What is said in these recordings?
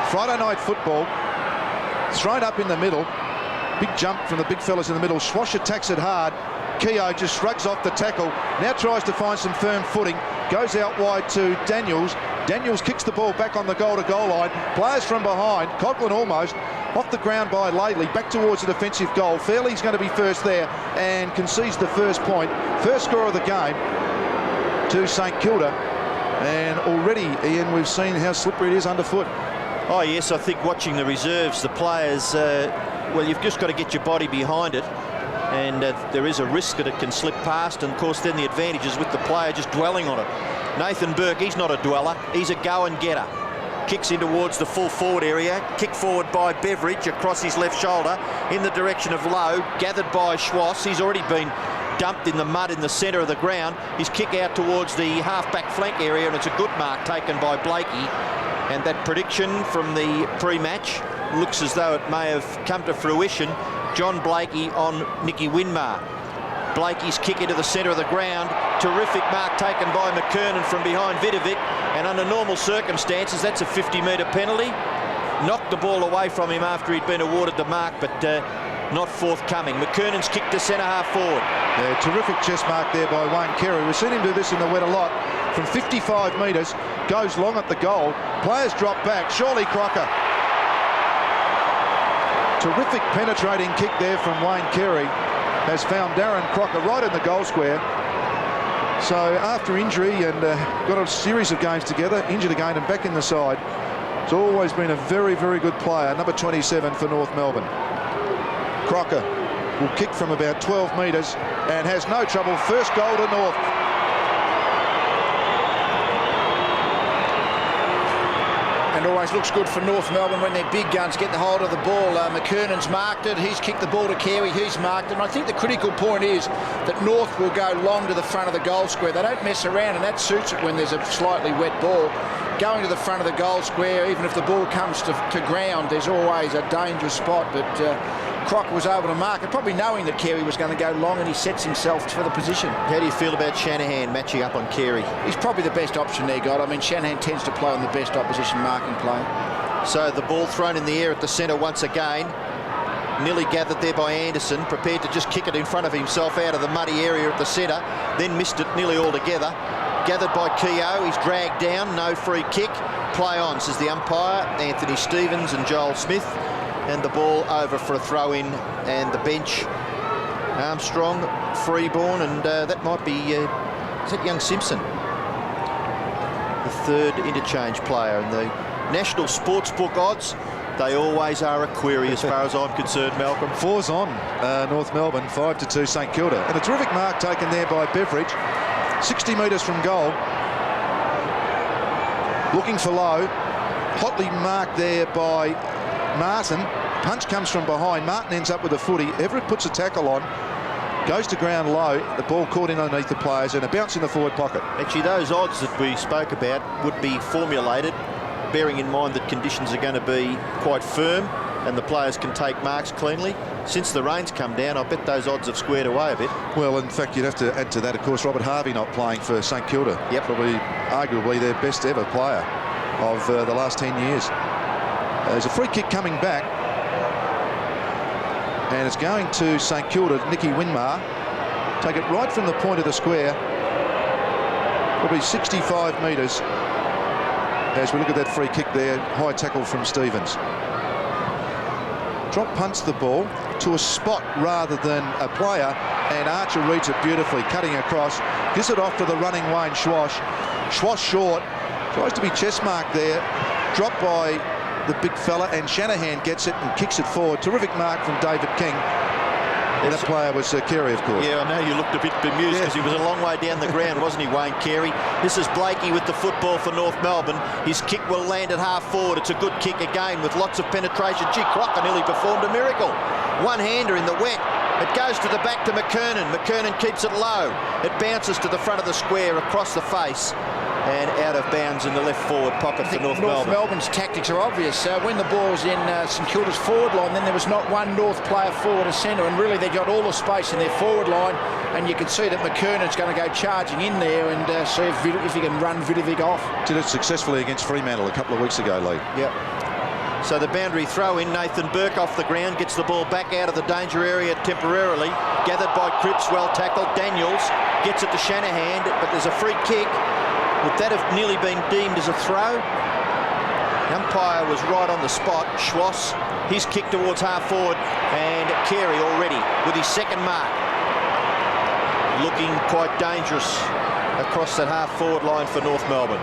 Friday night football, thrown up in the middle. Big jump from the big fellas in the middle. Swash attacks it hard. Keogh just shrugs off the tackle. Now tries to find some firm footing. Goes out wide to Daniels. Daniels kicks the ball back on the goal-to-goal line. Players from behind. Coughlin almost off the ground by Laidley. Back towards the defensive goal. Fairley's going to be first there and concedes the first point. First score of the game to St Kilda. And already, Ian, we've seen how slippery it is underfoot. Oh, yes, I think watching the reserves, the players, well, you've just got to get your body behind it. And there is a risk that it can slip past. And, of course, then the advantage is with the player just dwelling on it. Nathan Burke, he's not a dweller. He's a go-and-getter. Kicks in towards the full forward area. Kick forward by Beveridge across his left shoulder in the direction of Lowe. Gathered by Schwass. He's already been dumped in the mud in the centre of the ground. His kick out towards the half-back flank area, and it's a good mark taken by Blakey. And that prediction from the pre-match looks as though it may have come to fruition. John Blakey on Nicky Winmar. Blakey's kick into the centre of the ground. Terrific mark taken by McKernan from behind Vidovic. And under normal circumstances, that's a 50-metre penalty. Knocked the ball away from him after he'd been awarded the mark, but not forthcoming. McKernan's kick to centre half forward. Yeah, terrific chest mark there by Wayne Carey. We've seen him do this in the wet a lot. From 55 metres, goes long at the goal. Players drop back. Surely Crocker. Terrific penetrating kick there from Wayne Carey has found Darren Crocker right in the goal square. So after injury and got a series of games together, injured again and back in the side. It's always been a very, very good player. Number 27 for North Melbourne. Crocker will kick from about 12 metres and has no trouble. First goal to North. And always looks good for North Melbourne when their big guns get the hold of the ball. McKernan's marked it. He's kicked the ball to Carey. He's marked it. And I think the critical point is that North will go long to the front of the goal square. They don't mess around, and that suits it when there's a slightly wet ball. Going to the front of the goal square, even if the ball comes to ground, there's always a dangerous spot. But Crocker was able to mark it, probably knowing that Carey was going to go long, and he sets himself for the position. How do you feel about Shanahan matching up on Carey? He's probably the best option there, God. I mean, Shanahan tends to play on the best opposition marking play. So the ball thrown in the air at the centre once again. Nearly gathered there by Anderson, prepared to just kick it in front of himself out of the muddy area at the centre, then missed it nearly altogether. Gathered by Keogh, he's dragged down, no free kick. Play on, says the umpire, Anthony Stevens and Joel Smith. And the ball over for a throw-in, and the bench, Armstrong, Freeborn, and that might be, is that young Simpson? The third interchange player. And the National Sportsbook odds, they always are a query as far as I'm concerned, Malcolm. 4's on North Melbourne, 5-2 St Kilda. And a terrific mark taken there by Beveridge. 60 metres from goal. Looking for Lowe. Hotly marked there by Martin. Punch comes from behind. Martin ends up with a footy. Everett puts a tackle on. Goes to ground low. The ball caught in underneath the players and a bounce in the forward pocket. Actually, those odds that we spoke about would be formulated, bearing in mind that conditions are going to be quite firm and the players can take marks cleanly. Since the rain's come down, I bet those odds have squared away a bit. Well, in fact, you'd have to add to that, of course, Robert Harvey not playing for St Kilda. Yep. Probably, arguably, their best ever player of the last 10 years. There's a free kick coming back. And it's going to St Kilda, Nicky Winmar. Take it right from the point of the square. Probably 65 metres. As we look at that free kick there, high tackle from Stevens. Drop punts the ball to a spot rather than a player, and Archer reads it beautifully, cutting across, gives it off to the running Wayne Schwass. Schwass short, tries to be chest marked there, dropped by the big fella, and Shanahan gets it and kicks it forward. Terrific mark from David King. And that player was Carey, of course. Yeah, I know you looked a bit bemused because he was a long way down the ground, wasn't he, Wayne Carey? This is Blakey with the football for North Melbourne. His kick will land at half forward. It's a good kick again with lots of penetration. Gee, Crocker nearly performed a miracle. One-hander in the wet. It goes to the back to McKernan. McKernan keeps it low. It bounces to the front of the square across the face and out of bounds in the left forward pocket for North Melbourne. Melbourne's tactics are obvious. When the ball's in St Kilda's forward line, then there was not one North player forward or centre, and really they got all the space in their forward line, and you can see that McKernan's going to go charging in there and see if he can run Vidovic off. Did it successfully against Fremantle a couple of weeks ago, Lee. Yep. So the boundary throw in, Nathan Burke off the ground, gets the ball back out of the danger area temporarily. Gathered by Cripps, well tackled. Daniels gets it to Shanahan, but there's a free kick. Would that have nearly been deemed as a throw? The umpire was right on the spot. Schwass, his kick towards half forward, and Carey already with his second mark. Looking quite dangerous across that half forward line for North Melbourne.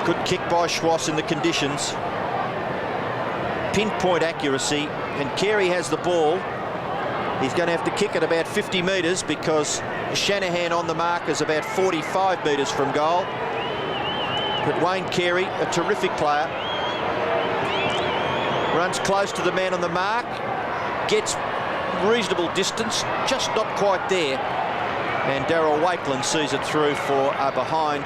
Good kick by Schwass in the conditions. Pinpoint accuracy, and Carey has the ball. He's going to have to kick it about 50 metres because Shanahan on the mark is about 45 metres from goal. But Wayne Carey, a terrific player, runs close to the man on the mark, gets reasonable distance, just not quite there. And Darryl Wakeland sees it through for a behind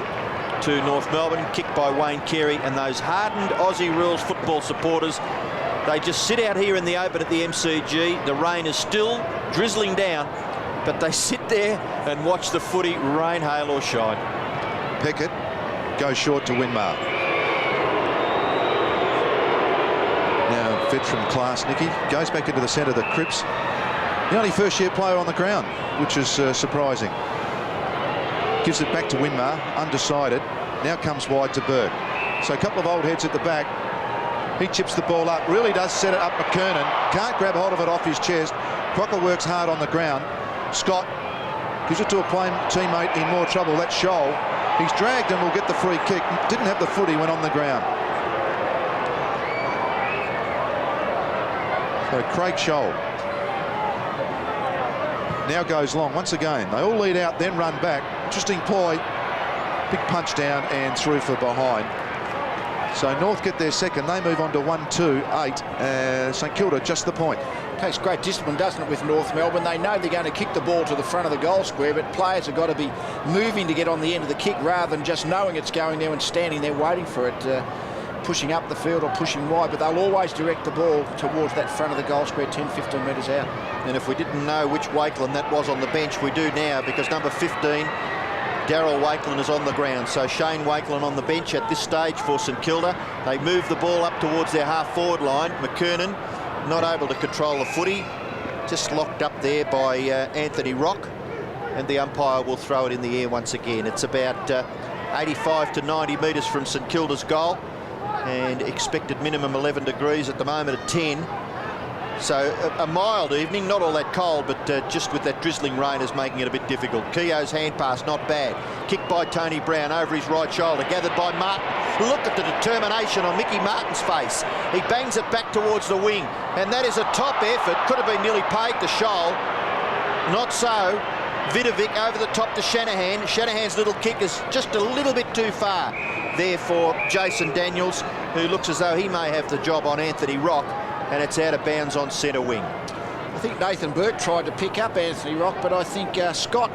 to North Melbourne, kicked by Wayne Carey. And those hardened Aussie rules football supporters, they just sit out here in the open at the MCG. The rain is still drizzling down, but they sit there and watch the footy, rain, hail or shine. Peckett goes short to Winmar. Now veteran class, Nicky, goes back into the centre of the Cripps. The only first-year player on the ground, which is surprising. Gives it back to Winmar, undecided. Now comes wide to Burke. So a couple of old heads at the back. He chips the ball up, really does set it up. McKernan can't grab hold of it off his chest. Crocker works hard on the ground. Scott gives it to a playing teammate in more trouble. That's Scholl. He's dragged and will get the free kick. Didn't have the footy when on the ground. So Craig Scholl now goes long once again. They all lead out, then run back. Interesting ploy. Big punch down and through for behind. So North get their second. They move on to 1-2-8. St Kilda just the point. Takes great discipline, doesn't it, with North Melbourne? They know they're going to kick the ball to the front of the goal square, but players have got to be moving to get on the end of the kick rather than just knowing it's going there and standing there waiting for it, pushing up the field or pushing wide. But they'll always direct the ball towards that front of the goal square, 10-15 metres out. And if we didn't know which Wakeland that was on the bench, we do now, because number 15, Darryl Wakeland, is on the ground. So Shane Wakeland on the bench at this stage for St Kilda. They move the ball up towards their half-forward line. McKernan not able to control the footy, just locked up there by Anthony Rock, and the umpire will throw it in the air once again. It's about 85 to 90 metres from St Kilda's goal, and expected minimum 11 degrees at the moment at 10. So a mild evening, not all that cold, but just with that drizzling rain is making it a bit difficult. Keogh's hand pass, not bad. Kicked by Tony Brown over his right shoulder, gathered by Martin. Look at the determination on Mickey Martin's face. He bangs it back towards the wing, and that is a top effort. Could have been nearly paid to Scholl. Not so. Vidovic over the top to Shanahan. Shanahan's little kick is just a little bit too far there for Jason Daniels, who looks as though he may have the job on Anthony Rock, and it's out of bounds on centre wing. I think Nathan Burke tried to pick up Anthony Rock, but I think Scott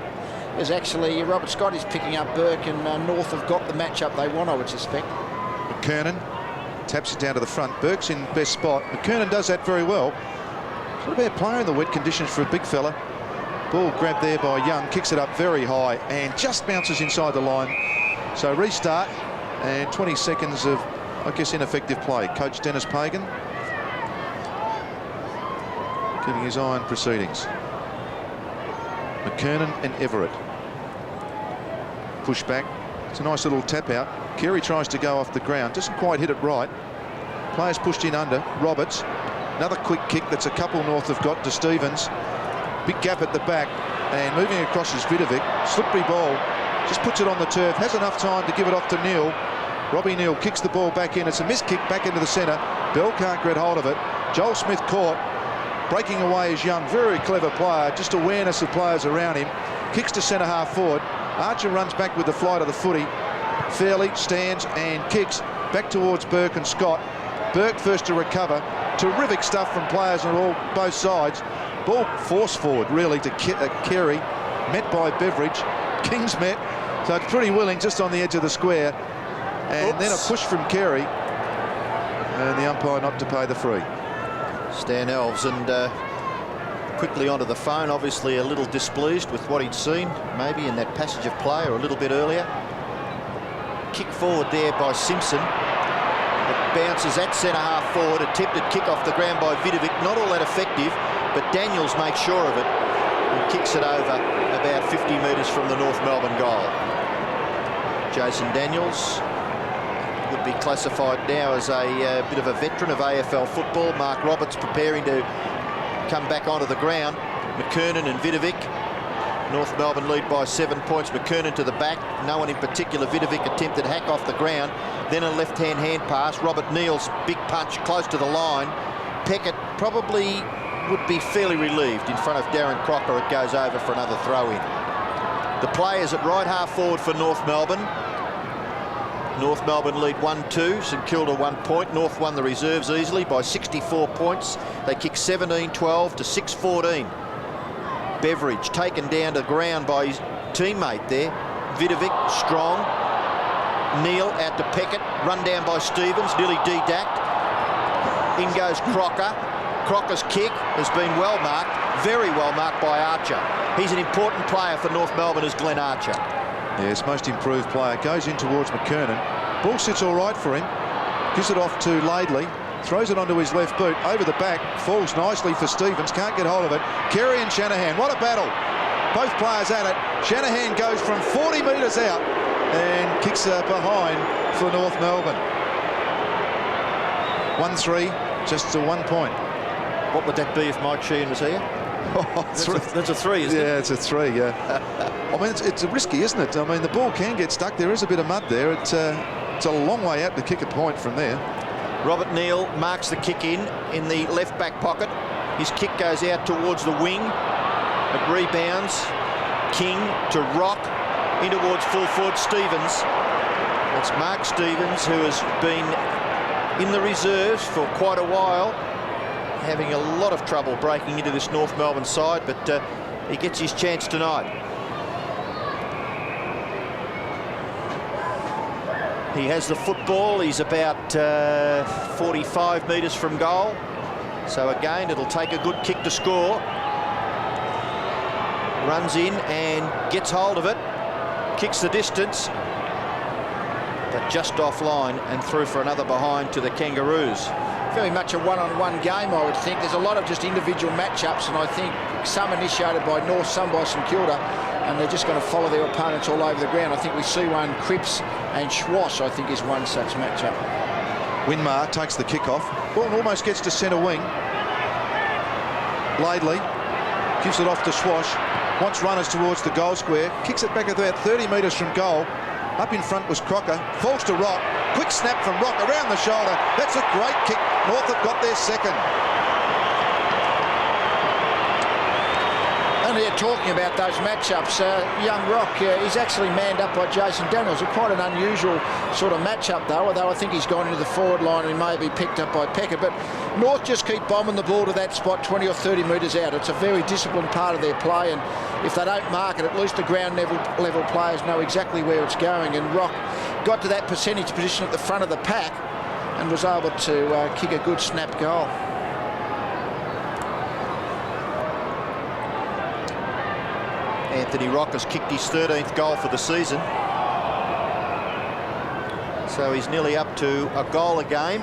is actually, Robert Scott is picking up Burke, and North have got the matchup they want, I would suspect. McKernan taps it down to the front. Burke's in best spot. McKernan does that very well. Not a bad player in the wet conditions for a big fella. Ball grabbed there by Young, kicks it up very high and just bounces inside the line. So restart and 20 seconds of, I guess, ineffective play. Coach Dennis Pagan keeping his eye on proceedings. McKernan and Everett. Push back. It's a nice little tap out. Carey tries to go off the ground. Doesn't quite hit it right. Players pushed in under. Roberts. Another quick kick that's a couple North have got to Stevens. Big gap at the back. And moving across is Vidovic. Slippery ball. Just puts it on the turf. Has enough time to give it off to Neal. Robbie Neal kicks the ball back in. It's a missed kick back into the centre. Bell can't get hold of it. Joel Smith caught. Breaking away is Young. Very clever player. Just awareness of players around him. Kicks to centre half forward. Archer runs back with the flight of the footy. Fairley stands and kicks back towards Burke and Scott. Burke first to recover. Terrific stuff from players on both sides. Ball forced forward really to Carey. Met by Beveridge. Kings met. So it's pretty willing just on the edge of the square. And then a push from Carey. And the umpire not to pay the free. Stan Alves, and quickly onto the phone, obviously a little displeased with what he'd seen maybe in that passage of play or a little bit earlier. kick forward there by Simpson. It bounces at centre-half forward. Attempted kick off the ground by Vidovic. Not all that effective, but Daniels makes sure of it and kicks it over about 50 metres from the North Melbourne goal. Jason Daniels would be classified now as a bit of a veteran of AFL football. Mark Roberts preparing to come back onto the ground. McKernan and Vidovic. North Melbourne lead by 7 points. McKernan to the back. No one in particular. Vidovic attempted hack off the ground. Then a left-hand hand pass. Robert Neal's big punch close to the line. Peckett probably would be fairly relieved. In front of Darren Crocker, it goes over for another throw-in. The players at right half forward for North Melbourne. North Melbourne lead 1-2. St Kilda 1 point. North won the reserves easily by 64 points. They kick 17-12 to 6-14. Beveridge taken down to the ground by his teammate there. Vidovic strong. Neal out to Peckett. Run down by Stevens. Nearly dedacked. In goes Crocker. Crocker's kick has been well marked. Very well marked by Archer. He's an important player for North Melbourne as Glenn Archer. Yes, most improved player. Goes in towards McKernan. Ball sits all right for him. Gives it off to Laidley. Throws it onto his left boot. Over the back. Falls nicely for Stevens. Can't get hold of it. Carey and Shanahan. What a battle. Both players at it. Shanahan goes from 40 metres out and kicks behind for North Melbourne. 1-3. Just to 1 point. What would that be if Mike Sheehan was here? That's a three, isn't it? Yeah, it's a three, yeah. I mean, it's risky, isn't it? I mean, the ball can get stuck. There is a bit of mud there. It's a long way out to kick a point from there. Robert Neal marks the kick in the left back pocket. His kick goes out towards the wing. It rebounds. King to Rock. In towards full forward Stevens. It's Mark Stevens, who has been in the reserves for quite a while, having a lot of trouble breaking into this North Melbourne side, but he gets his chance tonight. He has the football. He's about 45 metres from goal. So again, it'll take a good kick to score. Runs in and gets hold of it. Kicks the distance. But just offline and through for another behind to the Kangaroos. Very much a one-on-one game, I would think. There's a lot of just individual matchups, and I think some initiated by North, some by St Kilda, and they're just going to follow their opponents all over the ground. I think we see one. Cripps and Schwass, I think, is one such matchup. Winmar takes the kick off. Ball almost gets to centre wing. Laidley gives it off to Schwass. Wants runners towards the goal square. Kicks it back about 30 metres from goal. Up in front was Crocker. Falls to Rock. Quick snap from Rock around the shoulder. That's a great kick. North have got their second. And here talking about those matchups, young Rock is actually manned up by Jason Daniels. Quite an unusual sort of matchup, though, although I think he's gone into the forward line and he may be picked up by Peckett. But North just keep bombing the ball to that spot 20 or 30 metres out. It's a very disciplined part of their play, and if they don't mark it, at least the ground level players know exactly where it's going. And Rock got to that percentage position at the front of the pack and was able to kick a good snap goal. Anthony Rock has kicked his 13th goal for the season. So he's nearly up to a goal a game.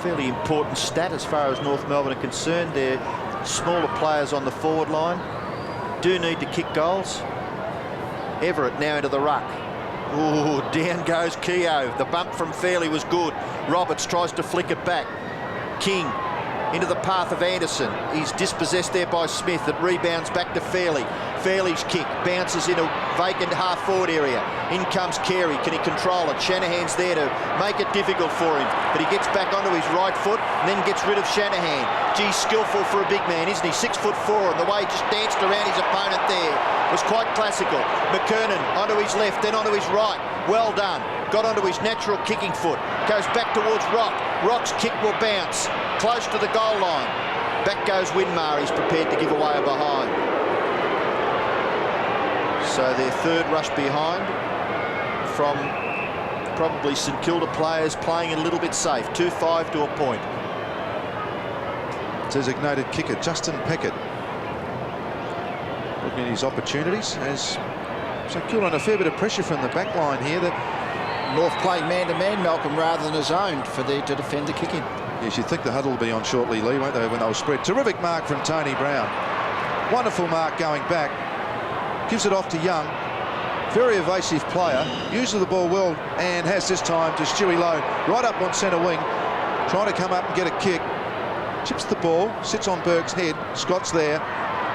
Fairly important stat as far as North Melbourne are concerned. They're smaller players on the forward line. Do need to kick goals. Everett now into the ruck. Ooh, down goes Keogh. The bump from Fairley was good. Roberts tries to flick it back. King into the path of Anderson. He's dispossessed there by Smith. It rebounds back to Fairley. Fairley's kick bounces in a vacant half-forward area. In comes Carey. Can he control it? Shanahan's there to make it difficult for him. But he gets back onto his right foot and then gets rid of Shanahan. Gee, skillful for a big man, isn't he? 6'4", and the way he just danced around his opponent there was quite classical. McKernan onto his left, then onto his right. Well done. Got onto his natural kicking foot. Goes back towards Rock. Rock's kick will bounce. Close to the goal line. Back goes Winmar. He's prepared to give away a behind. So their third rush behind from probably St Kilda players playing a little bit safe. 2-5 to a point. Designated kicker Justin Peckett looking at his opportunities as So Kilda on a fair bit of pressure from the back line here. North playing man-to-man, Malcolm, rather than a zone to defend the kick-in. Yes, you'd think the huddle will be on shortly, Lee, won't they, when they'll spread. Terrific mark from Tony Brown. Wonderful mark going back. Gives it off to Young. Very evasive player. Uses the ball well and has this time to Stewie Lowe. Right up on centre wing. Trying to come up and get a kick. Chips the ball. Sits on Burke's head. Scott's there.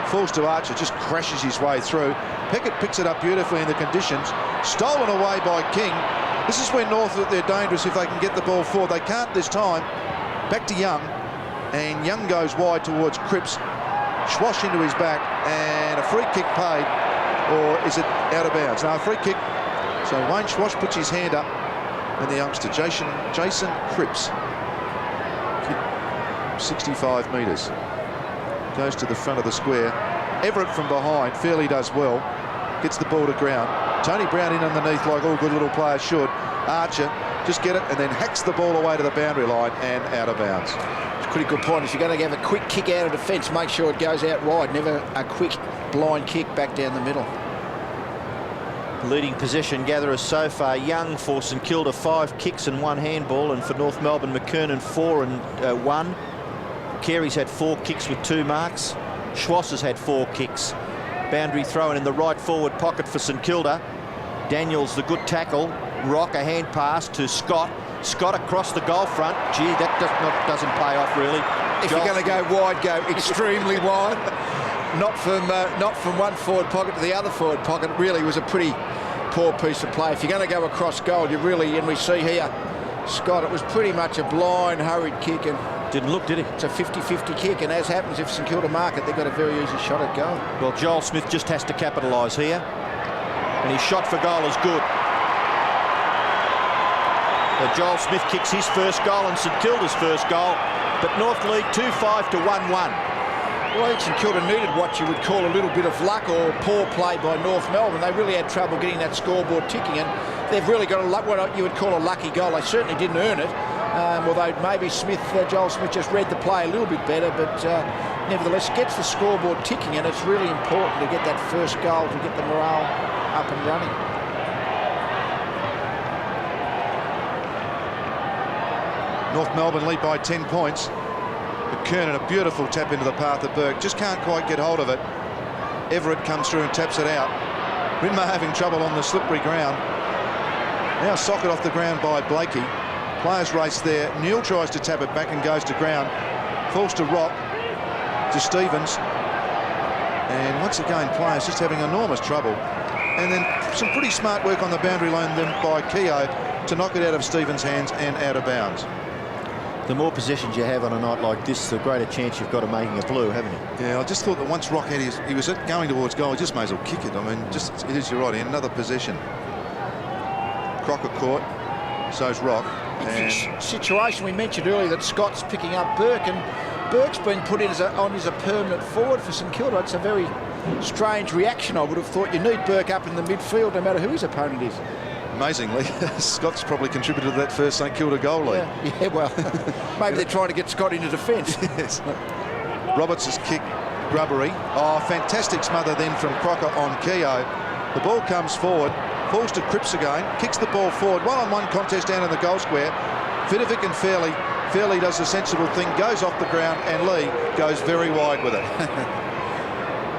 Falls to Archer. Just crashes his way through. Peckett picks it up beautifully in the conditions. Stolen away by King. This is where North, they're dangerous if they can get the ball forward. They can't this time. Back to Young. And Young goes wide towards Cripps. Schwash into his back. And a free kick paid. Or is it out of bounds? No, a free kick. So Wayne Schwash puts his hand up. And the youngster, Jason Cripps. 65 metres. Goes to the front of the square. Everett from behind. Fairley does well. Gets the ball to ground. Tony Brown in underneath like all good little players should. Archer just get it and then hacks the ball away to the boundary line and out of bounds. It's a pretty good point. If you're going to have a quick kick out of defence, make sure it goes out wide. Never a quick blind kick back down the middle. Leading possession gatherers so far. Young for St Kilda 5 kicks and 1 handball, and for North Melbourne McKernan 4 and 1. Carey's had 4 kicks with 2 marks. Schwass has had 4 kicks. Boundary thrown in the right forward pocket for St Kilda. Daniels the good tackle. Rock a hand pass to Scott. Scott across the goal front. Gee, that doesn't pay off really. If you're going to go wide, go extremely wide. Not from one forward pocket to the other forward pocket. It really was a pretty poor piece of play. If you're going to go across goal, you really, and we see here, Scott, it was pretty much a blind, hurried kick, and didn't look, did he? It's a 50-50 kick, and as happens if St Kilda mark it, they've got a very easy shot at goal. Well, Joel Smith just has to capitalise here, and his shot for goal is good. So Joel Smith kicks his first goal and St Kilda's first goal, but North lead 2-5 to 1-1. Well, I think St Kilda needed what you would call a little bit of luck or poor play by North Melbourne. They really had trouble getting that scoreboard ticking, and they've really got what you would call a lucky goal. They certainly didn't earn it, although maybe Joel Smith just read the play a little bit better, but nevertheless gets the scoreboard ticking, and it's really important to get that first goal to get the morale up and running. North Melbourne lead by 10 points. McKernan, a beautiful tap into the path of Burke. Just can't quite get hold of it. Everett comes through and taps it out. Rinmar having trouble on the slippery ground. Now socket off the ground by Blakey. Players race there. Neil tries to tap it back and goes to ground. Falls to Rock. To Stevens. And once again, players just having enormous trouble. And then some pretty smart work on the boundary line then by Keogh to knock it out of Stevens' hands and out of bounds. The more possessions you have on a night like this, the greater chance you've got of making a blue, haven't you? Yeah, I just thought that once Rock had he was going towards goal, he just may as well kick it. I mean, just it is, you're right, another possession. Crocker caught, so's Rock. And situation we mentioned earlier that Scott's picking up Burke, and Burke's been put in as a permanent forward for St Kilda. It's a very strange reaction. I would have thought you need Burke up in the midfield no matter who his opponent is. amazingly, Scott's probably contributed to that first St Kilda goal lead. Yeah, well, maybe they're trying to get Scott into defence. Yes. Roberts' kick, grubbery. Oh, fantastic smother then from Crocker on Keogh. The ball comes forward, falls to Cripps again, kicks the ball forward. One-on-one contest down in the goal square. Vidovic and Fairley. Fairley does the sensible thing, goes off the ground, and Lee goes very wide with it.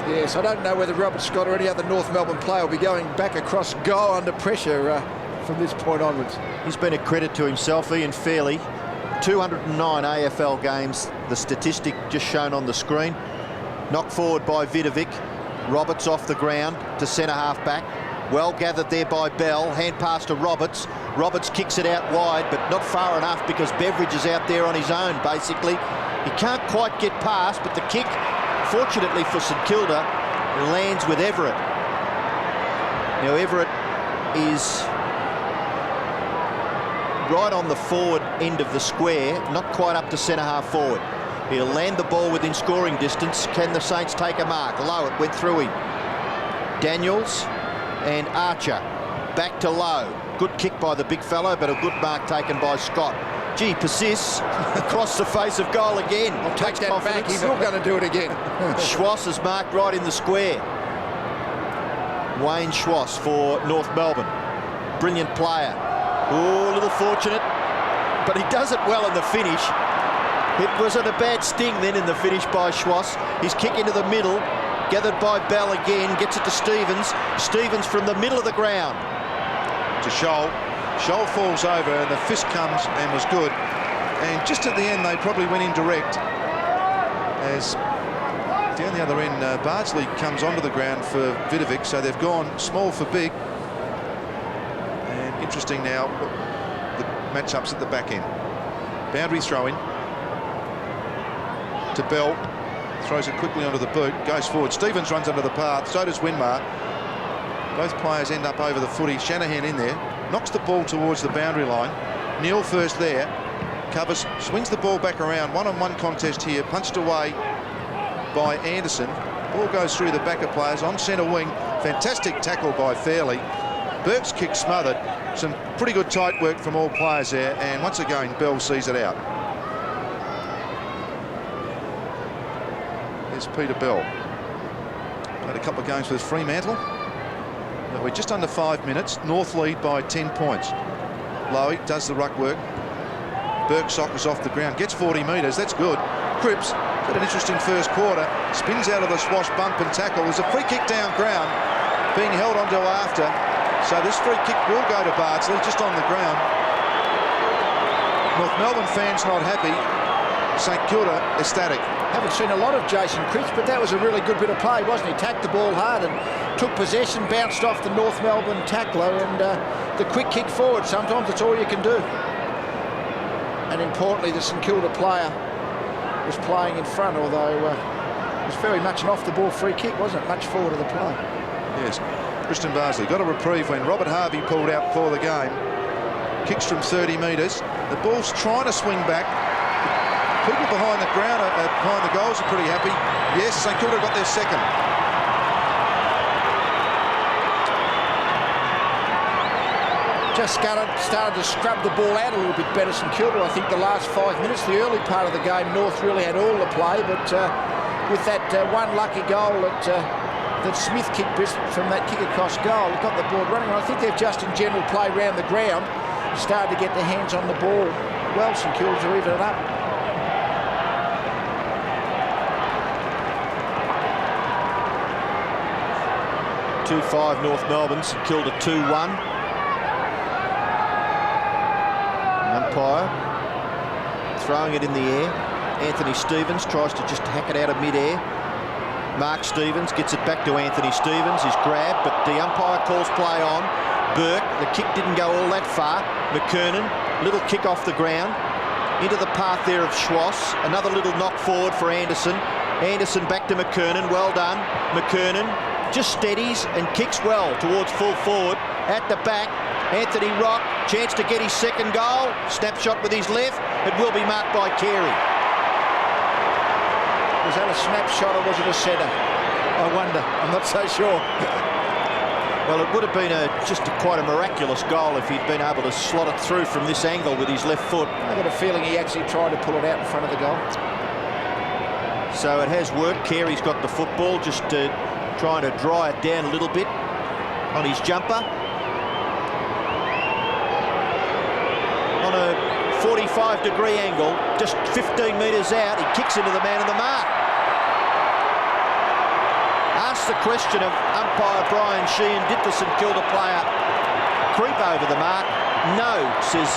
Yes, I don't know whether Robert Scott or any other North Melbourne player will be going back across goal under pressure from this point onwards. He's been a credit to himself, Ian Fairley. 209 AFL games, the statistic just shown on the screen. Knocked forward by Vidovic. Roberts off the ground to centre half back. Well gathered there by Bell. Hand pass to Roberts. Roberts kicks it out wide, but not far enough because Beveridge is out there on his own, basically. He can't quite get past, but the kick, fortunately for St Kilda, lands with Everett. Now Everett is right on the forward end of the square, not quite up to centre half forward. He'll land the ball within scoring distance. Can the Saints take a mark? Lowe, it went through him. Daniels and Archer back to Lowe. Good kick by the big fellow, but a good mark taken by Scott. Gee, persists across the face of goal again. I'll take that back. He's not going to do it again. Schwass is marked right in the square. Wayne Schwass for North Melbourne. Brilliant player. Oh, a little fortunate, but he does it well in the finish. It wasn't a bad sting then in the finish by Schwass. His kick into the middle, gathered by Bell again, gets it to Stevens. Stevens from the middle of the ground. To Scholl. Scholl falls over and the fist comes and was good. And just at the end, they probably went in direct. As down the other end, Bardsley comes onto the ground for Vidovic, so they've gone small for big. And interesting now, the matchups at the back end. Boundary throw in to Bell, throws it quickly onto the boot, goes forward. Stevens runs under the path, so does Winmar. Both players end up over the footy. Shanahan in there, knocks the ball towards the boundary line. Neil first there, covers, swings the ball back around. One-on-one contest here, punched away by Anderson. Ball goes through the back of players on centre wing. Fantastic tackle by Fairley. Burke's kick smothered. Some pretty good tight work from all players there, and once again Bell sees it out. There's Peter Bell. Played a couple of games with Fremantle. But we're just under 5 minutes. North lead by 10 points. Lowy does the ruck work. Burke sockers off the ground, gets 40 metres. That's good. Cripps had an interesting first quarter. Spins out of the Swash bump and tackle. There's a free kick down ground being held onto after. So this free kick will go to Bardsley, just on the ground. North Melbourne fans not happy. St Kilda ecstatic. Haven't seen a lot of Jason Cripps, but that was a really good bit of play, wasn't he? Tacked the ball hard and took possession, bounced off the North Melbourne tackler, and the quick kick forward. Sometimes it's all you can do. And importantly, the St Kilda player was playing in front, although it was very much an off-the-ball free kick, wasn't it? Much forward of the play. Yes. Christian Bardsley got a reprieve when Robert Harvey pulled out before the game. Kicks from 30 metres. The ball's trying to swing back. People behind the ground, behind the goals, are pretty happy. Yes, St Kilda got their second. Just started to scrub the ball out a little bit better, St Kilda. I think the last 5 minutes, the early part of the game, North really had all the play, but with that one lucky goal that Smith kicked from that kick across goal, it got the ball running. I think they've just in general play round the ground, started to get their hands on the ball. Well, St Kilda to even it up. 2-5 North Melbourne, St Kilda 2-1. Umpire throwing it in the air. Anthony Stevens tries to just hack it out of mid-air. Mark Stevens gets it back to Anthony Stevens. He's grabbed, but the umpire calls play on. Burke, the kick didn't go all that far. McKernan, little kick off the ground. Into the path there of Schwass. Another little knock forward for Anderson. Anderson back to McKernan. Well done. McKernan just steadies and kicks well towards full forward. At the back, Anthony Rock, chance to get his second goal. Snapshot with his left. It will be marked by Carey. Was that a snapshot or was it a setter? I wonder. I'm not so sure. Well, it would have been quite a miraculous goal if he'd been able to slot it through from this angle with his left foot. I got a feeling he actually tried to pull it out in front of the goal. So it has worked. Carey's got the football, just trying to dry it down a little bit on his jumper. On a 45-degree angle, just 15 metres out, he kicks into the man of the mark. Asked the question of umpire Brian Sheehan, did the St Kilda player creep over the mark? No, says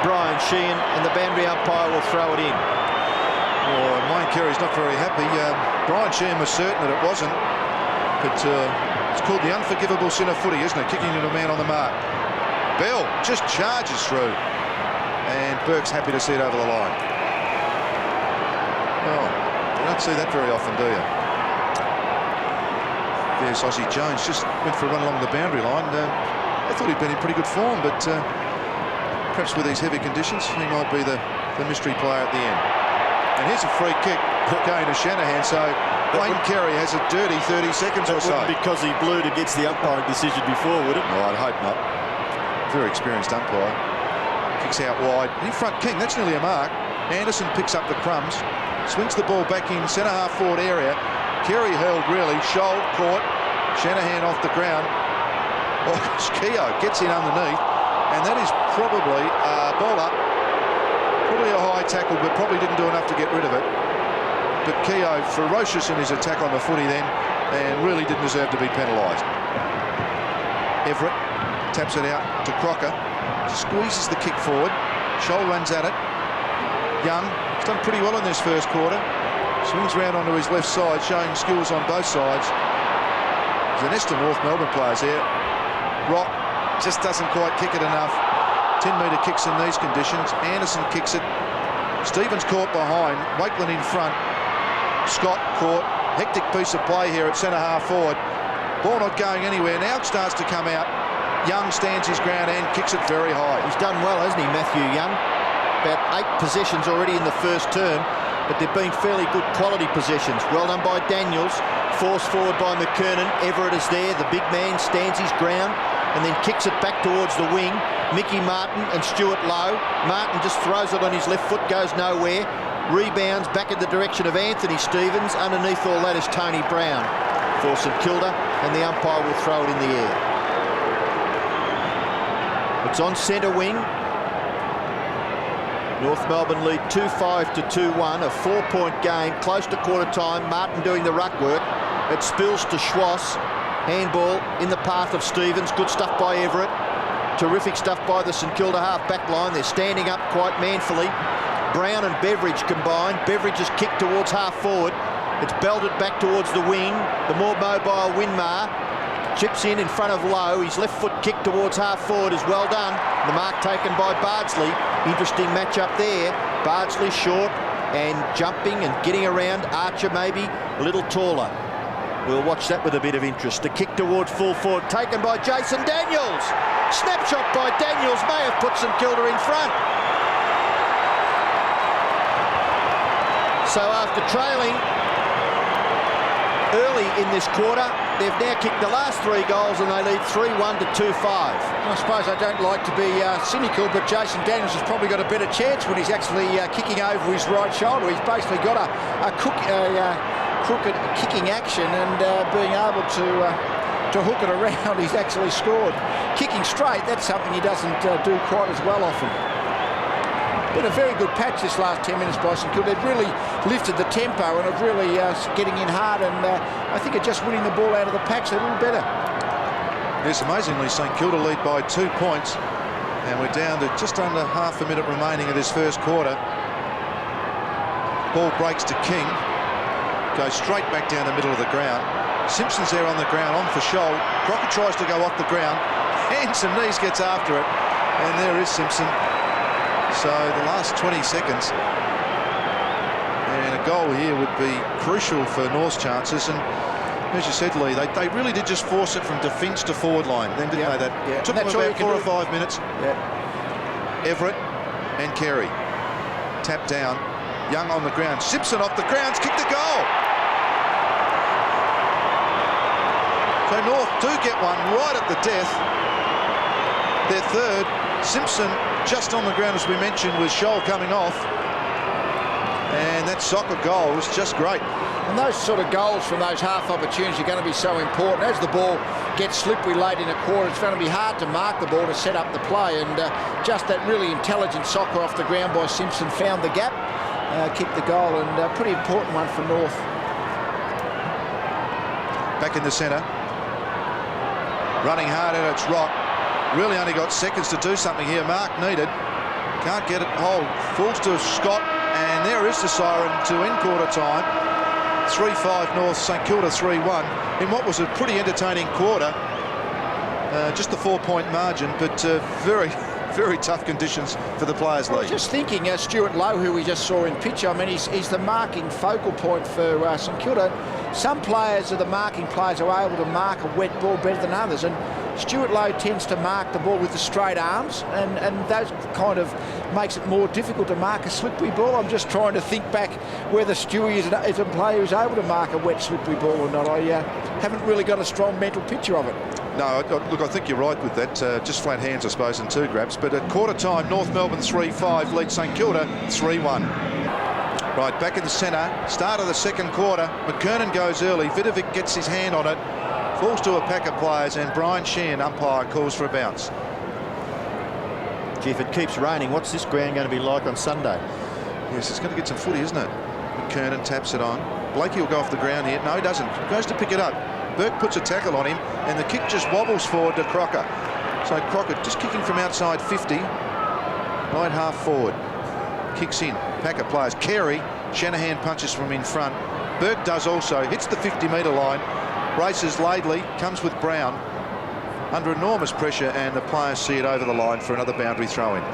Brian Sheehan, and the boundary umpire will throw it in. Well, Wayne Carey's not very happy. Brian Sheehan was certain that it wasn't, but it's called the unforgivable sin of footy, isn't it? Kicking into a man on the mark. Bell just charges through, and Burke's happy to see it over the line. Oh, you don't see that very often, do you? There's Aussie Jones, just went for a run along the boundary line. I thought he'd been in pretty good form, but perhaps with these heavy conditions, he might be the mystery player at the end. And here's a free kick going to Shanahan, so Wayne Carey has a dirty 30 seconds or so. Wouldn't because he blew against the umpiring decision before, would it? No, I'd hope not. Very experienced umpire. Kicks out wide. In front, King, that's nearly a mark. Anderson picks up the crumbs, swings the ball back in centre half forward area. Carey held really. Scholl caught. Shanahan off the ground. Oh, Keogh gets in underneath, and that is probably a ball up. Probably a high tackle, but probably didn't do enough to get rid of it. But Keogh, ferocious in his attack on the footy then, and really didn't deserve to be penalised. Everett taps it out to Crocker, squeezes the kick forward. Scholl runs at it. Young, he's done pretty well in this first quarter. Swings round onto his left side, showing skills on both sides. There's a nest of North Melbourne players here. Rock just doesn't quite kick it enough. 10-metre kicks in these conditions. Anderson kicks it. Stevens caught behind. Wakeland in front. Scott caught. Hectic piece of play here at centre-half forward. Ball not going anywhere. Now it starts to come out. Young stands his ground and kicks it very high. He's done well, hasn't he, Matthew Young? About 8 possessions already in the first term, but they've been fairly good quality possessions. Well done by Daniels. Forced forward by McKernan. Everett is there. The big man stands his ground and then kicks it back towards the wing. Mickey Martin and Stuart Lowe. Martin just throws it on his left foot, goes nowhere. Rebounds back in the direction of Anthony Stevens. Underneath all that is Tony Brown for St Kilda, and the umpire will throw it in the air. It's on centre wing. North Melbourne lead 2-5 to 2-1. A 4-point game, close to quarter time. Martin doing the ruck work. It spills to Schwass. Handball in the path of Stevens. Good stuff by Everett. Terrific stuff by the St Kilda half-back line. They're standing up quite manfully. Brown and Beveridge combined. Beveridge is kicked towards half-forward. It's belted back towards the wing. The more mobile Winmar chips in front of Lowe. His left foot kick towards half-forward is well done. The mark taken by Bardsley. Interesting match-up there. Bardsley short and jumping and getting around. Archer maybe a little taller. We'll watch that with a bit of interest. The kick towards full forward taken by Jason Daniels. Snapshot by Daniels may have put St Kilda in front. So after trailing early in this quarter, they've now kicked the last 3 goals and they lead 3-1 to 2-5. I suppose I don't like to be cynical, but Jason Daniels has probably got a better chance when he's actually kicking over his right shoulder. He's basically got a crooked kicking action, and being able to hook it around, he's actually scored. Kicking straight, that's something he doesn't do quite as well often. Been a very good patch this last 10 minutes by St Kilda. They've really lifted the tempo and are really getting in hard, and I think are just winning the ball out of the patch a little better. Yes, amazingly, St Kilda lead by 2 points, and we're down to just under half a minute remaining of this first quarter. Ball breaks to King, goes straight back down the middle of the ground. Simpson's there on the ground, on for Scholl. Crocker tries to go off the ground, hands and knees, gets after it, and there is Simpson. So the last 20 seconds, and a goal here would be crucial for North's chances. And as you said, Lee, they really did just force it from defence to forward line. Then didn't they? That took them about 4 or 5 minutes. Everett and Carey tap down. Young on the ground. Simpson off the ground's kicked the goal. So North do get one right at the death. Their third. Simpson just on the ground, as we mentioned, with Scholl coming off. And that soccer goal was just great. And those sort of goals from those half opportunities are going to be so important. As the ball gets slippery late in a quarter, it's going to be hard to mark the ball to set up the play. And just that really intelligent soccer off the ground by Simpson found the gap, kicked the goal, and a pretty important one for North. Back in the centre. Running hard at its Rock. Really only got seconds to do something here. Mark needed. Can't get it hold. Falls to Scott, and there is the siren to end quarter time. 3-5 North, St Kilda 3-1 in what was a pretty entertaining quarter. Just a 4-point margin, but very, very tough conditions for the players' league. Just thinking, Stuart Lowe, who we just saw in pitch, I mean, he's the marking focal point for St Kilda. Some players are the marking players who are able to mark a wet ball better than others, and Stuart Lowe tends to mark the ball with the straight arms, and that kind of makes it more difficult to mark a slippery ball. I'm just trying to think back whether Stewie is a player who's able to mark a wet slippery ball or not. I haven't really got a strong mental picture of it. No, look, I think you're right with that. Just flat hands, I suppose, and 2 grabs. But at quarter time, North Melbourne 3-5 leads St Kilda 3-1. Right, back in the centre, start of the second quarter. McKernan goes early. Vidovic gets his hand on it. Falls to a pack of players, and Brian Sheehan, umpire, calls for a bounce. Gee, if it keeps raining, what's this ground going to be like on Sunday? Yes, it's going to get some footy, isn't it? McKernan taps it on. Blakey will go off the ground here. No, he doesn't. He goes to pick it up. Burke puts a tackle on him, and the kick just wobbles forward to Crocker. So Crocker just kicking from outside 50, right half forward. Kicks in. Pack of players. Carey, Shanahan punches from in front. Burke does also. Hits the 50-metre line. Races Laidley. Comes with Brown. Under enormous pressure, and the players see it over the line for another boundary throw-in.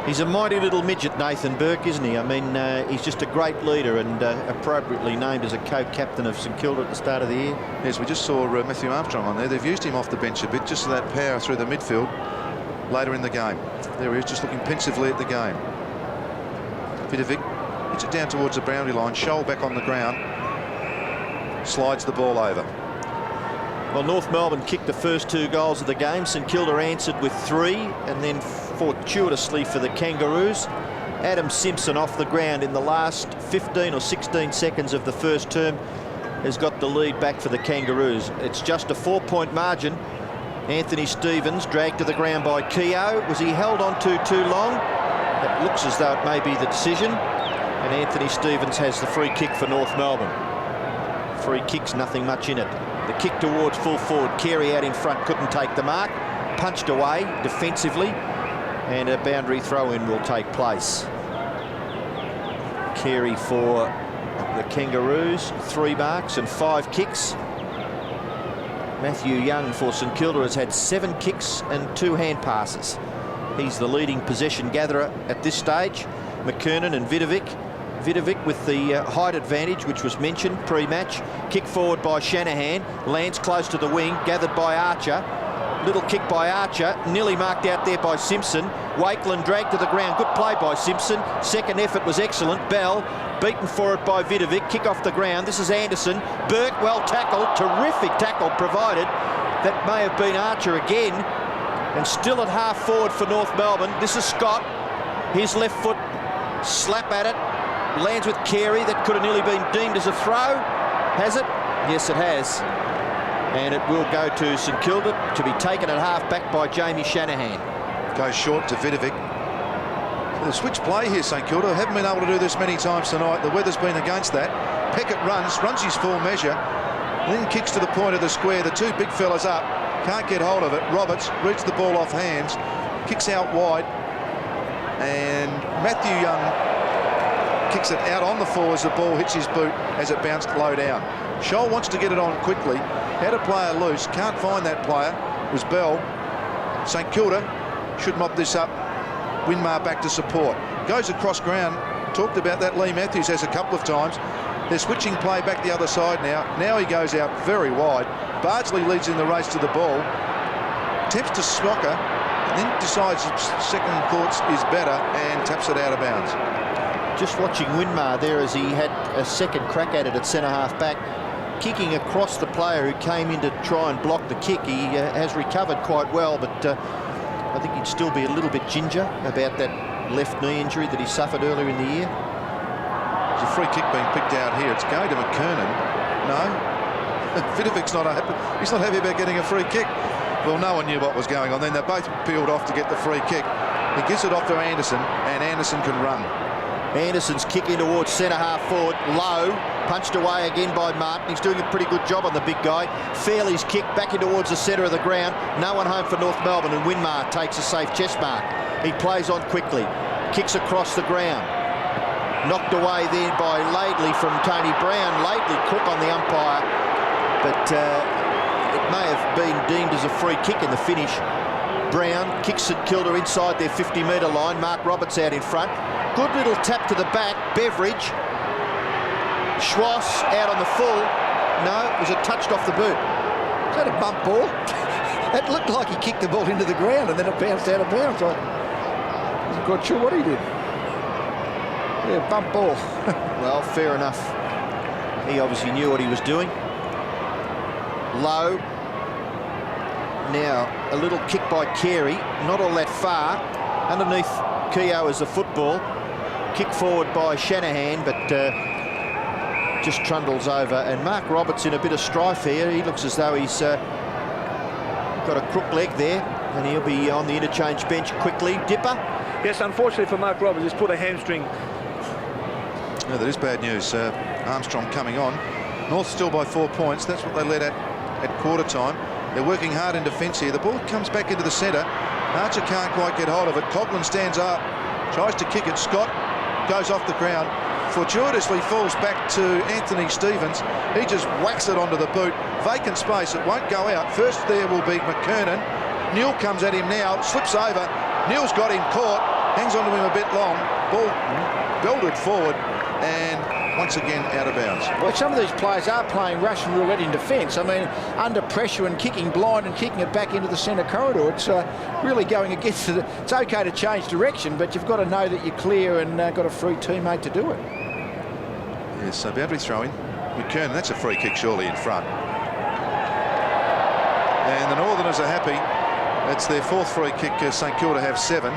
He's a mighty little midget, Nathan Burke, isn't he? I mean, he's just a great leader, and appropriately named as a co-captain of St Kilda at the start of the year. Yes, we just saw Matthew Armstrong on there. They've used him off the bench a bit, just for that power through the midfield later in the game. There he is, just looking pensively at the game. Vidovic hits it down towards the boundary line. Scholl back on the ground. Slides the ball over. Well, North Melbourne kicked the first 2 goals of the game. St Kilda answered with 3, and then fortuitously for the Kangaroos, Adam Simpson off the ground in the last 15 or 16 seconds of the first term has got the lead back for the Kangaroos. It's just a 4-point margin. Anthony Stevens dragged to the ground by Keogh. Was he held on to too long? It looks as though it may be the decision. And Anthony Stevens has the free kick for North Melbourne. Free kicks, nothing much in it. The kick towards full forward. Carey out in front, couldn't take the mark. Punched away defensively, and a boundary throw-in will take place. Carey for the Kangaroos, 3 marks and 5 kicks. Matthew Young for St Kilda has had 7 kicks and 2 hand passes. He's the leading possession gatherer at this stage. McKernan and Vidovic. Vidovic with the height advantage, which was mentioned pre-match. Kick forward by Shanahan. Lands close to the wing, gathered by Archer. Little kick by Archer, nearly marked out there by Simpson. Wakeland dragged to the ground. Good play by Simpson. Second effort was excellent. Bell beaten for it by Vidovic. Kick off the ground. This is Anderson. Burke well tackled. Terrific tackle provided. That may have been Archer again. And still at half forward for North Melbourne. This is Scott. His left foot slap at it. Lands with Carey. That could have nearly been deemed as a throw. Has it? Yes, it has. And it will go to St Kilda to be taken at half back by Jamie Shanahan. Goes short to Vidovic. The switch play here, St Kilda. Haven't been able to do this many times tonight. The weather's been against that. Peckett runs his full measure, then kicks to the point of the square. The 2 big fellas up. Can't get hold of it. Roberts reads the ball off hands. Kicks out wide. And Matthew Young kicks it out on the floor as the ball hits his boot as it bounced low down. Scholl wants to get it on quickly. Had a player loose. Can't find that player. It was Bell. St Kilda should mop this up. Winmar back to support. Goes across ground. Talked about that. Lee Matthews has a couple of times. They're switching play back the other side now. Now he goes out very wide. Bardsley leads in the race to the ball. Attempts to Smocker. And then decides second thoughts is better and taps it out of bounds. Just watching Winmar there as he had a second crack at it at centre-half back, kicking across the player who came in to try and block the kick. He has recovered quite well, but I think he'd still be a little bit ginger about that left knee injury that he suffered earlier in the year. There's a free kick being picked out here. It's going to McKernan. No. Vidovic's not happy. He's not happy about getting a free kick. Well, no one knew what was going on then. They both peeled off to get the free kick. He gives it off to Anderson, and Anderson can run. Anderson's kicking towards centre-half forward. Low. Punched away again by Martin. He's doing a pretty good job on the big guy. Fairley's kick back in towards the centre of the ground. No one home for North Melbourne, and Winmar takes a safe chest mark. He plays on quickly. Kicks across the ground. Knocked away there by Laidley from Tony Brown. Laidley crook on the umpire, but it may have been deemed as a free kick in the finish. Brown kicks St Kilda inside their 50-metre line. Mark Roberts out in front. Good little tap to the back. Beveridge. Schwass out on the full. No, it was a touched off the boot. Is that a bump ball? It looked like he kicked the ball into the ground and then it bounced out of bounds. I wasn't quite sure what he did. Yeah, bump ball. Well, fair enough. He obviously knew what he was doing. Low. Now, a little kick by Carey. Not all that far. Underneath Keogh is the football. Kick forward by Shanahan, but just trundles over. And Mark Roberts in a bit of strife here. He looks as though he's got a crook leg there, and he'll be on the interchange bench quickly. Dipper? Yes, unfortunately for Mark Roberts, he's put a hamstring. No, that is bad news. Armstrong coming on. North still by 4 points. That's what they led at quarter time. They're working hard in defence here. The ball comes back into the centre. Archer can't quite get hold of it. Coughlin stands up, tries to kick it. Scott goes off the ground. Fortuitously falls back to Anthony Stevens. He just whacks it onto the boot. Vacant space. It won't go out. First there will be McKernan. Neil comes at him now. Slips over. Neil's got him caught. Hangs onto him a bit long. Ball belted forward. And once again out of bounds. Well, some of these players are playing Russian roulette in defence. I mean, under pressure and kicking blind and kicking it back into the centre corridor. It's really going against it. It's okay to change direction, but you've got to know that you're clear and got a free teammate to do it. Yes, so boundary throw-in. McKernan, that's a free kick surely in front. And the Northerners are happy. It's their fourth free kick. St Kilda have 7.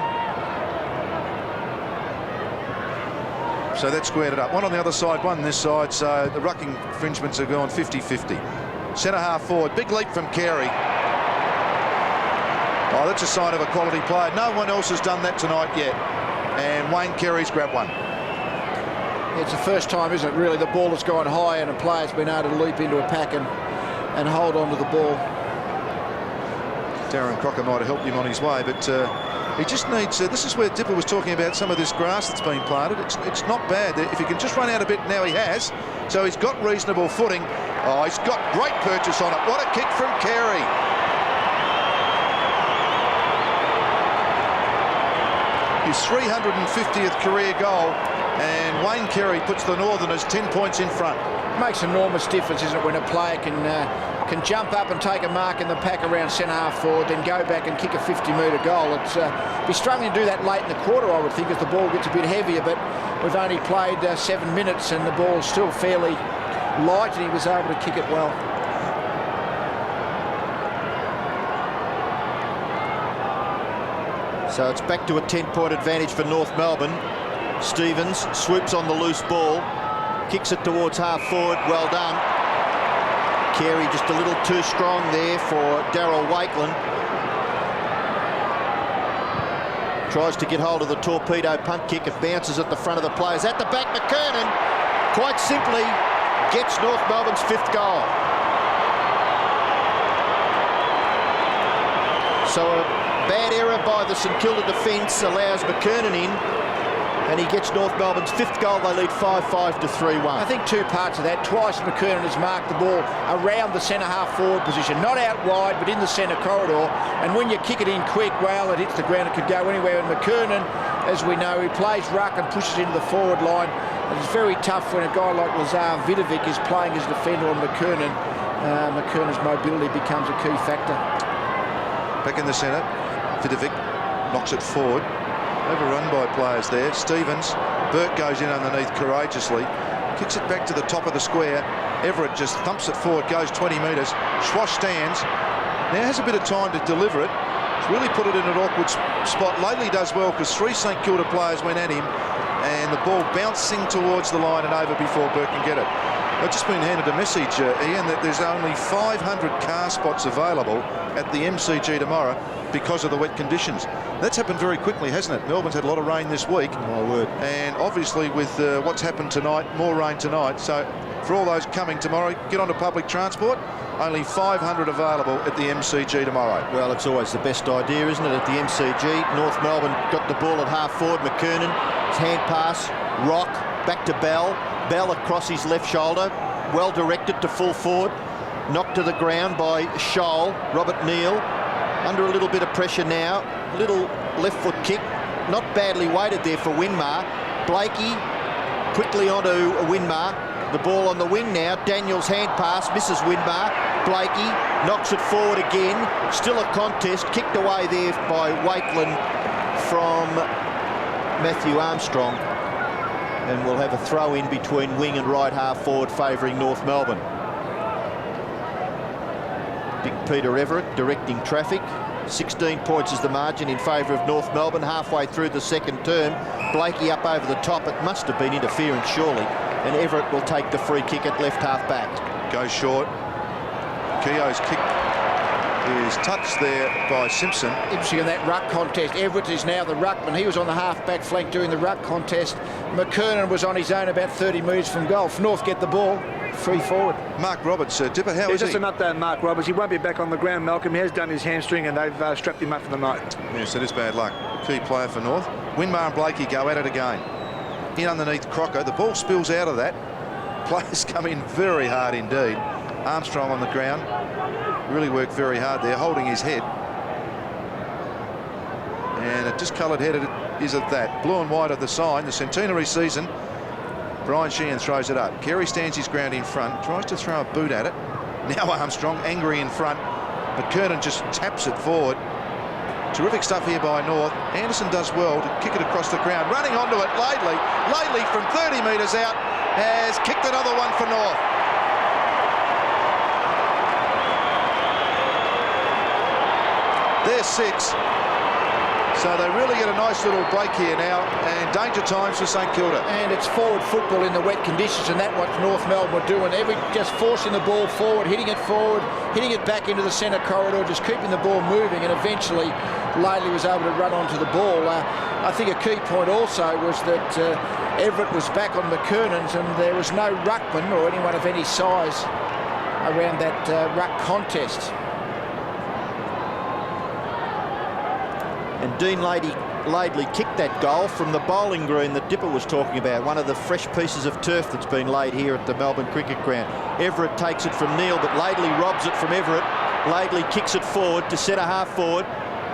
So that squared it up. One on the other side, one this side. So the rucking infringements are gone 50-50. Centre half forward. Big leap from Carey. Oh, that's a sign of a quality player. No one else has done that tonight yet. And Wayne Carey's grabbed one. It's the first time, isn't it, really? The ball has gone high and a player's been able to leap into a pack and hold on to the ball. Darren Crocker might have helped him on his way, but he just needs... this is where Dipper was talking about some of this grass that's been planted. It's not bad. If he can just run out a bit, now he has. So he's got reasonable footing. Oh, he's got great purchase on it. What a kick from Carey. His 350th career goal. And Wayne Carey puts the Northerners 10 points in front. It makes enormous difference, isn't it, when a player can jump up and take a mark in the pack around centre half forward, then go back and kick a 50-metre goal. It's be struggling to do that late in the quarter, I would think, as the ball gets a bit heavier. But we've only played 7 minutes and the ball's still fairly light, and he was able to kick it well. So it's back to a 10-point advantage for North Melbourne. Stevens swoops on the loose ball, kicks it towards half forward. Well done. Carey just a little too strong there for Darryl Wakelin. Tries to get hold of the torpedo punt kick. It bounces at the front of the players. At the back, McKernan quite simply gets North Melbourne's 5th goal. So a bad error by the St Kilda defence allows McKernan in, and he gets North Melbourne's 5th goal. They lead 5-5 to 3-1. I think 2 parts of that. Twice McKernan has marked the ball around the centre half forward position, not out wide, but in the centre corridor. And when you kick it in quick, well, it hits the ground. It could go anywhere. And McKernan, as we know, he plays ruck and pushes into the forward line. And it's very tough when a guy like Lazar Vidovic is playing as defender on McKernan. McKernan's mobility becomes a key factor. Back in the centre, Vidovic knocks it forward. Overrun by players there. Stevens, Burt goes in underneath courageously, kicks it back to the top of the square. Everett just thumps it forward, goes 20 metres. Schwash stands. Now has a bit of time to deliver it. He's really put it in an awkward spot. Lately does well because 3 St Kilda players went at him and the ball bouncing towards the line and over before Burt can get it. I've just been handed a message, Ian, that there's only 500 car spots available at the MCG tomorrow because of the wet conditions. That's happened very quickly, hasn't it? Melbourne's had a lot of rain this week. My word. And obviously with what's happened tonight, more rain tonight. So for all those coming tomorrow, get onto public transport. Only 500 available at the MCG tomorrow. Well, it's always the best idea, isn't it, at the MCG? North Melbourne got the ball at half forward. McKernan, hand pass, Rock, back to Bell. Bell across his left shoulder, well directed to full forward. Knocked to the ground by Scholl. Robert Neal under a little bit of pressure now. Little left foot kick, not badly weighted there for Winmar. Blakey quickly onto Winmar. The ball on the wing now. Daniels hand pass, misses Winmar. Blakey knocks it forward again. Still a contest, kicked away there by Wakelin from Matthew Armstrong. And we'll have a throw in between wing and right half forward favouring North Melbourne. Big Peter Everett directing traffic. 16 points is the margin in favour of North Melbourne halfway through the second term. Blakey up over the top. It must have been interference, surely. and Everett will take the free kick at left half back. Goes short. Keogh's kick is touched there by Simpson. Interesting in that ruck contest. Everett is now the ruckman. He was on the half-back flank during the ruck contest. McKernan was on his own about 30 metres from goal. If North get the ball, free forward. Mark Roberts, Dipper, how is he? Just an update, Mark Roberts. He won't be back on the ground, Malcolm. He has done his hamstring and they've strapped him up for the night. Yes, it is bad luck. Key player for North. Winmar and Blakey go at it again. In underneath Crocker. The ball spills out of that. Players come in very hard indeed. Armstrong on the ground. Really worked very hard there, holding his head. And a discoloured head is at that. Blue and white of the sign. The centenary season. Brian Sheehan throws it up. Carey stands his ground in front. Tries to throw a boot at it. Now Armstrong, angry in front. McKernan just taps it forward. Terrific stuff here by North. Anderson does well to kick it across the ground. Running onto it, Laidley. Laidley from 30 metres out has kicked another one for North. There's 6. So they really get a nice little break here now, and danger times for St Kilda. And it's forward football in the wet conditions, and that's what North Melbourne were doing. Just forcing the ball forward, hitting it back into the centre corridor, just keeping the ball moving, and eventually Laidley was able to run onto the ball. I think a key point also was that Everett was back on McKernan's, and there was no ruckman or anyone of any size around that ruck contest. And Dean Laidley kicked that goal from the bowling green that Dipper was talking about, one of the fresh pieces of turf that's been laid here at the Melbourne Cricket Ground. Everett takes it from Neil, but Laidley robs it from Everett. Laidley kicks it forward to centre half forward.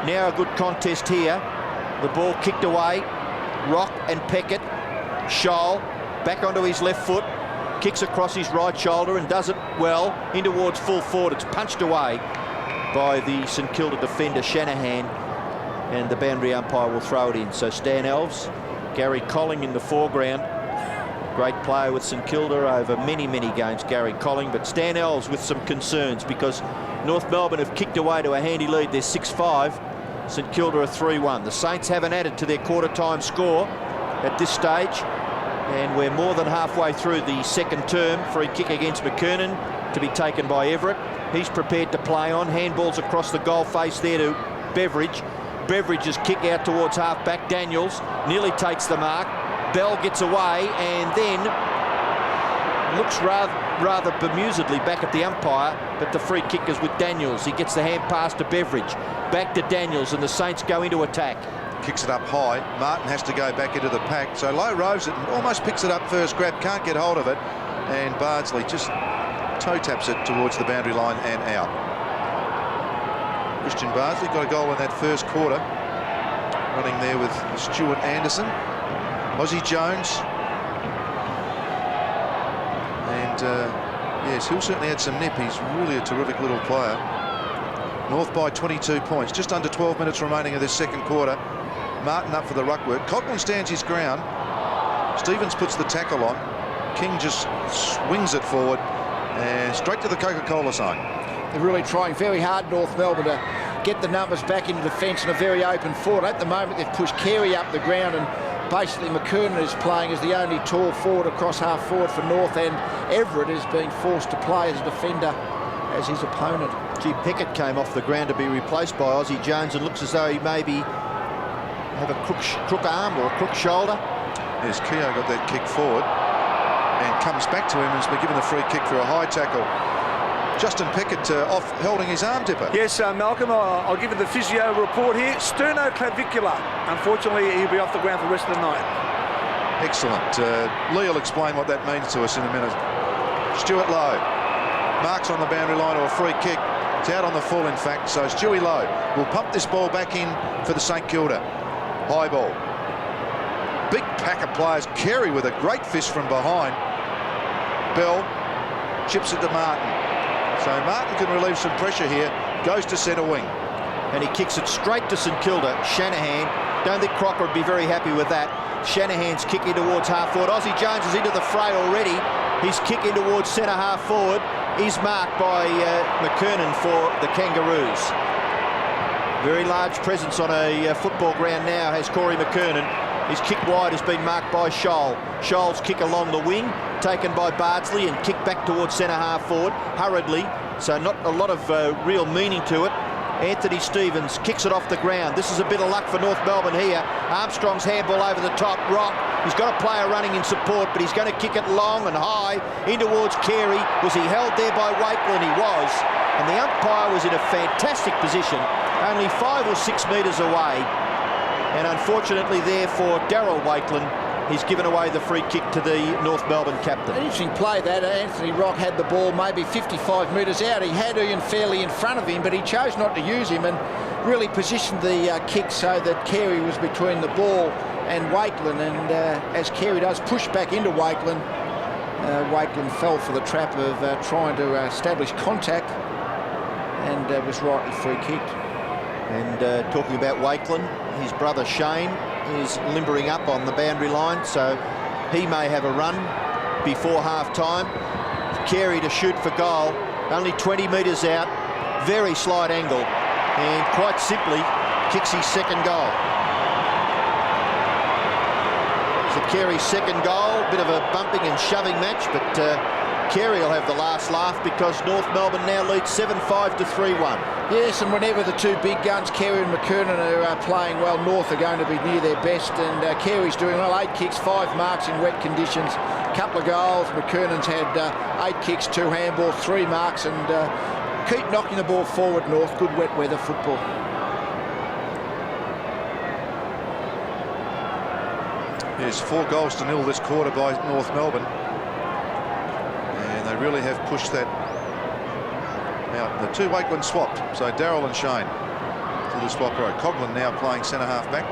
Now a good contest here. The ball kicked away. Rock and Peckett. Scholl back onto his left foot. Kicks across his right shoulder and does it well in towards full forward. It's punched away by the St Kilda defender Shanahan, and the boundary umpire will throw it in. So Stan Alves, Gary Colling in the foreground. Great player with St Kilda over many, many games, Gary Colling. But Stan Alves with some concerns because North Melbourne have kicked away to a handy lead. They're 6-5. St Kilda are 3-1. The Saints haven't added to their quarter-time score at this stage. And we're more than halfway through the second term. Free kick against McKernan to be taken by Everett. He's prepared to play on. Handballs across the goal face there to Beveridge. Beveridge's kick out towards half-back. Daniels nearly takes the mark. Bell gets away and then looks rather bemusedly back at the umpire, but the free kick is with Daniels. He gets the hand pass to Beveridge. Back to Daniels, and the Saints go into attack. Kicks it up high. Martin has to go back into the pack. So Lowe roves it and almost picks it up first grab. Can't get hold of it. And Bardsley just toe taps it towards the boundary line and out. Christian Bardsley got a goal in that first quarter. Running there with Stuart Anderson. Ozzie Jones. And yes, he'll certainly add some nip. He's really a terrific little player. North by 22 points. Just under 12 minutes remaining of this second quarter. Martin up for the ruck work. Coghlan stands his ground. Stevens puts the tackle on. King just swings it forward and straight to the Coca-Cola zone. They're really trying very hard, North Melbourne, to get the numbers back into defence in a very open forward. At the moment, they've pushed Carey up the ground, and basically McKernan is playing as the only tall forward across half forward for North, and Everett is being forced to play as a defender as his opponent. Gee, Peckett came off the ground to be replaced by Ozzie Jones and looks as though he maybe have a crook arm or a crook shoulder. Yes, Keogh got that kick forward and comes back to him and has been given the free kick for a high tackle. Justin Peckett off holding his arm, Dipper. Yes, Malcolm, I'll give you the physio report here. Sternoclavicular. Unfortunately, he'll be off the ground for the rest of the night. Excellent. Lee will explain what that means to us in a minute. Stuart Lowe marks on the boundary line or a free kick. It's out on the full, in fact. So Stewie Lowe will pump this ball back in for the St Kilda. High ball. Big pack of players. Carey with a great fist from behind. Bell chips it to Martin. So Martin can relieve some pressure here. Goes to centre wing. And he kicks it straight to St Kilda. Shanahan. Don't think Crocker would be very happy with that. Shanahan's kicking towards half forward. Ozzie Jones is into the fray already. He's kicking towards centre half forward. He's marked by McKernan for the Kangaroos. Very large presence on a football ground now has Corey McKernan. His kick wide has been marked by Scholl. Scholl's kick along the wing taken by Bardsley and kicked back towards centre-half forward hurriedly, so not a lot of real meaning to it. Anthony Stevens kicks it off the ground. This is a bit of luck for North Melbourne here. Armstrong's handball over the top. Rock. He's got a player running in support, but he's going to kick it long and high in towards Carey. Was he held there by Wakeland? He was. And the umpire was in a fantastic position, only 5 or 6 metres away. And unfortunately there for Daryl Wakeland, he's given away the free kick to the North Melbourne captain. An interesting play that. Anthony Rock had the ball maybe 55 metres out. He had Ian fairly in front of him, but he chose not to use him and really positioned the kick so that Carey was between the ball and Wakeland. And as Carey does push back into Wakeland, Wakeland fell for the trap of trying to establish contact and was rightly free kicked. And talking about Wakeland, his brother Shane is limbering up on the boundary line, so he may have a run before half-time. Carey to shoot for goal, only 20 metres out, very slight angle, and quite simply kicks his second goal. So Carey's second goal, bit of a bumping and shoving match, but Carey will have the last laugh because North Melbourne now leads 7-5 to 3-1. Yes, and whenever the two big guns, Carey and McKernan, are playing well, North are going to be near their best. And Carey's doing well, 8 kicks, 5 marks in wet conditions, couple of goals. McKernan's had 8 kicks, 2 handballs, 3 marks, and keep knocking the ball forward, North. Good wet weather football. There's 4 goals to 0 this quarter by North Melbourne. And they really have pushed that out. The 2 Wakeland swapped, so Darrell and Shane to the swap row. Coughlin now playing centre-half back.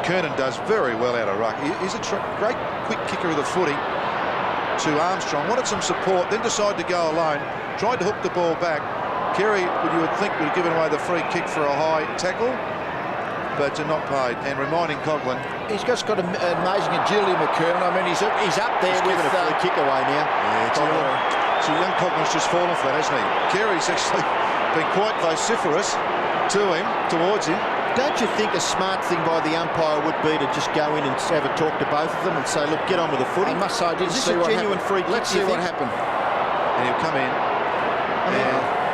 Kernan does very well out of ruck. He's a great quick kicker of the footy to Armstrong. Wanted some support, then decided to go alone. Tried to hook the ball back. Carey, you would think, would have given away the free kick for a high tackle, but not paid. And reminding Coughlin, he's just got an amazing agility, McKernan. I mean, he's up there with a free kick away now. Yeah, so young Coughlin's just fallen for that, hasn't he? Carey's actually been quite vociferous to him, towards him. Don't you think a smart thing by the umpire would be to just go in and have a talk to both of them and say, look, get on with the footy? I must say, I didn't see what happened. Is this a genuine free kick? Let's see what happened. And he'll come in.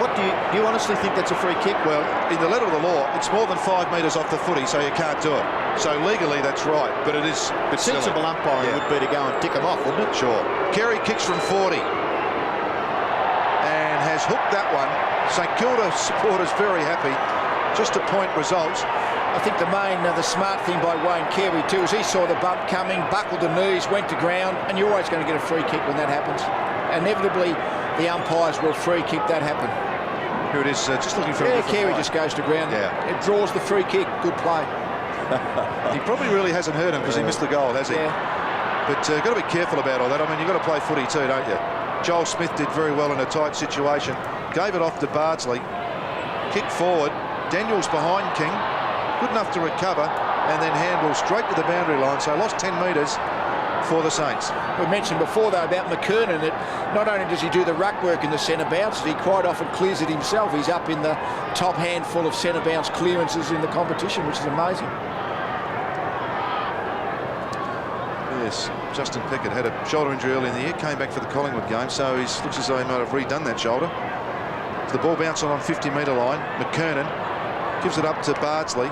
What do you honestly think that's a free kick? Well, in the letter of the law, it's more than 5 metres off the footy, so you can't do it. So legally, that's right, but it is a bit sensible silly. Umpiring would be to go and tick him off, wouldn't it? Sure. Carey kicks from 40 and has hooked that one. St Kilda supporters very happy. Just to point results. I think the smart thing by Wayne Carey too is he saw the bump coming, buckled the knees, went to ground, and you're always going to get a free kick when that happens. Inevitably, the umpires will free kick that happen. Here it is, just looking for a Carey just goes to ground. Yeah. It draws the free kick. Good play. He probably really hasn't hurt him because he missed the goal, has he? Yeah. But got to be careful about all that. I mean, you've got to play footy too, don't you? Joel Smith did very well in a tight situation. Gave it off to Bardsley. Kicked forward. Daniels behind King. Good enough to recover. And then handball straight to the boundary line. So lost 10 metres for the Saints. We mentioned before, though, about McKernan, that not only does he do the ruck work in the centre bounces, he quite often clears it himself. He's up in the top handful of centre bounce clearances in the competition, which is amazing. Yes, Justin Peckett had a shoulder injury early in the year, came back for the Collingwood game, so he looks as though he might have redone that shoulder. The ball bouncing on 50-metre line. McKernan gives it up to Bardsley.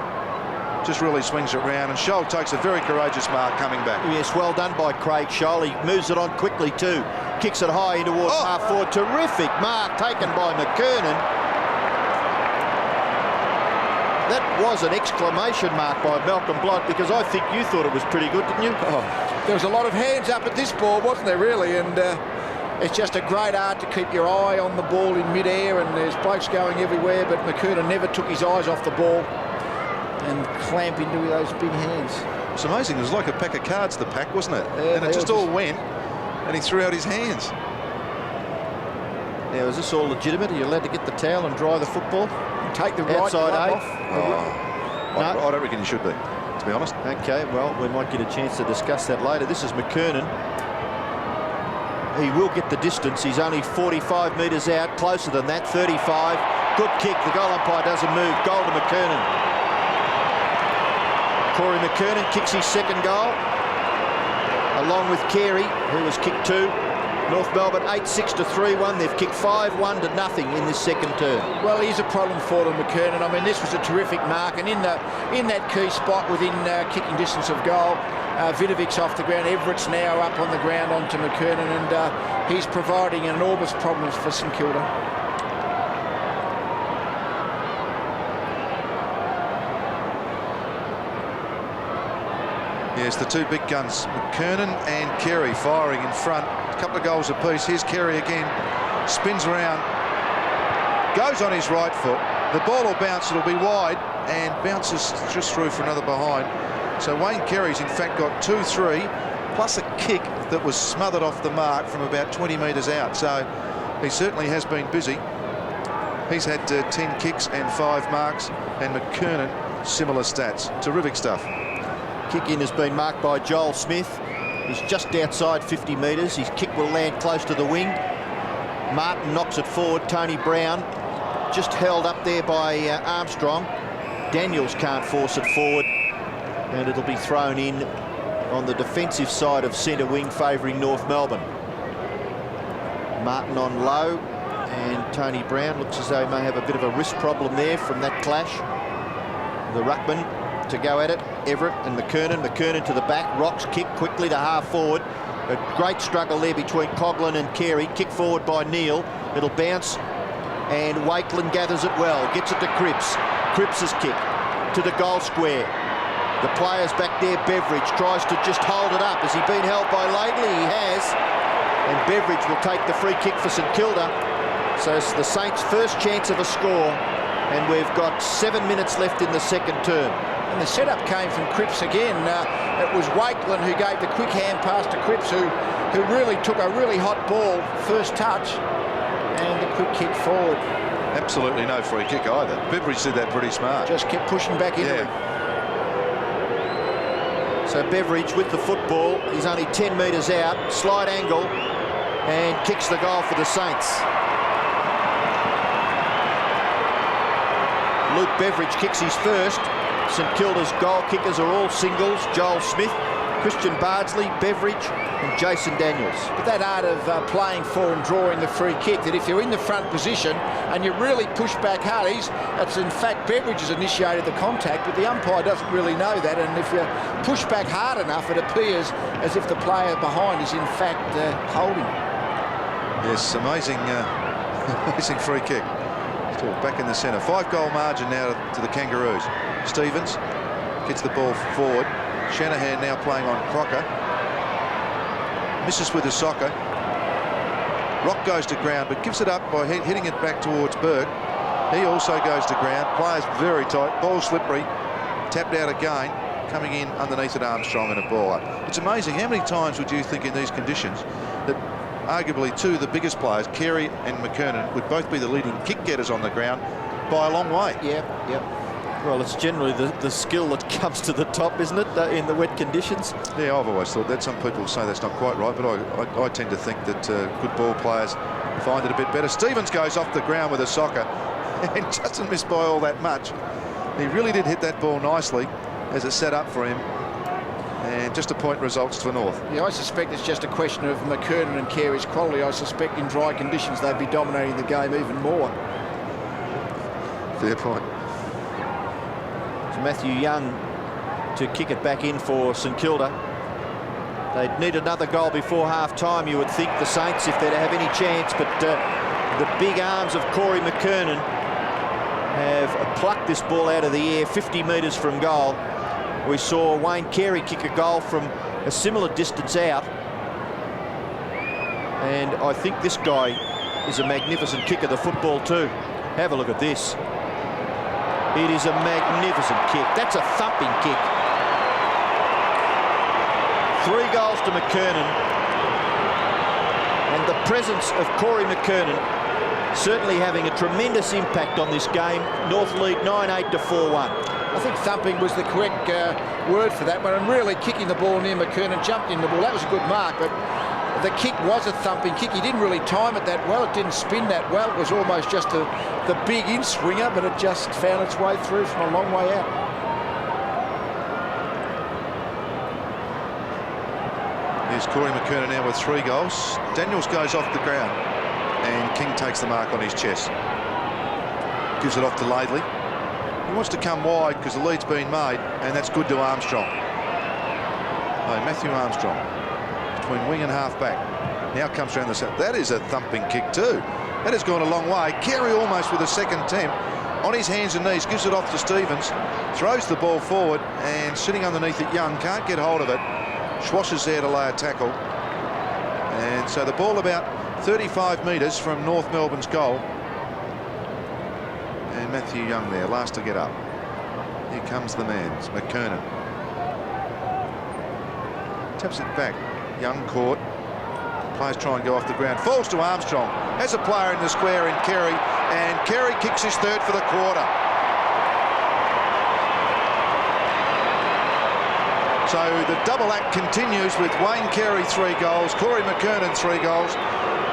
Just really swings it round, and Scholl takes a very courageous mark coming back. Yes, well done by Craig Scholl. He moves it on quickly too. Kicks it high in towards half forward. Terrific mark taken by McKernan. That was an exclamation mark by Malcolm Blott, because I think you thought it was pretty good, didn't you? There was a lot of hands up at this ball, wasn't there, really? And it's just a great art to keep your eye on the ball in mid-air, and there's blokes going everywhere, but McKernan never took his eyes off the ball and clamp into those big hands. It's amazing. It was like a pack of cards, the pack, wasn't it? Yeah, and it just all went, and he threw out his hands. Now, is this all legitimate? Are you allowed to get the towel and dry the football? And take the right outside glove off? No. I don't reckon you should be, to be honest. Okay, well, we might get a chance to discuss that later. This is McKernan. He will get the distance. He's only 45 metres out, closer than that, 35. Good kick. The goal umpire doesn't move. Goal to McKernan. Corey McKernan kicks his second goal. along with Carey, who has kicked 2. North Melbourne 8-6 to 3-1. They've kicked 5-1 to nothing in this second term. Well, he's a problem for them, McKernan. I mean, this was a terrific mark, and in that key spot within kicking distance of goal, Vidovic's off the ground. Everett's now up on the ground onto McKernan, and he's providing enormous problems for St Kilda. Yes, the two big guns, McKernan and Carey, firing in front. A couple of goals apiece. Here's Carey again. Spins around. Goes on his right foot. The ball will bounce. It'll be wide and bounces just through for another behind. So Wayne Carey's in fact got 2-3, plus a kick that was smothered off the mark from about 20 metres out. So he certainly has been busy. He's had 10 kicks and 5 marks, and McKernan, similar stats. Terrific stuff. Kick in has been marked by Joel Smith. He's just outside 50 metres. His kick will land close to the wing. Martin knocks it forward. Tony Brown just held up there by Armstrong. Daniels can't force it forward, and it'll be thrown in on the defensive side of centre wing, favouring North Melbourne. Martin on low, and Tony Brown looks as though he may have a bit of a wrist problem there from that clash. The ruckman to go at it, Everett and McKernan. McKernan to the back, rocks kick quickly to half forward. A great struggle there between Coughlin and Carey. Kick forward by Neal. It'll bounce, and Wakeland gathers it well. Gets it to Cripps. Cripps' kick to the goal square. The players back there, Beveridge, tries to just hold it up. Has he been held by Laidley? He has. And Beveridge will take the free kick for St Kilda. So it's the Saints' first chance of a score, and we've got 7 minutes left in the second term. And the setup came from Cripps again. It was Wakeland who gave the quick hand pass to Cripps, who really took a really hot ball, first touch, and the quick kick forward. Absolutely no free kick either. Beveridge did that pretty smart. Just kept pushing back into him. So Beveridge with the football. He's only 10 metres out, slight angle, and kicks the goal for the Saints. Luke Beveridge kicks his first. St Kilda's goal kickers are all singles. Joel Smith, Christian Bardsley, Beveridge and Jason Daniels. But that art of playing for and drawing the free kick, that if you're in the front position and you really push back hard, it's in fact Beveridge has initiated the contact, but the umpire doesn't really know that, and if you push back hard enough, it appears as if the player behind is in fact holding. Yes, amazing, amazing free kick. Still back in the centre. 5-goal margin now to the Kangaroos. Stevens gets the ball forward. Shanahan now playing on Crocker. Misses with the soccer. Rock goes to ground, but gives it up by hitting it back towards Berg. He also goes to ground. Players very tight. Ball slippery. Tapped out again. Coming in underneath at Armstrong and a ball up. It's amazing how many times would you think in these conditions that arguably two of the biggest players, Carey and McKernan, would both be the leading kick getters on the ground by a long way. Yep. Well, it's generally the skill that comes to the top, isn't it, in the wet conditions? Yeah, I've always thought that. Some people say that's not quite right, but I tend to think that good ball players find it a bit better. Stevens goes off the ground with a soccer and doesn't miss by all that much. He really did hit that ball nicely as it set up for him. And just a point results for North. Yeah, I suspect it's just a question of McKernan and Carey's quality. I suspect in dry conditions they'd be dominating the game even more. Fair point. So Matthew Young to kick it back in for St Kilda. They'd need another goal before half-time, you would think, the Saints, if they'd have any chance. But the big arms of Corey McKernan have plucked this ball out of the air 50 metres from goal. We saw Wayne Carey kick a goal from a similar distance out. And I think this guy is a magnificent kicker, the football too. Have a look at this. It is a magnificent kick. That's a thumping kick. 3 goals to McKernan. And the presence of Corey McKernan certainly having a tremendous impact on this game. North lead 9-8 to 4-1. I think thumping was the correct word for that one, and really kicking the ball near McKernan, jumped in the ball. That was a good mark, but the kick was a thumping kick. He didn't really time it that well. It didn't spin that well. It was almost just the big in-swinger, but it just found its way through from a long way out. Here's Corey McKernan now with 3 goals. Daniels goes off the ground and King takes the mark on his chest. Gives it off to Laidley. He wants to come wide because the lead's been made, and that's good to Armstrong. Oh, Matthew Armstrong between wing and half back. Now comes around the side. That is a thumping kick too. That has gone a long way. Carey almost with a second attempt. On his hands and knees, gives it off to Stevens, throws the ball forward, and sitting underneath it, Young can't get hold of it. Schwash is there to lay a tackle. And so the ball about 35 metres from North Melbourne's goal. And Matthew Young there, last to get up. Here comes the man, it's McKernan. Taps it back. Young caught. Players try and go off the ground. Falls to Armstrong. Has a player in the square in Carey. And Carey kicks his third for the quarter. So the double act continues with Wayne Carey 3 goals, Corey McKernan 3 goals.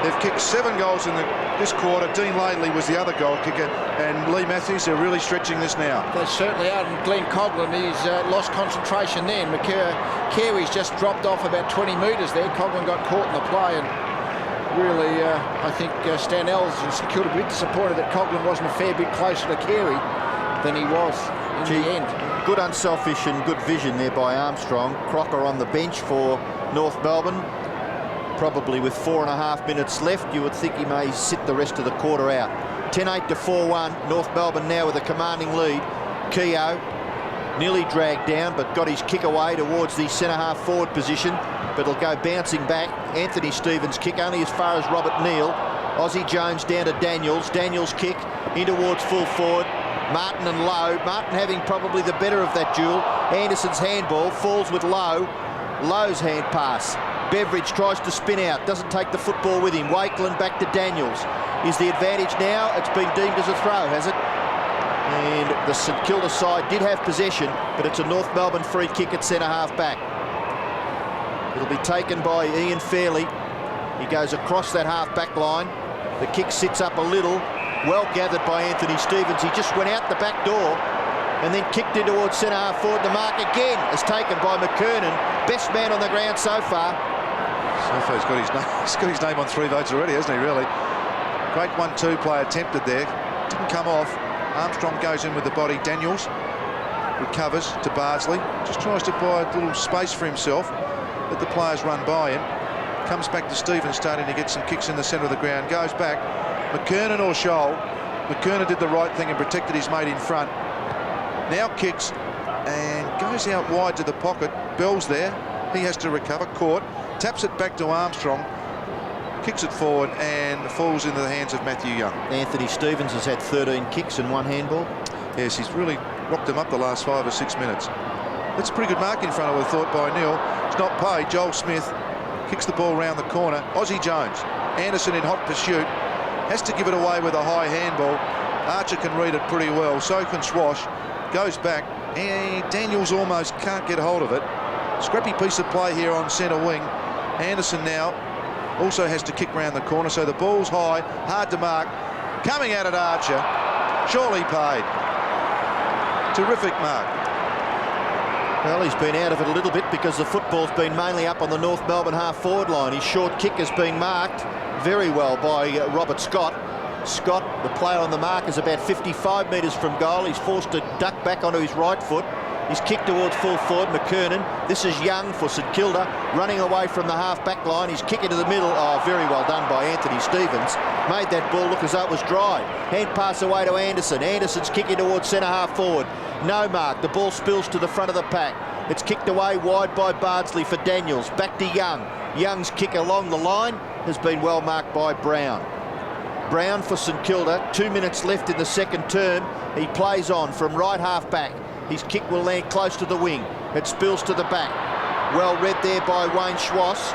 They've kicked 7 goals in this quarter. Dean Laidley was the other goal kicker, and Lee Matthews are really stretching this now. They certainly are, and Glenn Coghlan, he's lost concentration there. Carey's just dropped off about 20 metres there. Coghlan got caught in the play, and really, I think Stanells and St Kilda a bit disappointed that Coghlan wasn't a fair bit closer to Carey than he was in the end. Good unselfish and good vision there by Armstrong. Crocker on the bench for North Melbourne. Probably with 4.5 minutes left, you would think he may sit the rest of the quarter out. 10-8 to 4-1. North Melbourne now with a commanding lead. Keogh nearly dragged down, but got his kick away towards the centre-half forward position, but it'll go bouncing back. Anthony Stevens' kick only as far as Robert Neal. Aussie Jones down to Daniels. Daniels' kick in towards full forward. Martin and Lowe. Martin having probably the better of that duel. Anderson's handball falls with Lowe. Lowe's hand pass. Beveridge tries to spin out, doesn't take the football with him. Wakeland back to Daniels. Is the advantage now? It's been deemed as a throw, has it? And the St Kilda side did have possession, but it's a North Melbourne free kick at centre-half back. It'll be taken by Ian Fairley. He goes across that half-back line. The kick sits up a little. Well gathered by Anthony Stevens. He just went out the back door and then kicked in towards centre-half forward. The mark again is taken by McKernan. Best man on the ground so far. So far he's got his name on 3 votes already, hasn't he, really? Great 1-2 play attempted there. Didn't come off. Armstrong goes in with the body. Daniels recovers to Bardsley. Just tries to buy a little space for himself. Let the players run by him. Comes back to Stevens, starting to get some kicks in the centre of the ground. Goes back. McKernan or Scholl. McKernan did the right thing and protected his mate in front. Now kicks and goes out wide to the pocket. Bell's there. He has to recover. Caught. Taps it back to Armstrong. Kicks it forward and falls into the hands of Matthew Young. Anthony Stevens has had 13 kicks and 1 handball. Yes, he's really rocked them up the last 5 or 6 minutes. That's a pretty good mark in front of her, thought by Neil. It's not paid. Joel Smith kicks the ball round the corner. Aussie Jones. Anderson in hot pursuit. Has to give it away with a high handball. Archer can read it pretty well. So can Schwash. Goes back. And Daniels almost can't get hold of it. Scrappy piece of play here on centre wing. Anderson now also has to kick round the corner. So the ball's high. Hard to mark. Coming out at Archer. Surely paid. Terrific mark. Well, he's been out of it a little bit because the football's been mainly up on the North Melbourne half-forward line. His short kick has been marked very well by Robert Scott. Scott, the player on the mark, is about 55 metres from goal. He's forced to duck back onto his right foot. He's kicked towards full forward, McKernan. This is Young for St Kilda, running away from the half-back line. He's kicking to the middle. Oh, very well done by Anthony Stevens. Made that ball look as though it was dry. Hand pass away to Anderson. Anderson's kicking towards centre-half forward. No mark. The ball spills to the front of the pack. It's kicked away wide by Bardsley for Daniels. Back to Young. Young's kick along the line has been well marked by Brown. Brown for St Kilda. 2 minutes left in the second term. He plays on from right half-back. His kick will land close to the wing. It spills to the back. Well read there by Wayne Schwass.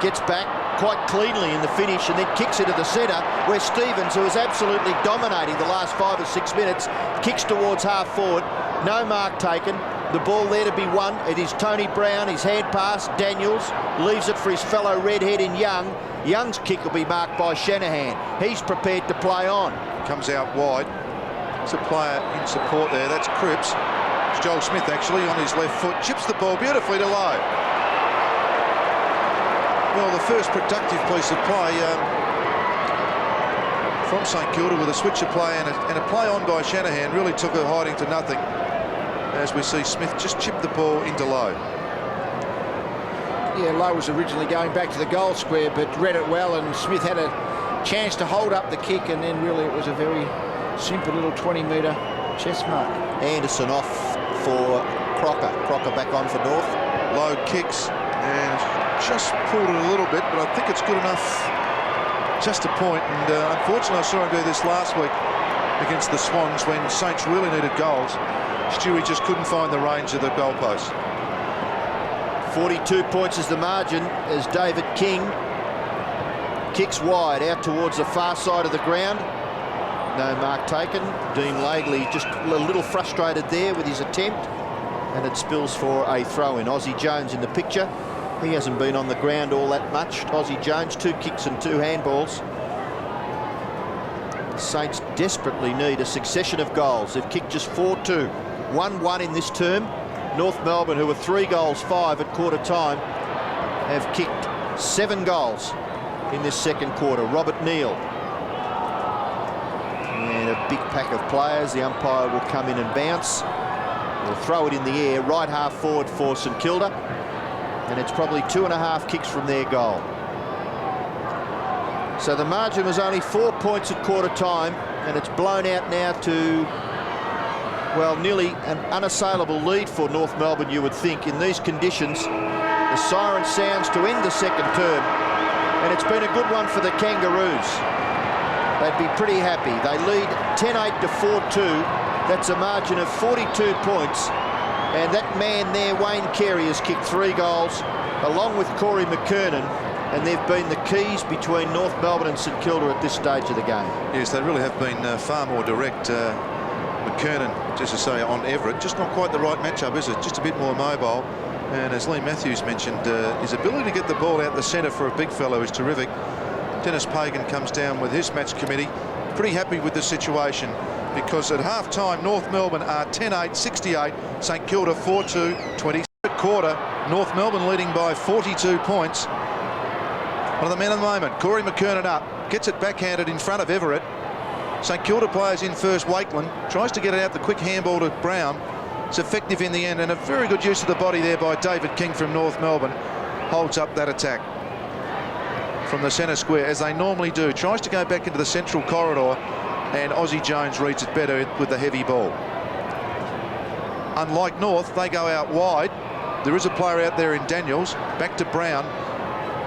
Gets back quite cleanly in the finish and then kicks into the centre where Stevens, who is absolutely dominating the last 5 or 6 minutes, kicks towards half forward. No mark taken. The ball there to be won. It is Tony Brown. His hand pass. Daniels leaves it for his fellow redhead in Young. Young's kick will be marked by Shanahan. He's prepared to play on. Comes out wide. There's a player in support there. That's Cripps. It's Joel Smith actually on his left foot. Chips the ball beautifully to Lowe. well, the first productive piece of play from St Kilda with a switch of play and a play on by Shanahan really took a hiding to nothing, as we see Smith just chip the ball into Lowe. Yeah, Lowe was originally going back to the goal square, but read it well, and Smith had a chance to hold up the kick, and then really it was a very simple little 20-metre chest mark. Anderson off for Crocker. Crocker back on for North. Lowe kicks and just pulled it a little bit, but I think it's good enough just a point. And unfortunately, I saw him do this last week against the Swans when Saints really needed goals. Stewie just couldn't find the range of the goalpost. 42 points is the margin as David King kicks wide out towards the far side of the ground. No mark taken. Dean Laidley just a little frustrated there with his attempt, and it spills for a throw-in. Aussie Jones in the picture. He hasn't been on the ground all that much. Aussie Jones, 2 kicks and 2 handballs. The Saints desperately need a succession of goals. They've kicked just 4-2. 1-1 in this term. North Melbourne, who were 3 goals 5 at quarter time, have kicked 7 goals in this second quarter. Robert Neal. And a big pack of players. The umpire will come in and bounce. We'll throw it in the air, right half forward for St Kilda. And it's probably 2.5 kicks from their goal. So the margin was only 4 points at quarter time, and it's blown out now to, well, nearly an unassailable lead for North Melbourne, you would think. In these conditions, the siren sounds to end the second term, and it's been a good one for the Kangaroos. They'd be pretty happy. They lead 10-8 to 4-2. That's a margin of 42 points. And that man there, Wayne Carey, has kicked 3 goals, along with Corey McKernan, and they've been the keys between North Melbourne and St Kilda at this stage of the game. Yes, they really have been far more direct. McKernan, just to say, on Everett, just not quite the right matchup, is it? Just a bit more mobile. And as Lee Matthews mentioned, his ability to get the ball out the centre for a big fellow is terrific. Dennis Pagan comes down with his match committee. Pretty happy with the situation, because at half-time, North Melbourne are 10-8, 68, St Kilda 4-2, 20. Quarter, North Melbourne leading by 42 points. One of the men of the moment, Corey McKernan up, gets it backhanded in front of Everett. St Kilda players in first. Wakeland tries to get it out, the quick handball to Brown. It's effective in the end, and a very good use of the body there by David King from North Melbourne. Holds up that attack from the centre square, as they normally do. Tries to go back into the central corridor, and Aussie Jones reads it better with the heavy ball. Unlike North, they go out wide. There is a player out there in Daniels, back to Brown.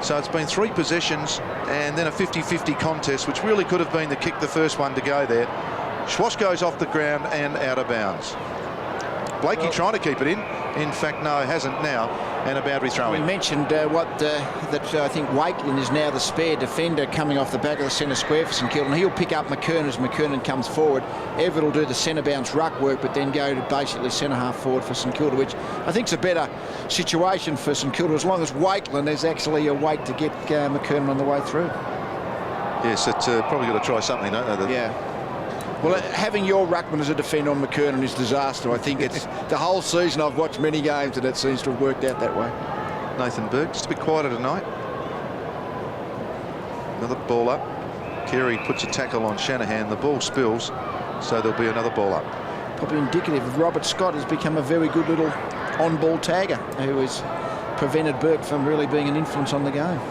So it's been 3 possessions and then a 50-50 contest, which really could have been the kick, the first one to go there. Schwass goes off the ground and out of bounds. Blakey trying to keep it in. In fact, no, hasn't now. And a boundary throw in. We mentioned that I think Wakeland is now the spare defender coming off the back of the centre square for St Kilda, and he'll pick up McKernan as McKernan comes forward. Everett will do the centre bounce ruck work, but then go to basically centre half forward for St Kilda, which I think is a better situation for St Kilda, as long as Wakeland is actually a wait to get McKernan on the way through. Yes, it's probably got to try something, don't they? Yeah. Well, having your ruckman as a defender on McKernan is disaster. I think it's the whole season I've watched many games and it seems to have worked out that way. Nathan Berg, just a bit quieter tonight. Another ball up. Carey puts a tackle on Shanahan. The ball spills, so there'll be another ball up. Probably indicative of Robert Scott has become a very good little on-ball tagger who has prevented Burke from really being an influence on the game.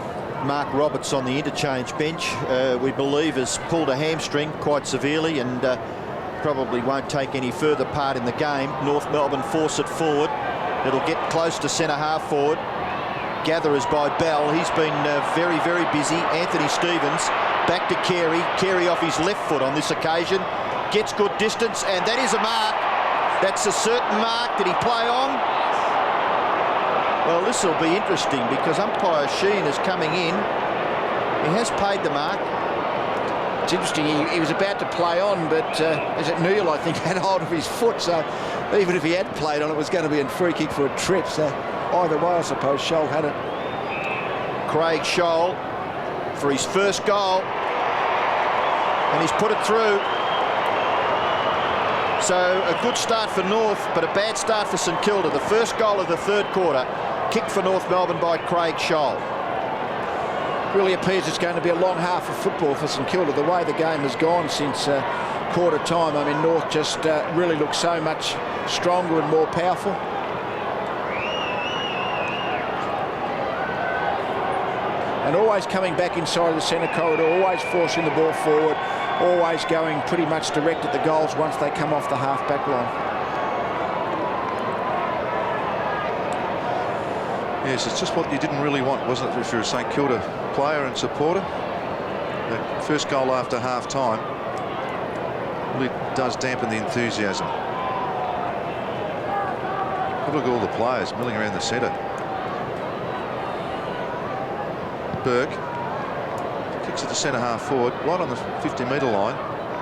Mark Roberts on the interchange bench, we believe has pulled a hamstring quite severely and probably won't take any further part in the game. North Melbourne force it forward. It'll get close to centre half forward. Gatherers by Bell. He's been very, very busy. Anthony Stevens back to Carey. Carey off his left foot on this occasion. Gets good distance, and that is a mark. That's a certain mark. Did he play on? Well, this will be interesting because umpire Sheen is coming in. He has paid the mark. It's interesting, he was about to play on, but is it Neil, I think, had hold of his foot, so even if he had played on, it was going to be a free kick for a trip. So either way, I suppose Scholl had it. Craig Scholl for his first goal, and he's put it through. So a good start for North, but a bad start for St Kilda. The first goal of the third quarter, kicked for North Melbourne by Craig Scholl. really appears it's going to be a long half of football for St Kilda. The way the game has gone since quarter time, I mean, North just really looks so much stronger and more powerful. And always coming back inside the centre corridor, always forcing the ball forward, always going pretty much direct at the goals once they come off the half-back line. Yes, it's just what you didn't really want, wasn't it, if you're a St Kilda player and supporter? That first goal after half-time really does dampen the enthusiasm. Look at all the players milling around the centre. Burke kicks it to centre half forward, right on the 50-metre line.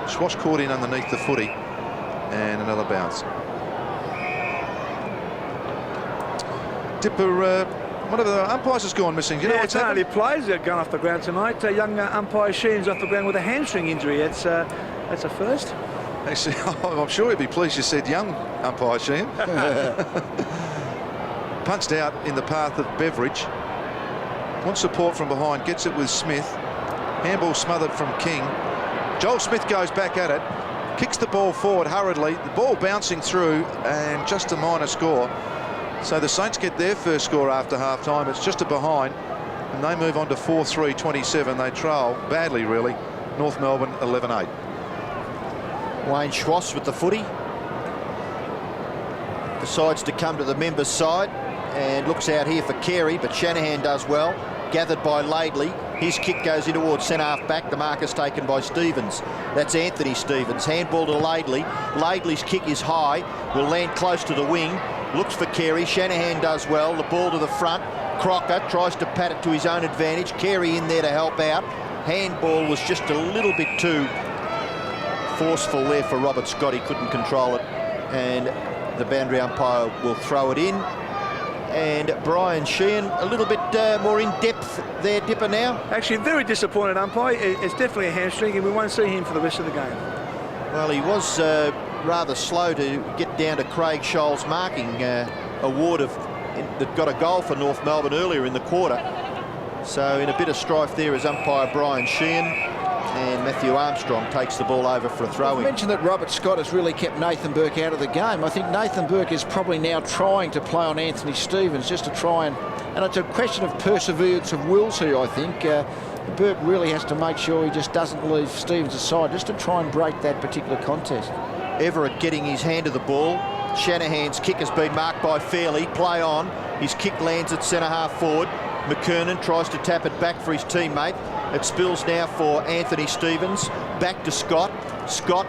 Schwash caught in underneath the footy, and another bounce. Dipper, one of the umpires has gone missing. Do you know what's happened? It's only players that are going off the ground tonight. Young umpire Sheen's off the ground with a hamstring injury. That's a first. Actually, I'm sure he'd be pleased you said young umpire Sheen. Punched out in the path of Beveridge. Wants support from behind, gets it with Smith. Handball smothered from King. Joel Smith goes back at it, kicks the ball forward hurriedly. The ball bouncing through, and just a minor score. So the Saints get their first score after half-time. It's just a behind, and they move on to 4-3-27. They trail badly, really. North Melbourne 11-8. Wayne Schwass with the footy. Decides to come to the members' side and looks out here for Carey, but Shanahan does well. Gathered by Laidley. His kick goes in towards centre-half back. The mark is taken by Stevens. That's Anthony Stevens. Handball to Laidley. Laidley's kick is high. Will land close to the wing. Looks for Carey. Shanahan does well. The ball to the front. Crocker tries to pat it to his own advantage. Carey in there to help out. Handball was just a little bit too forceful there for Robert Scott. He couldn't control it. And the boundary umpire will throw it in. And Brian Sheehan a little bit more in depth there, Dipper, now. Actually, very disappointed umpire. It's definitely a hamstring, and we won't see him for the rest of the game. Well, he was rather slow to get down to Craig Scholl's marking award that got a goal for North Melbourne earlier in the quarter. So in a bit of strife there is umpire Brian Sheehan. And Matthew Armstrong takes the ball over for a throw-in. You mentioned that Robert Scott has really kept Nathan Burke out of the game. I think Nathan Burke is probably now trying to play on Anthony Stevens just to try and it's a question of perseverance of wills here, I think. Burke really has to make sure he just doesn't leave Stevens aside just to try and break that particular contest. Everett getting his hand to the ball. Shanahan's kick has been marked by Fairley. Play on. His kick lands at centre-half forward. McKernan tries to tap it back for his teammate. It spills now for Anthony Stevens. Back to Scott. Scott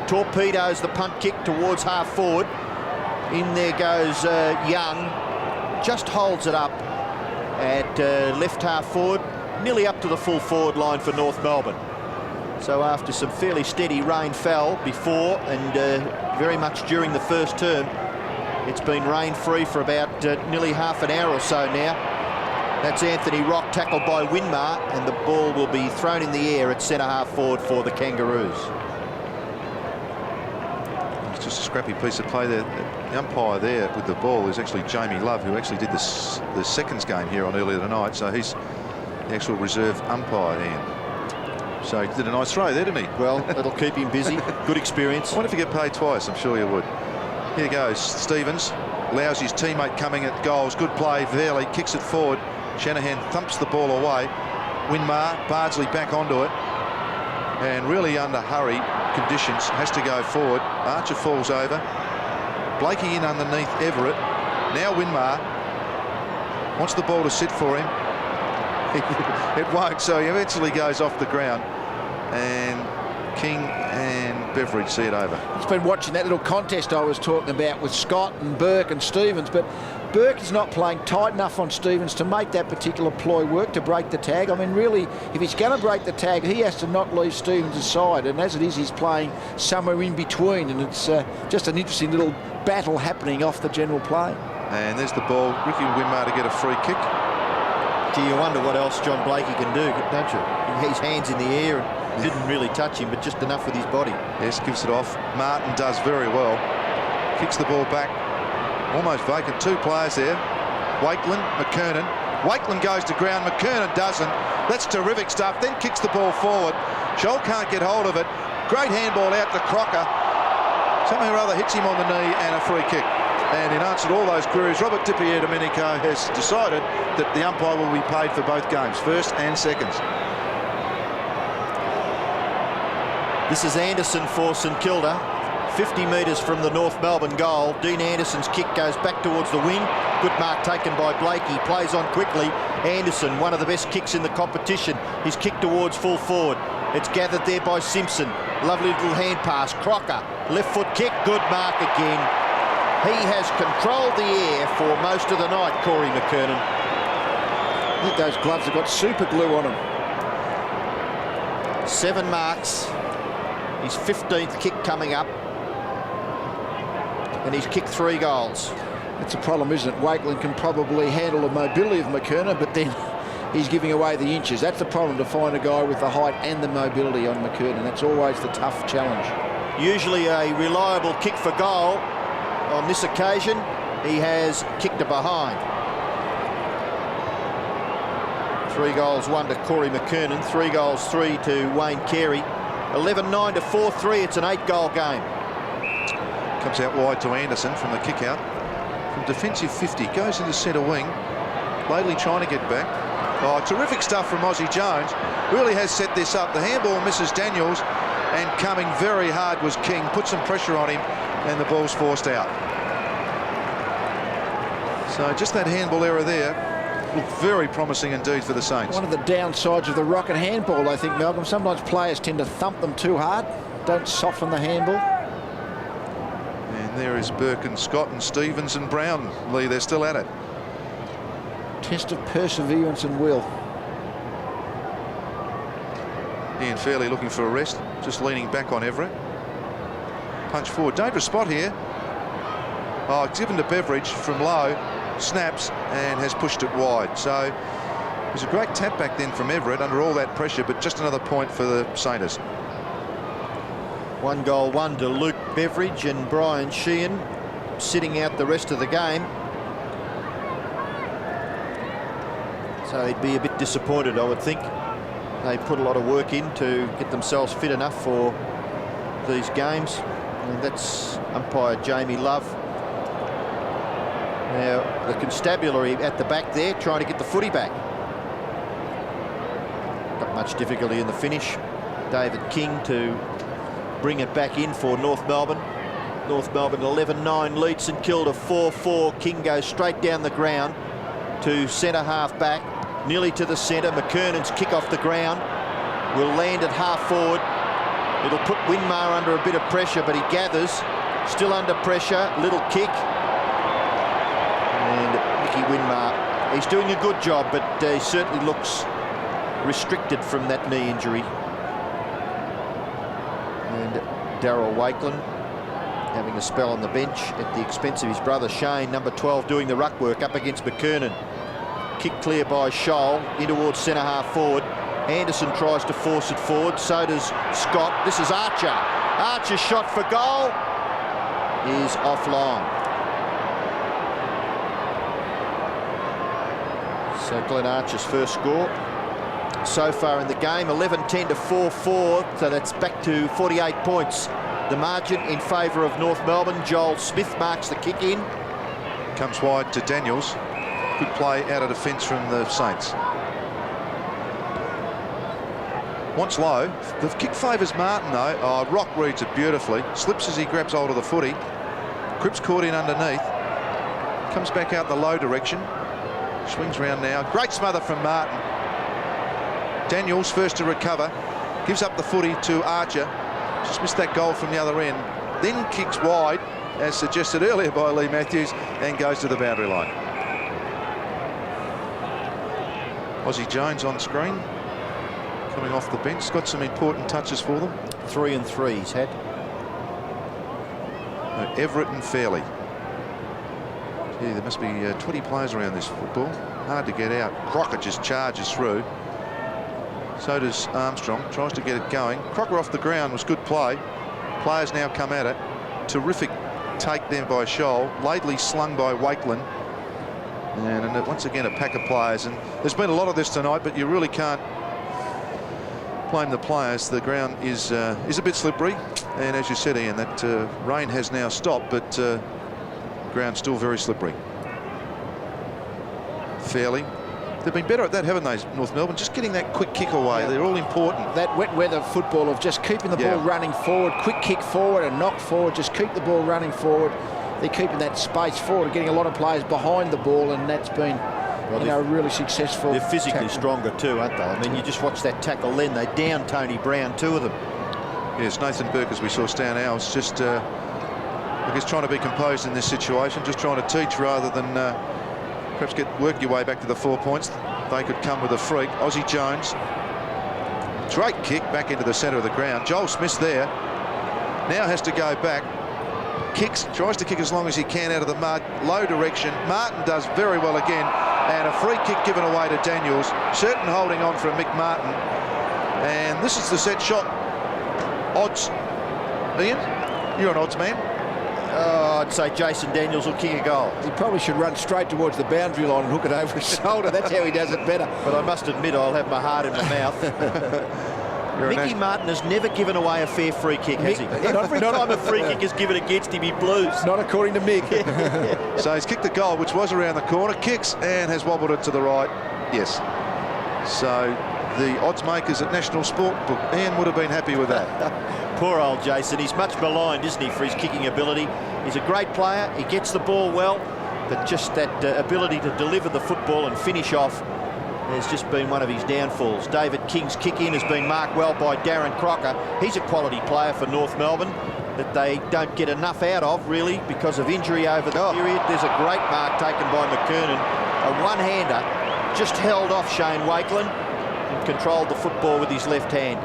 torpedoes the punt kick towards half forward. In there goes Young. Just holds it up at left half forward. Nearly up to the full forward line for North Melbourne. So after some fairly steady rain fell before and very much during the first term, it's been rain-free for about nearly half an hour or so now. That's Anthony Rock tackled by Winmar, and the ball will be thrown in the air at centre-half forward for the Kangaroos. It's just a scrappy piece of play there. The umpire there with the ball is actually Jamie Love, who actually did the seconds game here on earlier tonight. So he's the actual reserve umpire, Ian. So he did a nice throw there, didn't he? Well, it'll keep him busy. Good experience. I wonder if you get paid twice. I'm sure you would. Here goes Stevens. Allows his teammate coming at goals. Good play. Fairley kicks it forward. Shanahan thumps the ball away. Winmar, Bardsley back onto it. And really under hurry conditions, has to go forward. Archer falls over. Blakey in underneath Everett. Now Winmar wants the ball to sit for him. It won't, so he eventually goes off the ground. And King and Beveridge see it over. It's been watching that little contest I was talking about with Scott and Burke and Stevens, but Burke is not playing tight enough on Stevens to make that particular ploy work to break the tag. I mean, really, if he's going to break the tag, he has to not leave Stevens aside. And as it is, he's playing somewhere in between. And it's just an interesting little battle happening off the general play. And there's the ball. Ricky Winmar to get a free kick. Gee, you wonder what else John Blakey can do, don't you? His hands in the air and didn't really touch him, but just enough with his body. Yes, gives it off. Martin does very well. Kicks the ball back. Almost vacant. Two players there. Wakeland, McKernan. Wakeland goes to ground, McKernan doesn't. That's terrific stuff. Then kicks the ball forward. Scholl can't get hold of it. Great handball out to Crocker. Somehow or other hits him on the knee and a free kick. And in answer to all those queries, Robert Di Domenico has decided that the umpire will be paid for both games, first and seconds. This is Anderson for St Kilda. 50 metres from the North Melbourne goal. Dean Anderson's kick goes back towards the wing. Good mark taken by Blakey. Plays on quickly. Anderson, one of the best kicks in the competition. He's kicked towards full forward. It's gathered there by Simpson. Lovely little hand pass. Crocker, left foot kick. Good mark again. He has controlled the air for most of the night, Corey McKernan. I think those gloves have got super glue on them. 7 marks. His 15th kick coming up. And he's kicked 3 goals. That's a problem, isn't it? Wakeland can probably handle the mobility of McKernan, but then he's giving away the inches. That's the problem, to find a guy with the height and the mobility on McKernan. That's always the tough challenge. Usually a reliable kick for goal. On this occasion, he has kicked it behind. 3 goals, 1 to Corey McKernan. 3 goals, 3 to Wayne Carey. 11-9 to 4-3. It's an 8-goal game. Comes out wide to Anderson from the kick out. From defensive 50, goes into centre wing. Lately trying to get back. Oh, terrific stuff from Aussie Jones. Really has set this up. The handball misses Daniels, and coming very hard was King. Put some pressure on him, and the ball's forced out. So just that handball error there looked very promising indeed for the Saints. One of the downsides of the rocket handball, I think, Malcolm. Sometimes players tend to thump them too hard. Don't soften the handball. And there is Burke and Scott and Stevens and Brown. Lee, they're still at it. Test of perseverance and will. Ian Fairley looking for a rest, just leaning back on Everett. Punch forward, dangerous spot here. Oh, it's given to Beveridge from low, snaps and has pushed it wide. So it was a great tap back then from Everett under all that pressure, but just another point for the Saints. 1 goal, 1 to Luke Beveridge, and Brian Sheehan sitting out the rest of the game. So he'd be a bit disappointed, I would think. They put a lot of work in to get themselves fit enough for these games. And that's umpire Jamie Love. Now, the constabulary at the back there trying to get the footy back. Not much difficulty in the finish. David King to bring it back in for North Melbourne. North Melbourne 11-9 lead St Kilda 4-4. King goes straight down the ground to centre half back, nearly to the centre. McKernan's kick off the ground will land at half forward. It'll put Winmar under a bit of pressure, but he gathers. Still under pressure. Little kick. And Nicky Winmar, he's doing a good job, but he certainly looks restricted from that knee injury. And Darryl Wakeland having a spell on the bench at the expense of his brother Shane, number 12, doing the ruck work up against McKernan. Kick clear by Scholl in towards centre half forward. Anderson tries to force it forward, so does Scott. This is Archer. Archer's shot for goal is offline. So Glenn Archer's first score so far in the game, 11-10 to 4-4, so that's back to 48 points. The margin in favour of North Melbourne. Joel Smith marks the kick in. Comes wide to Daniels. Good play out of defence from the Saints. Wants low. The kick favours Martin though. Oh, Rock reads it beautifully. Slips as he grabs hold of the footy. Cripps caught in underneath. Comes back out the low direction. Swings round now. Great smother from Martin. Daniels first to recover. Gives up the footy to Archer. Just missed that goal from the other end. Then kicks wide, as suggested earlier by Lee Matthews, and goes to the boundary line. Aussie Jones on screen. Coming off the bench. Got some important touches for them. 3 and 3 he's had. Everett and Fairley. Gee, there must be 20 players around this football. Hard to get out. Crocker just charges through. So does Armstrong. Tries to get it going. Crocker off the ground was good play. Players now come at it. Terrific take then by Scholl. Lately slung by Wakeland. And once again, a pack of players. And there's been a lot of this tonight, but you really can't blame the players. The ground is a bit slippery. And as you said, Ian, that rain has now stopped, but ground's still very slippery. Fairly. They've been better at that, haven't they, North Melbourne? Just getting that quick kick away. They're all important. That wet weather football of just keeping the ball running forward, quick kick forward and knock forward, just keep the ball running forward. They're keeping that space forward, getting a lot of players behind the ball, and that's been really successful. They're physically tackle. Stronger too, aren't they? I mean, you just watch that tackle then. They down Tony Brown, 2 of them. Yes, Nathan Burke, as we saw stand out, was just, I guess, trying to be composed in this situation, just trying to teach rather than perhaps work your way back to the 4 points. They could come with a freak. Aussie Jones. Great kick back into the centre of the ground. Joel Smith's there. Now has to go back. Kicks, tries to kick as long as he can out of the mud. Low direction. Martin does very well again. And a free kick given away to Daniels. Certain holding on from Mick Martin. And this is the set shot. Odds. Ian, you're an odds man. I'd say Jason Daniels will kick a goal. He probably should run straight towards the boundary line and hook it over his shoulder. That's how he does it better. But I must admit, I'll have my heart in my mouth. Mickey Martin has never given away a fair free kick, has he? Every time a free kick is given against him, he blues. Not according to Mick. So he's kicked the goal, which was around the corner, kicks and has wobbled it to the right. Yes. So the odds makers at National Sportbook, Ian would have been happy with that. Poor old Jason. He's much maligned, isn't he, for his kicking ability. He's a great player. He gets the ball well, but just that ability to deliver the football and finish off has just been one of his downfalls. David King's kick-in has been marked well by Darren Crocker. He's a quality player for North Melbourne that they don't get enough out of, really, because of injury over the period. There's a great mark taken by McKernan. A one-hander just held off Shane Wakeland and controlled the football with his left hand.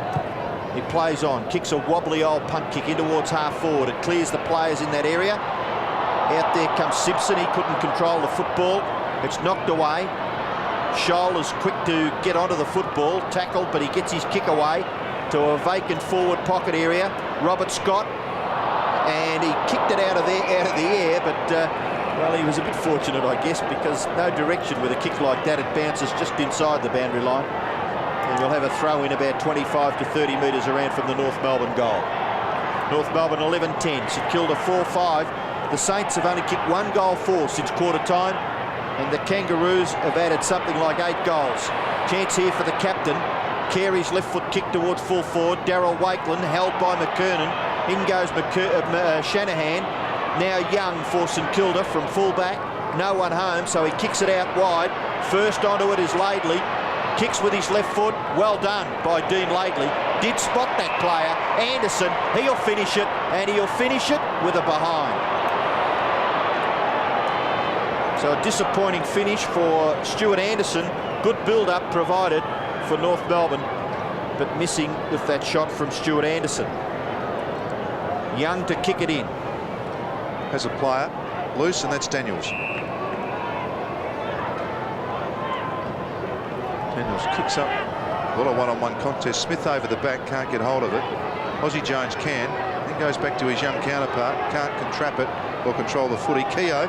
He plays on, kicks a wobbly old punt kick in towards half forward. It clears the players in that area. Out there comes Simpson. He couldn't control the football. It's knocked away. Scholl is quick to get onto the football, tackled, but he gets his kick away to a vacant forward pocket area. Robert Scott, and he kicked it out of the air, but well, he was a bit fortunate, I guess, because no direction with a kick like that. It bounces just inside the boundary line, and we'll have a throw in about 25 to 30 metres around from the North Melbourne goal. North Melbourne 11-10, St Kilda 4-5. The Saints have only kicked 1 goal for since quarter time, and the Kangaroos have added something like 8 goals. Chance here for the captain. Carey's left foot kick towards full forward. Darryl Wakeland held by McKernan. In goes Shanahan. Now Young for St Kilda from fullback. No one home, so he kicks it out wide. First onto it is Laidley. Kicks with his left foot. Well done by Dean Laidley. Did spot that player. Anderson, he'll finish it, and he'll finish it with a behind. So a disappointing finish for Stuart Anderson. Good build-up provided for North Melbourne, but missing with that shot from Stuart Anderson. Young to kick it in. Has a player loose, and that's Daniels. Daniels kicks up. A lot of one-on-one contest. Smith over the back, can't get hold of it. Aussie Jones can. Then goes back to his young counterpart. Can't trap it or control the footy. Keogh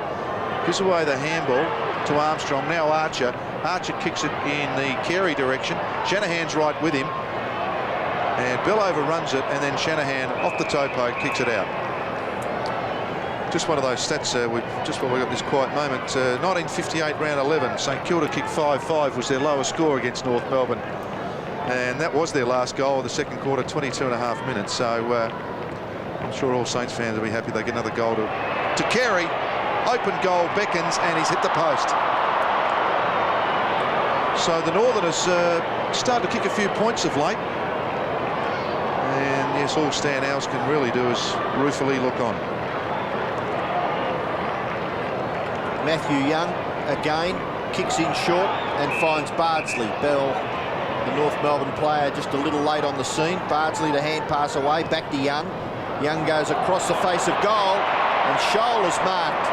gives away the handball to Armstrong. Now Archer. Archer kicks it in the Carey direction. Shanahan's right with him. And Bell overruns it, and then Shanahan off the topo kicks it out. Just one of those stats, just while we got this quiet moment. 1958 round 11, St Kilda kicked 5-5, was their lowest score against North Melbourne. And that was their last goal of the second quarter, 22.5 minutes. So I'm sure all Saints fans will be happy they get another goal to Carey. Open goal, beckons, and he's hit the post. So the Northerners started to kick a few points of late. And yes, all Stan Alves can really do is ruefully look on. Matthew Young again kicks in short and finds Bardsley. Bell, the North Melbourne player, just a little late on the scene. Bardsley to hand pass away, back to Young. Young goes across the face of goal, and Scholl is marked.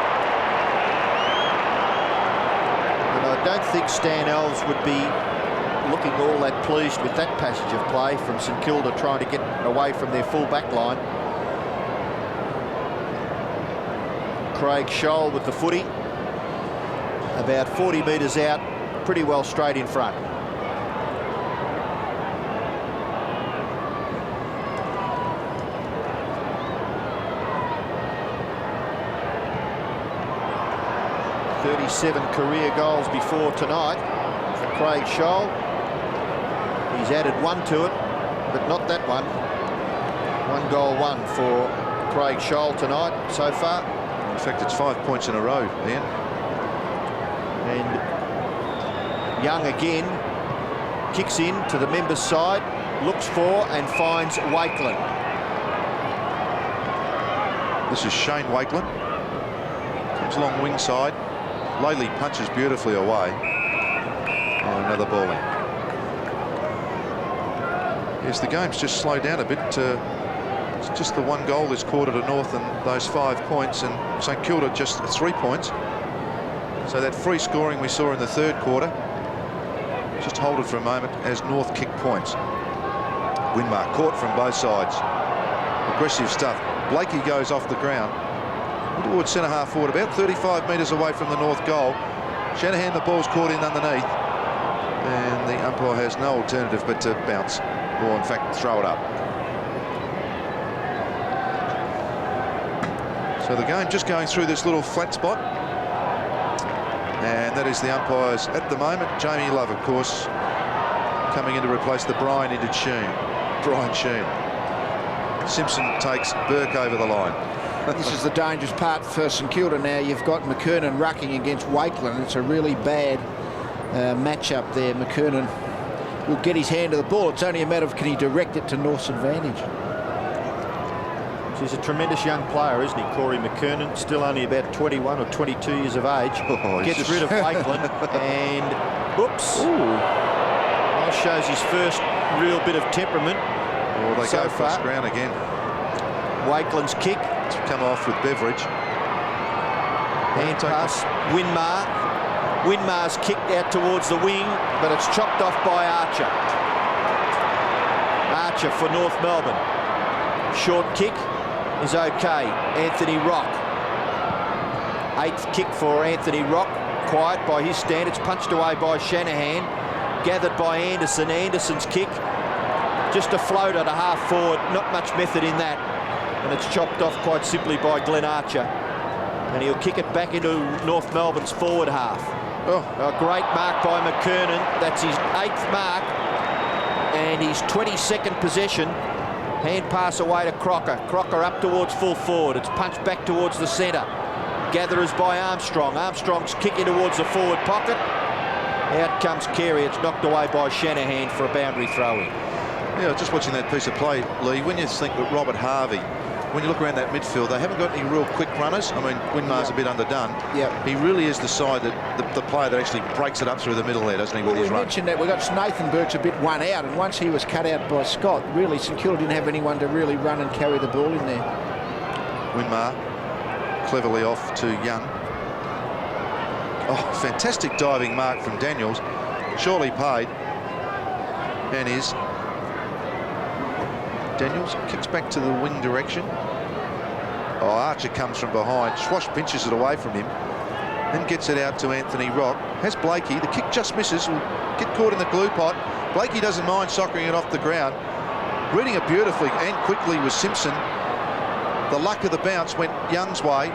And I don't think Stan Alves would be looking all that pleased with that passage of play from St Kilda trying to get away from their full back line. Craig Scholl with the footy. about 40 metres out, pretty well straight in front. ...37 career goals before tonight for Craig Scholl. He's added one to it, but not that one. 1 goal, 1 for Craig Scholl tonight so far. In fact, it's 5 points in a row, Ian. And Young again kicks in to the members' side, looks for and finds Wakeland. This is Shane Wakeland. Comes along wing side. Laley punches beautifully away. And another ball in. Yes, the game's just slowed down a bit. It's just the 1 goal this quarter to North and those 5 points, and St Kilda just 3 points. So that free scoring we saw in the 3rd quarter, just hold it for a moment as North kick points. Winmar caught from both sides. Aggressive stuff. Blakey goes off the ground towards centre half forward, about 35 metres away from the North goal. Shanahan, the ball's caught in underneath, and the umpire has no alternative but to bounce, or in fact throw it up. So the game just going through this little flat spot, and that is the umpires at the moment. Jamie Love, of course, coming in to replace the Brian Sheen. Simpson takes Burke over the line. This is the dangerous part for St Kilda now. You've got McKernan rucking against Wakeland. It's a really bad matchup there. McKernan will get his hand to the ball. It's only a matter of can he direct it to North's advantage. He's a tremendous young player, isn't he, Corey McKernan? Still only about 21 or 22 years of age. Gets rid of Wakeland and, oops. Well, shows his first real bit of temperament. Well, they so go far. first ground again. Wakeland's kick. It's come off with Beveridge. Hand pass. Winmar's kicked out towards the wing, but it's chopped off by Archer. Archer for North Melbourne. Short kick is okay. Anthony Rock. 8th kick for Anthony Rock. Quiet by his standards. Punched away by Shanahan. Gathered by Anderson. Anderson's kick. Just a float at a half forward. Not much method in that. And it's chopped off quite simply by Glenn Archer. And he'll kick it back into North Melbourne's forward half. Oh, A great mark by McKernan. That's his 8th mark. And his 22nd possession. Hand pass away to Crocker. Crocker up towards full forward. It's punched back towards the centre. Gatherers by Armstrong. Armstrong's kicking towards the forward pocket. Out comes Carey. It's knocked away by Shanahan for a boundary throw-in. yeah, just watching that piece of play, Lee, when you think that Robert Harvey, when you look around that midfield, they haven't got any real quick runners. I mean, Winmar's a bit underdone. Yep. He really is the side that the player that actually breaks it up through the middle there, doesn't he, with his We run? mentioned that we got Nathan Burke's a bit one out, and once he was cut out by Scott, really St Kilda didn't have anyone to really run and carry the ball in there. Winmar cleverly off to Young. Oh, fantastic diving mark from Daniels. Surely paid. And is. Daniels kicks back to the wing direction. Oh, Archer comes from behind. Swash pinches it away from him. Then gets it out to Anthony Rock. Has Blakey. The kick just misses. Will get caught in the glue pot. Blakey doesn't mind soccering it off the ground. Reading it beautifully and quickly was Simpson. The luck of the bounce went Young's way.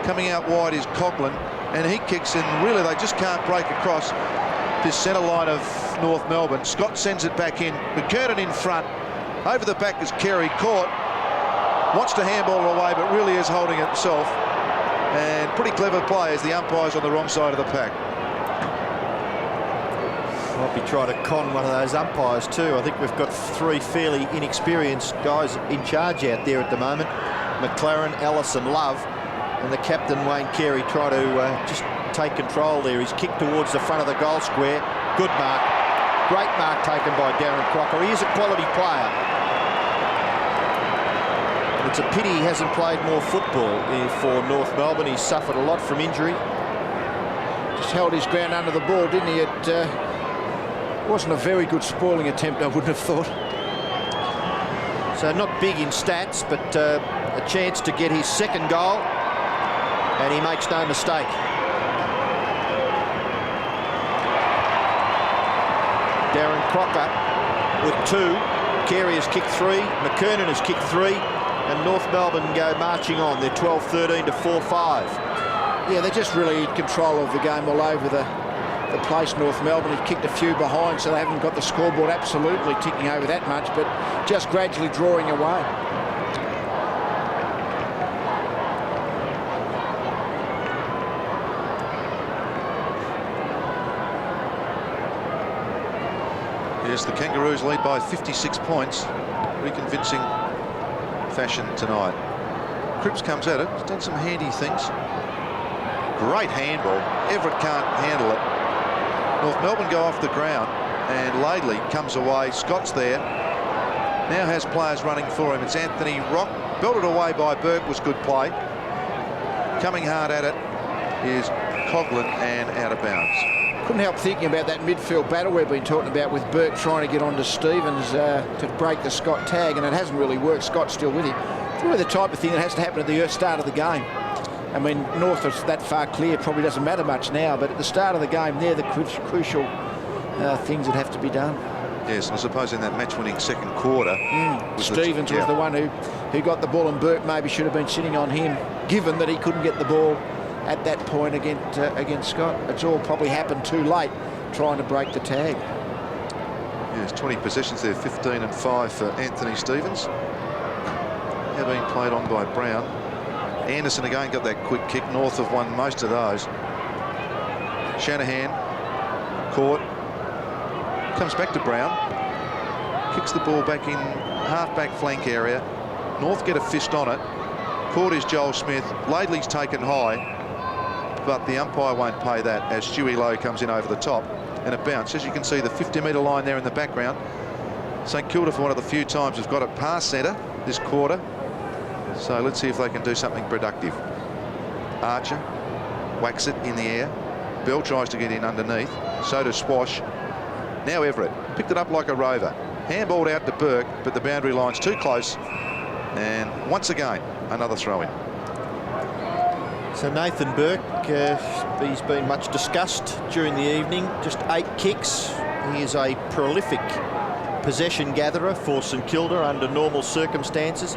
Coming out wide is Coughlin. And he kicks in. Really, they just can't break across this centre line of North Melbourne. Scott sends it back in. McKernan in front. Over the back is Carey. Caught. Wants to handball it away, but really is holding it himself. And pretty clever play as the umpire's on the wrong side of the pack. Might be trying to con one of those umpires too. I think we've got 3 fairly inexperienced guys in charge out there at the moment. McLaren, Ellison, Love, and the captain Wayne Carey trying to just take control there. He's kicked towards the front of the goal square. Good mark. Great mark taken by Darren Crocker. He is a quality player. It's a pity he hasn't played more football for North Melbourne. He's suffered a lot from injury. Just held his ground under the ball, didn't he? It wasn't a very good spoiling attempt, I wouldn't have thought. So not big in stats, but a chance to get his 2nd goal, and he makes no mistake. Darren Crocker with 2. Carey has kicked 3. McKernan has kicked 3. And North Melbourne go marching on. They're 12-13 to 4-5. Yeah, they're just really in control of the game all over the place. North Melbourne have kicked a few behind, so they haven't got the scoreboard absolutely ticking over that much, but just gradually drawing away. Yes, the Kangaroos lead by 56 points. Pretty convincing fashion tonight. Cripps comes at it. He's done some handy things. Great handball. Everett can't handle it. North Melbourne go off the ground, and Laidley comes away. Scott's there. Now has players running for him. It's Anthony Rock. Belted away by Burke was good play. Coming hard at it is Coughlin and out of bounds. Couldn't help thinking about that midfield battle we've been talking about with Burke trying to get onto Stevens to break the Scott tag, and it hasn't really worked. Scott's still with him. It's really the type of thing that has to happen at the start of the game. I mean, North is that far clear, probably doesn't matter much now, but at the start of the game, they're the crucial things that have to be done. Yes, and I suppose in that match-winning second quarter, Stevens was the one who got the ball, and Burke maybe should have been sitting on him, given that he couldn't get the ball at that point against Scott. It's all probably happened too late, trying to break the tag. Yes, 20 possessions there, 15 and 5 for Anthony Stevens. Now being played on by Brown. Anderson again got that quick kick. North have won most of those. Shanahan caught. Comes back to Brown. Kicks the ball back in half-back flank area. North get a fist on it. Caught is Joel Smith. Laidley's taken high, but the umpire won't pay that as Stewie Lowe comes in over the top and a bounce. As you can see, the 50-metre line there in the background. St Kilda, for one of the few times, has got it past centre this quarter. So let's see if they can do something productive. Archer whacks it in the air. Bell tries to get in underneath. So does Swash. Now Everett picked it up like a rover. Handballed out to Burke, but the boundary line's too close. And once again, another throw-in. So Nathan Burke, he's been much discussed during the evening. Just 8 kicks. He is a prolific possession gatherer for St Kilda under normal circumstances.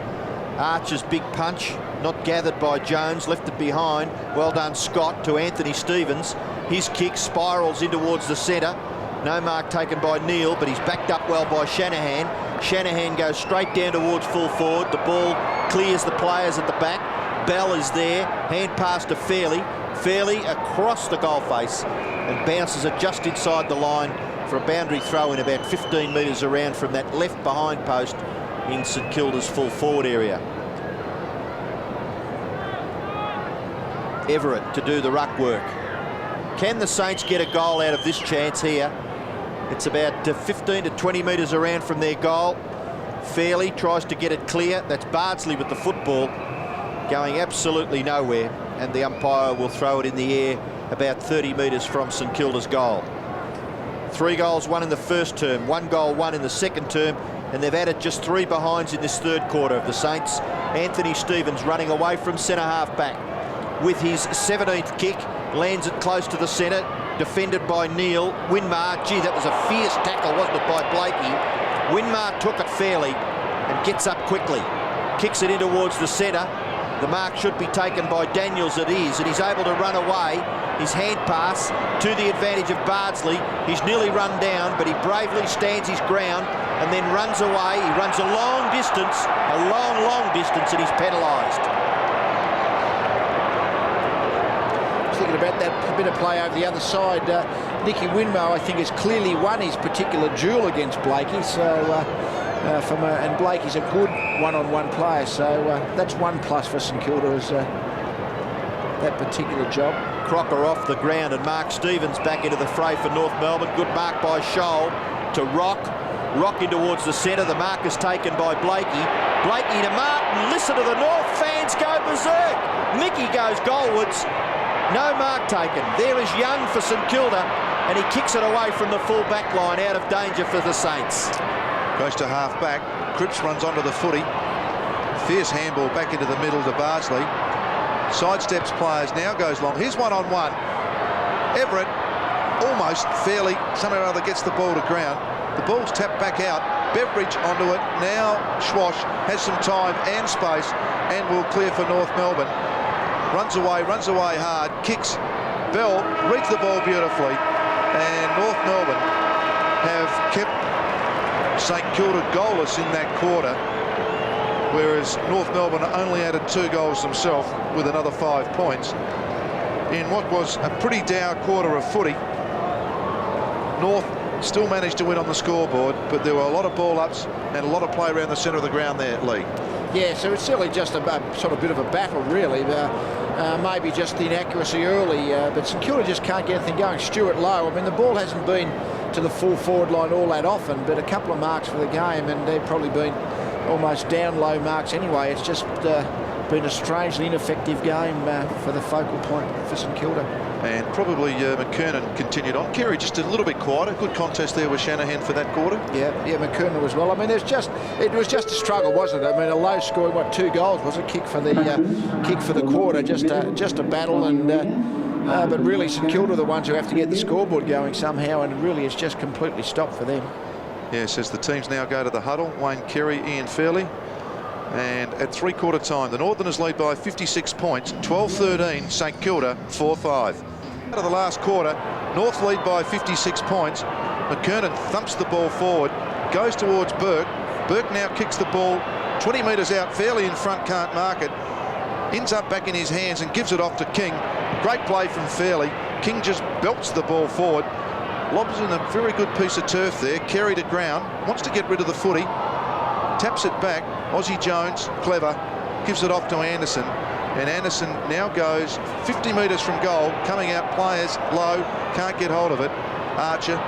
Archer's big punch, not gathered by Jones, left it behind. Well done, Scott, to Anthony Stevens. His kick spirals in towards the centre. No mark taken by Neil, but he's backed up well by Shanahan. Shanahan goes straight down towards full forward. The ball clears the players at the back. Bell is there. Hand pass to Fairley. Fairley across the goal face and bounces it just inside the line for a boundary throw in about 15 metres around from that left behind post in St Kilda's full forward area. Everett to do the ruck work. Can the Saints get a goal out of this chance here? It's about 15 to 20 metres around from their goal. Fairley tries to get it clear. That's Bardsley with the football, going absolutely nowhere, and the umpire will throw it in the air about 30 metres from St Kilda's goal. 3 goals won in the first term, 1 goal won in the second term, and they've added just 3 behinds in this third quarter of the Saints. Anthony Stevens running away from centre half back with his 17th kick, lands it close to the centre, defended by Neil. Winmar, gee, that was a fierce tackle, wasn't it, by Blakey? Winmar took it fairly and gets up quickly, kicks it in towards the centre. The mark should be taken by Daniels, it is, and he's able to run away. His hand pass to the advantage of Bardsley. He's nearly run down, but he bravely stands his ground and then runs away. He runs a long distance, and he's penalised. Thinking about that bit of play over the other side, Nicky Winmo, I think, has clearly won his particular duel against Blakey. So, and Blakey's a good one-on-one player. So that's 1+ for St Kilda as that particular job. Crocker off the ground and Mark Stevens back into the fray for North Melbourne. Good mark by Scholl to Rock. Rock in towards the centre. The mark is taken by Blakey. Blakey to Martin. Listen to the North fans go berserk. Mickey goes goalwards. No mark taken. There is Young for St Kilda, and he kicks it away from the full back line, out of danger for the Saints. Goes to half back. Cripps runs onto the footy. Fierce handball back into the middle to Bardsley. Sidesteps players, now goes long. Here's one-on-one. Everett almost fairly somehow or other gets the ball to ground. The ball's tapped back out. Beveridge onto it. Now Schwash has some time and space and will clear for North Melbourne. Runs away hard, kicks. Bell reads the ball beautifully, and North Melbourne have kept St Kilda goalless in that quarter, whereas North Melbourne only added 2 goals themselves with another 5 points. In what was a pretty dour quarter of footy, North still managed to win on the scoreboard, but there were a lot of ball ups and a lot of play around the centre of the ground there, Lee. Yeah, so it's certainly just a sort of bit of a battle, really. Maybe just the inaccuracy early, but St Kilda just can't get anything going. Stewart low. I mean, the ball hasn't been to the full forward line all that often, but a couple of marks for the game, and they've probably been almost down low marks anyway. It's just been a strangely ineffective game for the focal point for St Kilda. And probably McKernan continued on. Kerry just a little bit quieter. Good contest there with Shanahan for that quarter. Yeah, McKernan as well. I mean, it was just a struggle, wasn't it? I mean, a low scoring, 2 goals was a kick for the quarter, just a battle, and but really St Kilda are the ones who have to get the scoreboard going somehow, and really it's just completely stopped for them. Yes, as the teams now go to the huddle, Wayne Kerry, Ian Fairley. And at 3/4 time, the Northerners lead by 56 points, 12-13, St Kilda 4-5. Out of the last quarter, North lead by 56 points. McKernan thumps the ball forward, goes towards Burke. Burke now kicks the ball 20 metres out, Fairley in front, can't mark it. Ends up back in his hands and gives it off to King. Great play from Fairley. King just belts the ball forward. Lobs in a very good piece of turf there, Kerry to ground, wants to get rid of the footy. Taps it back. Aussie Jones, clever, gives it off to Anderson. And Anderson now goes 50 metres from goal, coming out players low, can't get hold of it. Archer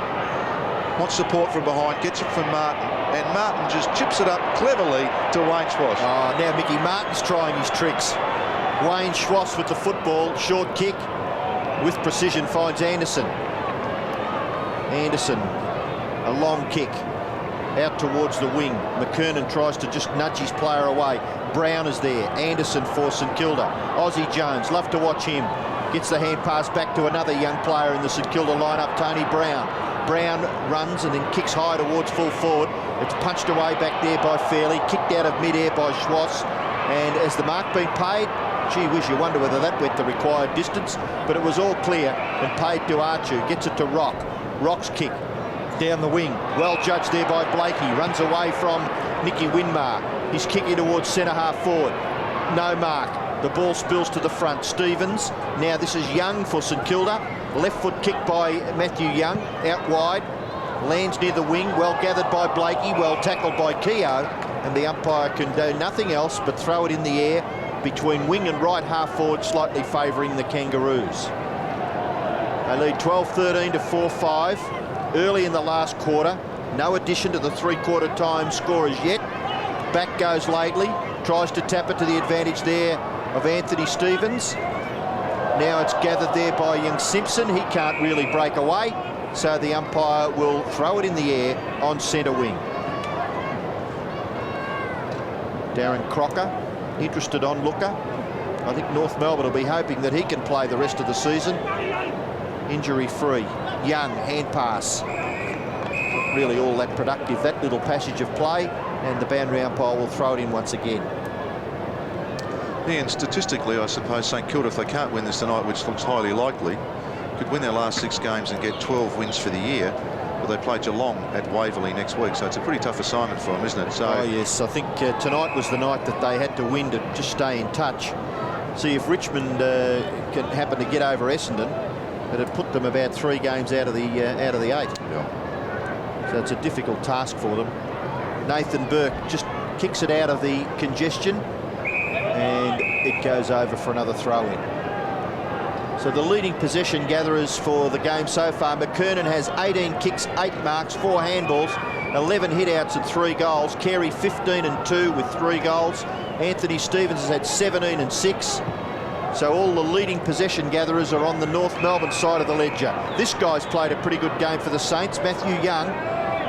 wants support from behind, gets it from Martin, and Martin just chips it up cleverly to Wayne Schwass. Oh, now Mickey Martin's trying his tricks. Wayne Schwass with the football, short kick with precision finds Anderson. Anderson, a long kick out towards the wing. McKernan tries to just nudge his player away. Brown is there. Anderson for St Kilda. Aussie Jones, love to watch him. Gets the hand pass back to another young player in the St Kilda lineup, Tony Brown. Brown runs and then kicks high towards full forward. It's punched away back there by Fairley, kicked out of mid-air by Schwass. And has the mark been paid? Gee whiz, you wonder whether that went the required distance, but it was all clear and paid to Archer. Gets it to Rock. Rock's kick down the wing, well judged there by Blakey, runs away from Nicky Winmar. He's kicking towards centre half forward, no mark. The ball spills to the front. Stevens, now this is Young for St Kilda, left foot kick by Matthew Young, out wide, lands near the wing, well gathered by Blakey, well tackled by Keogh, and the umpire can do nothing else but throw it in the air between wing and right half forward, slightly favouring the Kangaroos. They lead 12-13 to 4-5. Early in the last quarter, no addition to the 3/4 time scorers yet. Back goes Laidley, tries to tap it to the advantage there of Anthony Stevens. Now it's gathered there by young Simpson. He can't really break away, so the umpire will throw it in the air on centre wing. Darren Crocker, interested onlooker. I think North Melbourne will be hoping that he can play the rest of the season injury-free. Young, hand pass. Not really all that productive, that little passage of play, and the boundary umpire will throw it in once again. Yeah, and statistically, I suppose St Kilda, if they can't win this tonight, which looks highly likely, could win their last 6 games and get 12 wins for the year. Well, they play Geelong at Waverley next week, so it's a pretty tough assignment for them, isn't it? So, oh yes, I think tonight was the night that they had to win to just stay in touch. See if Richmond can happen to get over Essendon. But it put them about 3 games out of the 8. Yeah. So it's a difficult task for them. Nathan Burke just kicks it out of the congestion, and it goes over for another throw-in. So the leading possession gatherers for the game so far, McKernan has 18 kicks, 8 marks, 4 handballs, 11 hit-outs and 3 goals. Carey 15 and 2 with 3 goals. Anthony Stevens has had 17 and 6. So all the leading possession gatherers are on the North Melbourne side of the ledger. This guy's played a pretty good game for the Saints. Matthew Young,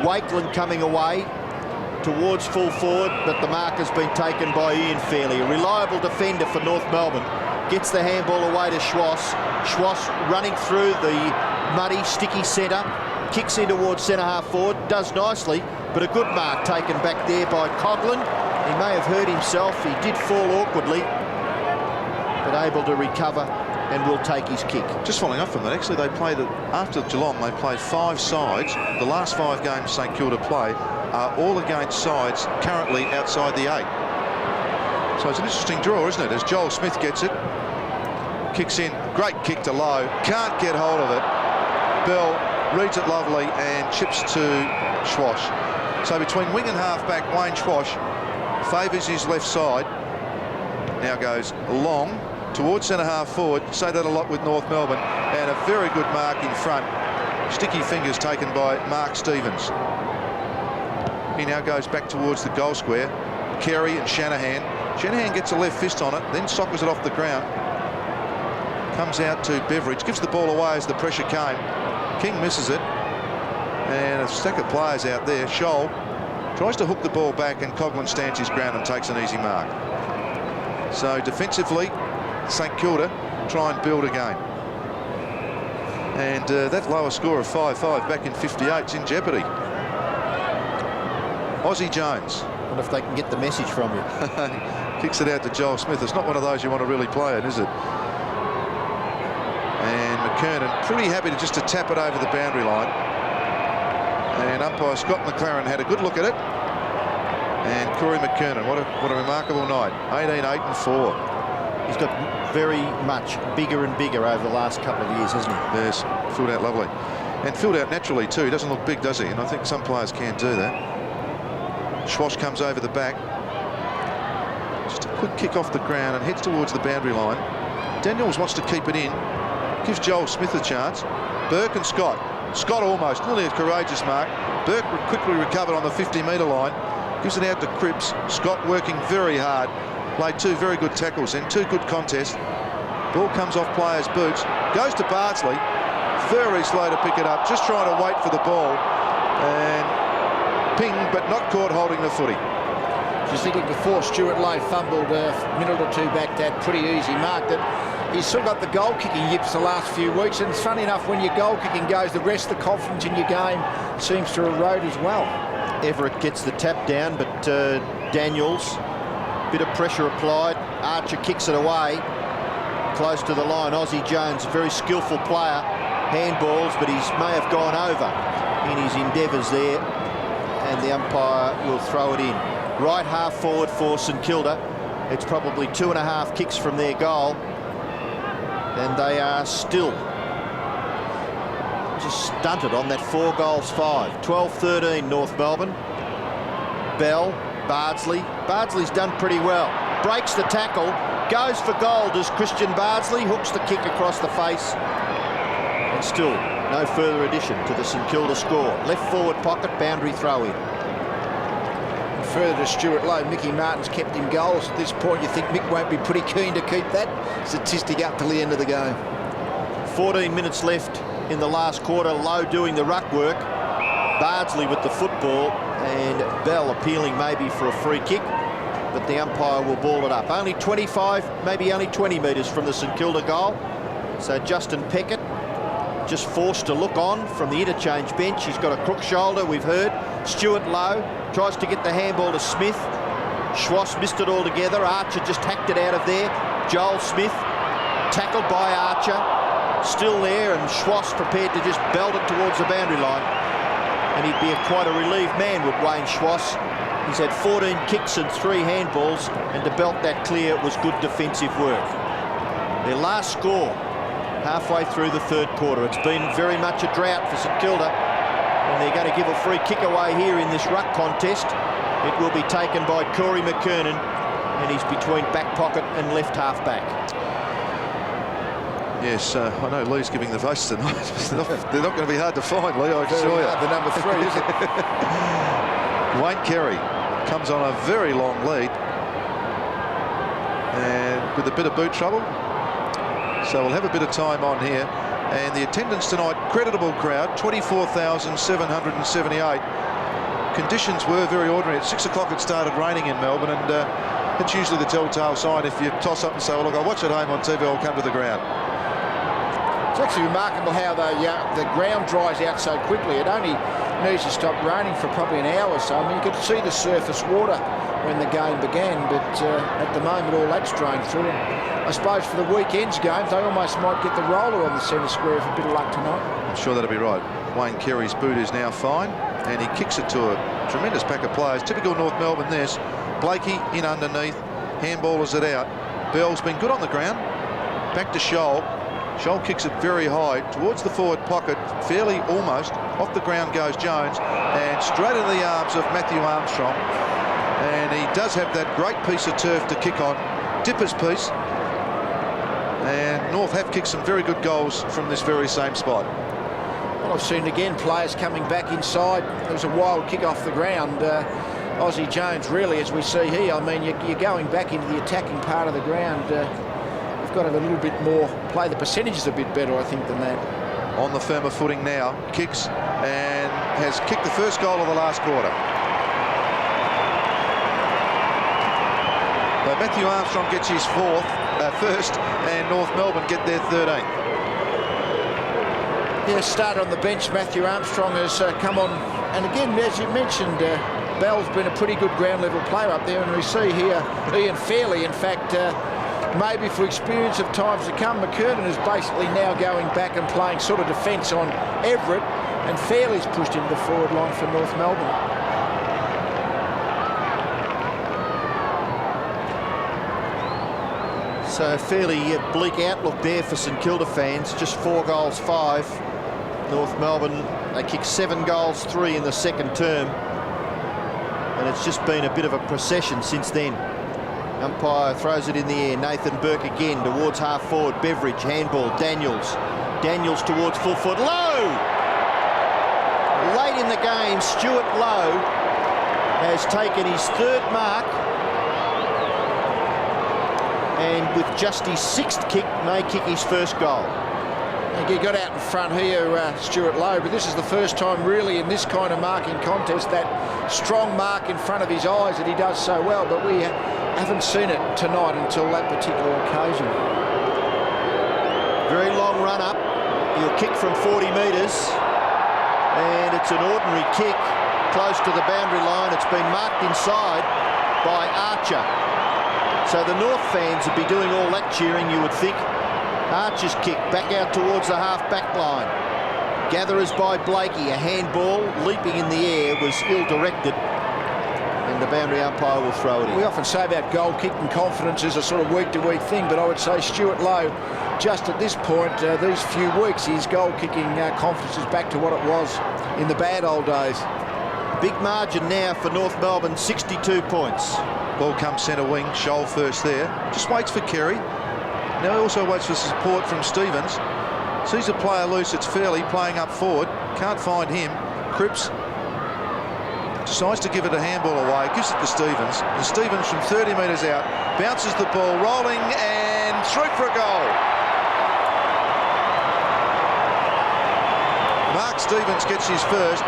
Wakeland coming away towards full forward, but the mark has been taken by Ian Fairley. A reliable defender for North Melbourne. Gets the handball away to Schwass. Schwass running through the muddy, sticky centre, kicks in towards centre-half forward, does nicely, but a good mark taken back there by Coughlin. He may have hurt himself. He did fall awkwardly, but able to recover and will take his kick. Just following up from that, actually, they play after Geelong, they play 5 sides. The last 5 games St Kilda play are all against sides currently outside the 8. So it's an interesting draw, isn't it? As Joel Smith gets it, kicks in, great kick to low, can't get hold of it. Bell reads it lovely and chips to Schwash. So between wing and half-back, Wayne Schwash favours his left side. Now goes long towards centre-half forward. Say that a lot with North Melbourne. And a very good mark in front. Sticky fingers taken by Mark Stevens. He now goes back towards the goal square. Carey and Shanahan. Shanahan gets a left fist on it, then sockers it off the ground. Comes out to Beveridge, gives the ball away as the pressure came. King misses it. And a stack of players out there. Scholl tries to hook the ball back, and Coughlin stands his ground and takes an easy mark. So defensively, St Kilda try and build again. And that lower score of 5-5 back in 58 is in jeopardy. Aussie Jones. I wonder if they can get the message from you. Kicks it out to Joel Smith. It's not one of those you want to really play it, is it? And McKernan pretty happy to tap it over the boundary line. And umpire Scott McLaren had a good look at it. And Corey McKernan, what a remarkable night. 18-8 and 4. He's got very much bigger and bigger over the last couple of years, hasn't he? Yes, filled out lovely. And filled out naturally too. He doesn't look big, does he? And I think some players can do that. Schwash comes over the back. Just a quick kick off the ground and heads towards the boundary line. Daniels wants to keep it in. Gives Joel Smith a chance. Burke and Scott. Scott almost, nearly a courageous mark. Burke quickly recovered on the 50-metre line. Gives it out to Cripps. Scott working very hard. Played 2 very good tackles and 2 good contests. Ball comes off players' boots. Goes to Bardsley. Very slow to pick it up. Just trying to wait for the ball. And ping, but not caught holding the footy. Just thinking before Stuart Lowe fumbled a minute or 2 back, that pretty easy mark. That he's still got the goal kicking yips the last few weeks, and it's funny enough, when your goal kicking goes, the rest of the confidence in your game seems to erode as well. Everett gets the tap down, but Daniels, bit of pressure applied. Archer kicks it away close to the line. Aussie Jones, a very skillful player, handballs, but he may have gone over in his endeavours there, and the umpire will throw it in. Right half forward for St Kilda. It's probably 2.5 kicks from their goal, and they are still just stunted on that 4-5. 12-13 North Melbourne. Bell, Bardsley. Bardsley's done pretty well. Breaks the tackle, goes for goal. Does Christian Bardsley, hooks the kick across the face, and still no further addition to the St Kilda score. Left forward pocket, boundary throw in. Further to Stuart Lowe, Mickey Martin's kept him goals. At this point, you think Mick won't be pretty keen to keep that statistic up till the end of the game. 14 minutes left in the last quarter. Lowe doing the ruck work. Bardsley with the football, and Bell appealing maybe for a free kick, but the umpire will ball it up. Only 25, maybe only 20 metres from the St Kilda goal. So Justin Peckett just forced to look on from the interchange bench. He's got a crook shoulder, we've heard. Stuart Lowe tries to get the handball to Smith. Schwass missed it altogether. Archer just hacked it out of there. Joel Smith tackled by Archer. Still there, and Schwass prepared to just belt it towards the boundary line. And he'd be quite a relieved man, would Wayne Schwass. He's had 14 kicks and 3 handballs, and to belt that clear was good defensive work. Their last score halfway through the 3rd quarter. It's been very much a drought for St Kilda, and they're going to give a free kick away here in this ruck contest. It will be taken by Corey McKernan, and he's between back pocket and left half back. Yes, I know Lee's giving the votes tonight. They're not going to be hard to find, Lee, I assure you. The number 3, is it? Wayne Carey comes on a very long lead, and with a bit of boot trouble. So we'll have a bit of time on here. And the attendance tonight, creditable crowd, 24,778. Conditions were very ordinary. At 6 o'clock it started raining in Melbourne, and it's usually the telltale sign if you toss up and say, well, look, I'll watch at home on TV, I'll come to the ground. It's actually remarkable how the ground dries out so quickly. It only needs to stop raining for probably an hour or so. I mean, you could see the surface water when the game began, but at the moment all that's drained through. And I suppose for the weekend's games, they almost might get the roller on the centre square with a bit of luck tonight. I'm sure that'll be right. Wayne Carey's boot is now fine, and he kicks it to a tremendous pack of players. Typical North Melbourne this. Blakey in underneath, handballers it out. Bell's been good on the ground. Back to Scholl. Scholl kicks it very high towards the forward pocket, fairly almost. Off the ground goes Jones, and straight into the arms of Matthew Armstrong. And he does have that great piece of turf to kick on. Dipper's piece. And North have kicked some very good goals from this very same spot. Well, I've seen again players coming back inside. There was a wild kick off the ground. Aussie Jones, really, as we see here, I mean, you're going back into the attacking part of the ground. You've got to have a little bit more, play the percentages a bit better, I think, than that. On the firmer footing now, kicks and has kicked the first goal of the last quarter. But Matthew Armstrong gets his first, and North Melbourne get their 13th. Yeah, started on the bench. Matthew Armstrong has come on, and again, as you mentioned, Bell's been a pretty good ground level player up there, and we see here Ian Fairley, in fact, maybe for experience of times to come, McKernan is basically now going back and playing sort of defence on Everett, and Fairley's pushed into the forward line for North Melbourne. So fairly bleak outlook there for St Kilda fans. Just 4 goals, 5. North Melbourne, they kicked 7 goals, 3 in the second term. And it's just been a bit of a procession since then. Umpire throws it in the air. Nathan Burke again towards half forward. Beveridge, handball, Daniels. Daniels towards full foot. Lowe! Late in the game, Stuart Lowe has taken his 3rd mark. And with just his 6th kick, may kick his first goal. He got out in front here, Stuart Lowe, but this is the first time really in this kind of marking contest, that strong mark in front of his eyes that he does so well, but we haven't seen it tonight until that particular occasion. Very long run up. He'll kick from 40 metres, and it's an ordinary kick close to the boundary line. It's been marked inside by Archer. So the North fans would be doing all that cheering, you would think. Archer's kick back out towards the half-back line. Gatherers by Blakey. A handball leaping in the air was ill-directed, and the boundary umpire will throw it in. We often say about goal-kicking confidence is a sort of week-to-week thing, but I would say Stuart Lowe, just at this point, these few weeks, his goal-kicking confidence is back to what it was in the bad old days. Big margin now for North Melbourne, 62 points. Ball comes centre wing, Scholl first there. Just waits for Carey. Now he also waits for support from Stevens. Sees a player loose, it's Fairley playing up forward. Can't find him. Cripps decides to give it a handball away, gives it to Stevens. And Stevens from 30 metres out bounces the ball, rolling and through for a goal. Mark Stevens gets his first.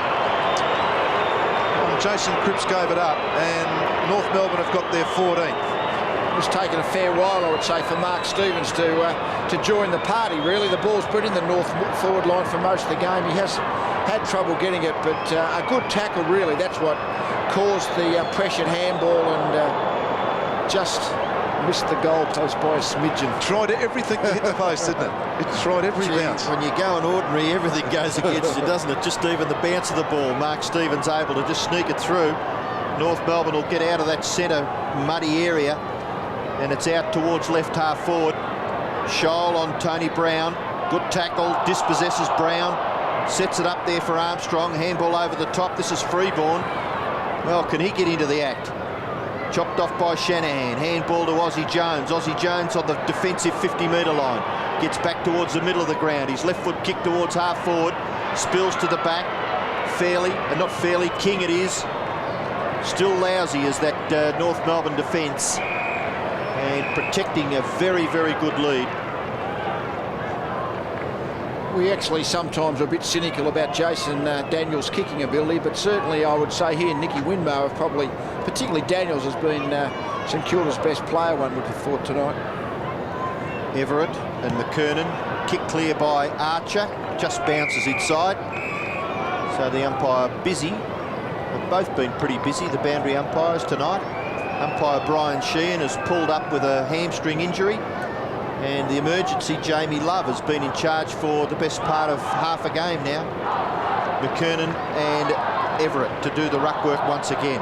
Jason Cripps gave it up, and North Melbourne have got their 14th. It's taken a fair while, I would say, for Mark Stevens to join the party, really. The ball's been in the North forward line for most of the game. He has had trouble getting it, but a good tackle, really. That's what caused the pressured handball, and just missed the goalpost by a smidgen. Tried everything to hit the post, didn't it? It tried every bounce. When you go in ordinary, everything goes against you, doesn't it? Just even the bounce of the ball. Mark Stevens able to just sneak it through. North Melbourne will get out of that centre muddy area, and it's out towards left half forward. Scholl on Tony Brown. Good tackle, dispossesses Brown. Sets it up there for Armstrong. Handball over the top. This is Freeborn. Well, can he get into the act? Chopped off by Shanahan. Handball to Aussie Jones. Aussie Jones on the defensive 50-metre line. Gets back towards the middle of the ground. His left foot kick towards half forward. Spills to the back. Fairly, and not fairly, King it is. Still lousy as that North Melbourne defence. And protecting a very, very good lead. We actually sometimes are a bit cynical about Jason Daniels' kicking ability, but certainly I would say here Nicky Winmo have probably, particularly Daniels, has been St Kilda's best player, one would have thought, tonight. Everett and McKernan kick clear by Archer, just bounces inside. So the umpire busy. They've both been pretty busy, the boundary umpires tonight. Umpire Brian Sheehan has pulled up with a hamstring injury, and the emergency Jamie Love has been in charge for the best part of half a game now. McKernan and Everett to do the ruck work once again.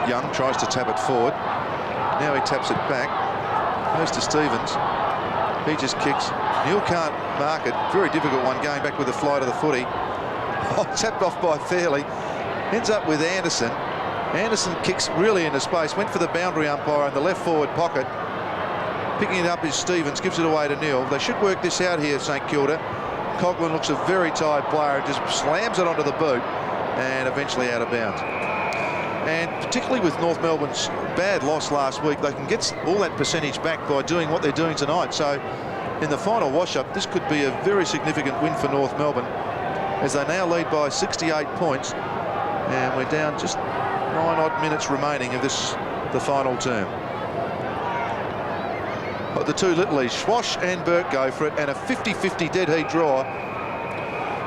Young tries to tap it forward. Now he taps it back. Goes to Stevens. He just kicks. Neil can't mark it. Very difficult one, going back with the flight of the footy. Oh, tapped off by Fairley. Ends up with Anderson. Anderson kicks really into space. Went for the boundary umpire in the left forward pocket. Picking it up is Stevens. Gives it away to Neil. They should work this out here, St Kilda. Coghlan looks a very tired player and just slams it onto the boot and eventually out of bounds. And particularly with North Melbourne's bad loss last week, they can get all that percentage back by doing what they're doing tonight. So in the final wash-up, this could be a very significant win for North Melbourne, as they now lead by 68 points, and we're down just 9 odd minutes remaining of the final term. But the two Littleys, Schwash and Burke, go for it, and a 50-50 dead heat draw.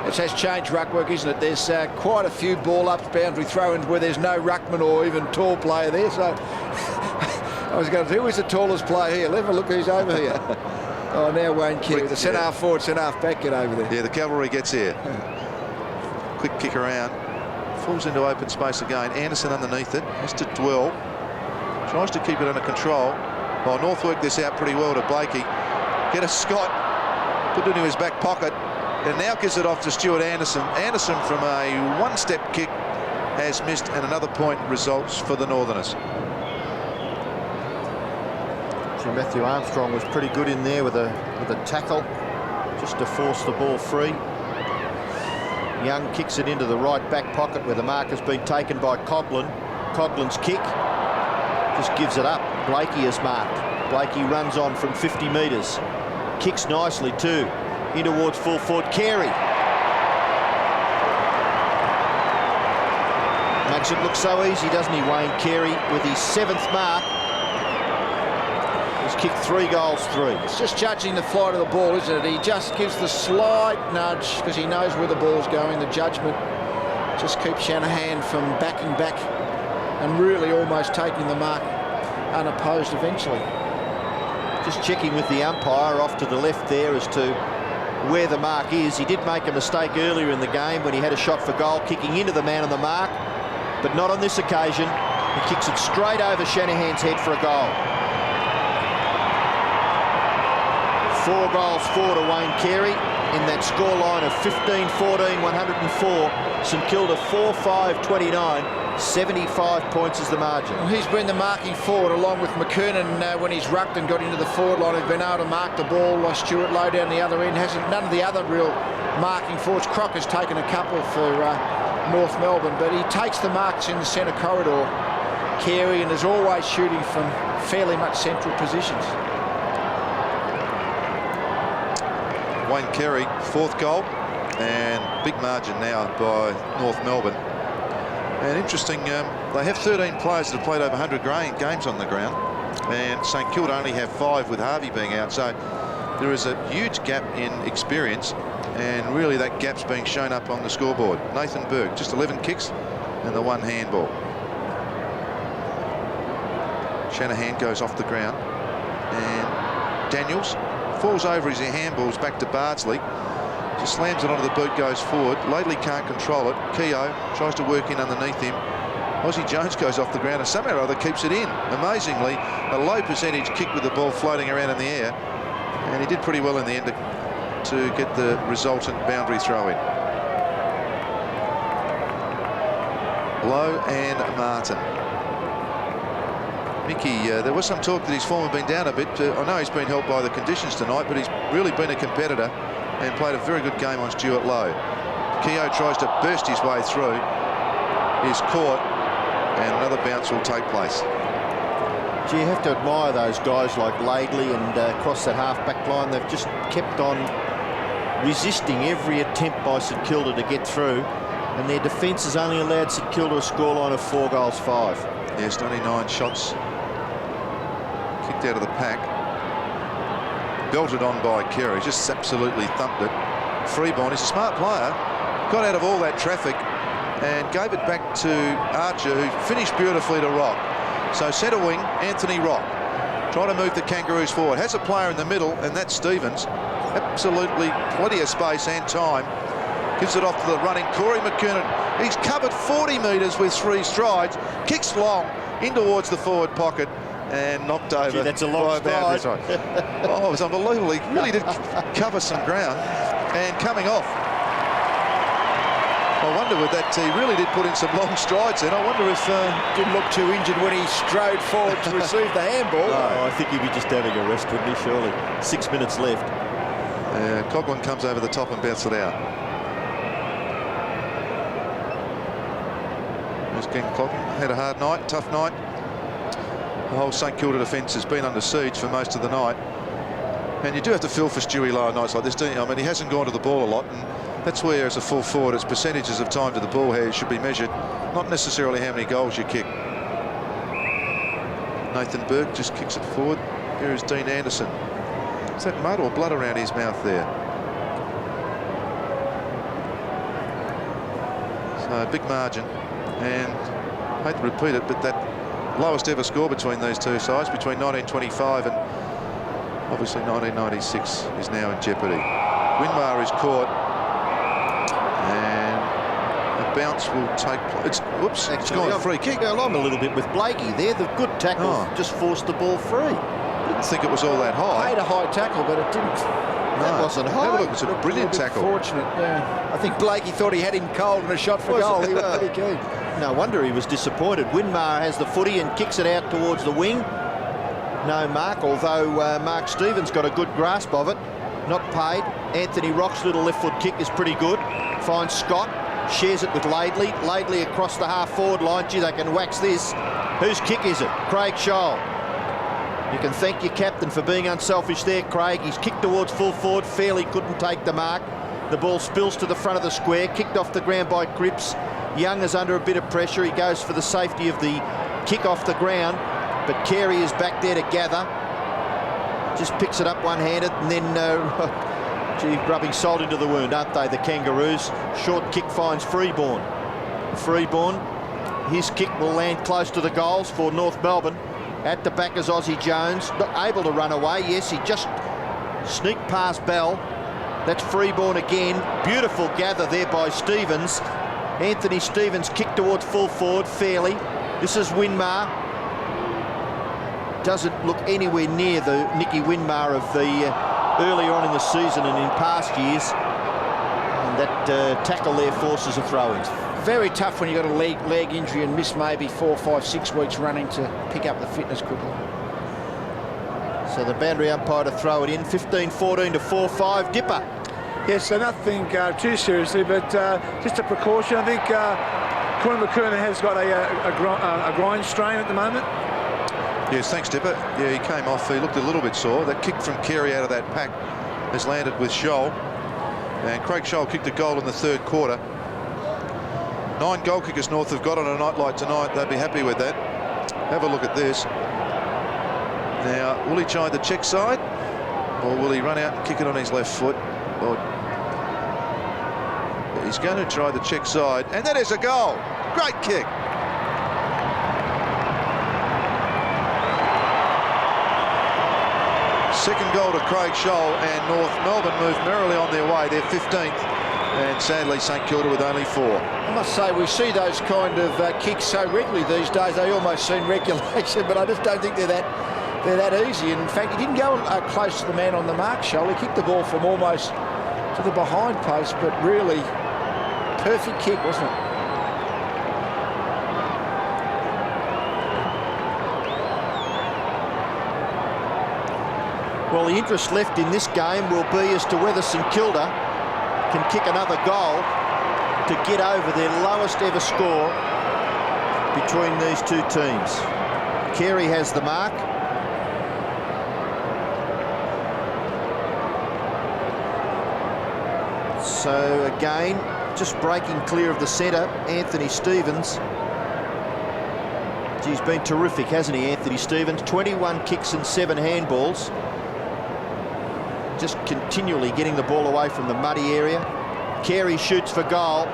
It has changed ruck work, isn't it? There's quite a few ball-ups, boundary throw-ins where there's no ruckman or even tall player there. So I was going to say, who is the tallest player here? Let me look who's over here. Oh, now Wayne Carey, the centre-half forward, centre-half back, get over there. Yeah, the cavalry gets here. Quick kick around. Falls into open space again. Anderson underneath it. Has to dwell. Tries to keep it under control. Oh, North work this out pretty well to Blakey. Get a Scott. Put it into his back pocket. And now gives it off to Stuart Anderson. Anderson from a one-step kick has missed, and another point results for the Northerners. So Matthew Armstrong was pretty good in there with a tackle, just to force the ball free. Young kicks it into the right back pocket where the mark has been taken by Coghlan. Coughlan's kick just gives it up. Blakey is marked. Blakey runs on from 50 metres. Kicks nicely too. In towards full forward, Carey. Makes it look so easy, doesn't he, Wayne Carey, with his 7th mark. He's kicked 3 goals through. It's just judging the flight of the ball, isn't it? He just gives the slight nudge because he knows where the ball's going. The judgment just keeps Shanahan from backing back and really almost taking the mark unopposed eventually. Just checking with the umpire off to the left there as to where the mark is. He did make a mistake earlier in the game when he had a shot for goal kicking into the man on the mark, but not on this occasion. He kicks it straight over Shanahan's head for a goal. 4 goals for to Wayne Carey in that scoreline of 15-14, 104. St Kilda 4-5-29. 75 points is the margin. Well, he's been the marking forward along with McKernan when he's rucked and got into the forward line. He's been able to mark the ball. Stuart Lowe down the other end none of the other real marking forwards. Crocker's taken a couple for North Melbourne, but he takes the marks in the centre corridor, Carey, and is always shooting from fairly much central positions. Wayne Carey, 4th goal, and big margin now by North Melbourne. And interesting, they have 13 players that have played over 100 games on the ground, and St Kilda only have 5 with Harvey being out. So there is a huge gap in experience, and really that gap's being shown up on the scoreboard. Nathan Burke, just 11 kicks and the 1 handball. Shanahan goes off the ground, and Daniels falls over his handballs back to Bardsley. Just slams it onto the boot, goes forward. Lately can't control it. Keogh tries to work in underneath him. Aussie Jones goes off the ground and somehow or other keeps it in. Amazingly, a low percentage kick with the ball floating around in the air. And he did pretty well in the end to get the resultant boundary throw in. Lowe and Martin. Mickey, there was some talk that his form had been down a bit. I know he's been helped by the conditions tonight, but he's really been a competitor and played a very good game on Stuart Lowe. Keogh tries to burst his way through. He's caught, and another bounce will take place. Gee, you have to admire those guys like Laidley and across that half-back line. They've just kept on resisting every attempt by St Kilda to get through, and their defence has only allowed St Kilda a scoreline of 4 goals 5. Yes, 99 shots kicked out of the pack. belted on by Carey, just absolutely thumped it. Freeborn, he's a smart player, got out of all that traffic and gave it back to Archer, who finished beautifully to Rock. So centre wing, Anthony Rock, trying to move the Kangaroos forward. Has a player in the middle, and that's Stevens. Absolutely plenty of space and time. Gives it off to the running Corey McKernan. He's covered 40 metres with 3 strides, kicks long in towards the forward pocket and knocked over. Gee, that's a long stride. Oh, it was unbelievable. He really did cover some ground. And coming off, I wonder with that, he really did put in some long strides then. I wonder if... Didn't look too injured when he strode forward to receive the handball. No, I think he'd be just having a rest, wouldn't he, surely? 6 minutes left. Coughlin comes over the top and bounces it out. Ken Coughlin had a hard night, tough night. The whole St Kilda defence has been under siege for most of the night. And you do have to feel for Stewie Lowe nights like this, don't you? I mean, he hasn't gone to the ball a lot, and that's where, as a full forward, its percentages of time to the ball here should be measured, not necessarily how many goals you kick. Nathan Burke just kicks it forward. Here is Dean Anderson. Is that mud or blood around his mouth there? So, big margin. And I hate to repeat it, but that lowest ever score between these two sides, between 1925 and obviously 1996, is now in jeopardy. Winmar is caught, and a bounce will take place. Whoops, it's gone a free kick. I'm a little bit with Blakey there. The good tackle just forced the ball free. Didn't think it was all that high. Made a high tackle, but it didn't. That wasn't high. Have a look, it's a brilliant tackle. Fortunate, yeah. I think Blakey thought he had him cold and a shot for goal. He was pretty keen. No wonder he was disappointed. Winmar has the footy and kicks it out towards the wing. No mark, although Mark Stevens got a good grasp of it. Not paid. Anthony Rock's little left foot kick is pretty good. Finds Scott, shares it with Laidley. Laidley across the half-forward line. Gee, they can wax this. Whose kick is it? Craig Scholl. You can thank your captain for being unselfish there, Craig. He's kicked towards full forward. Fairley couldn't take the mark. The ball spills to the front of the square. Kicked off the ground by Cripps. Young is under a bit of pressure. He goes for the safety of the kick off the ground. But Carey is back there to gather. Just picks it up one-handed and then, gee, rubbing salt into the wound, aren't they, the Kangaroos? Short kick finds Freeborn. Freeborn, his kick will land close to the goals for North Melbourne. At the back is Aussie Jones, not able to run away. Yes, he just sneaked past Bell. That's Freeborn again. Beautiful gather there by Stevens. Anthony Stevens kicked towards full forward, Fairley. This is Winmar. Doesn't look anywhere near the Nicky Winmar of the earlier on in the season and in past years. And that tackle there forces a throw-in. Very tough when you've got a leg injury and miss maybe 4, 5, 6 weeks running to pick up the fitness quickly. So the boundary umpire to throw it in. 15-14 to 4-5. Dipper. Yes, so nothing too seriously, but just a precaution. I think Corey McKernan has got a groin strain at the moment. Yes, thanks, Dipper. Yeah, he came off. He looked a little bit sore. That kick from Carey out of that pack has landed with Scholl. And Craig Scholl kicked a goal in the third quarter. 9 goal kickers North have got on a night like tonight. They'd be happy with that. Have a look at this. Now, will he try the check side? Or will he run out and kick it on his left foot? Or he's going to try the check side. And that is a goal. Great kick. Second goal to Craig Scholl, and North Melbourne move merrily on their way. They're 15th, and sadly St Kilda with only 4. I must say, we see those kind of kicks so regularly these days. They almost seem regulation, but I just don't think they're that easy. And in fact, he didn't go close to the man on the mark, Scholl. He kicked the ball from almost to the behind post, but really perfect kick, wasn't it? Well, the interest left in this game will be as to whether St Kilda can kick another goal to get over their lowest ever score between these two teams. Carey has the mark. So again, just breaking clear of the centre, Anthony Stevens. He's been terrific, hasn't he, Anthony Stevens? 21 kicks and 7 handballs. just continually getting the ball away from the muddy area. Carey shoots for goal.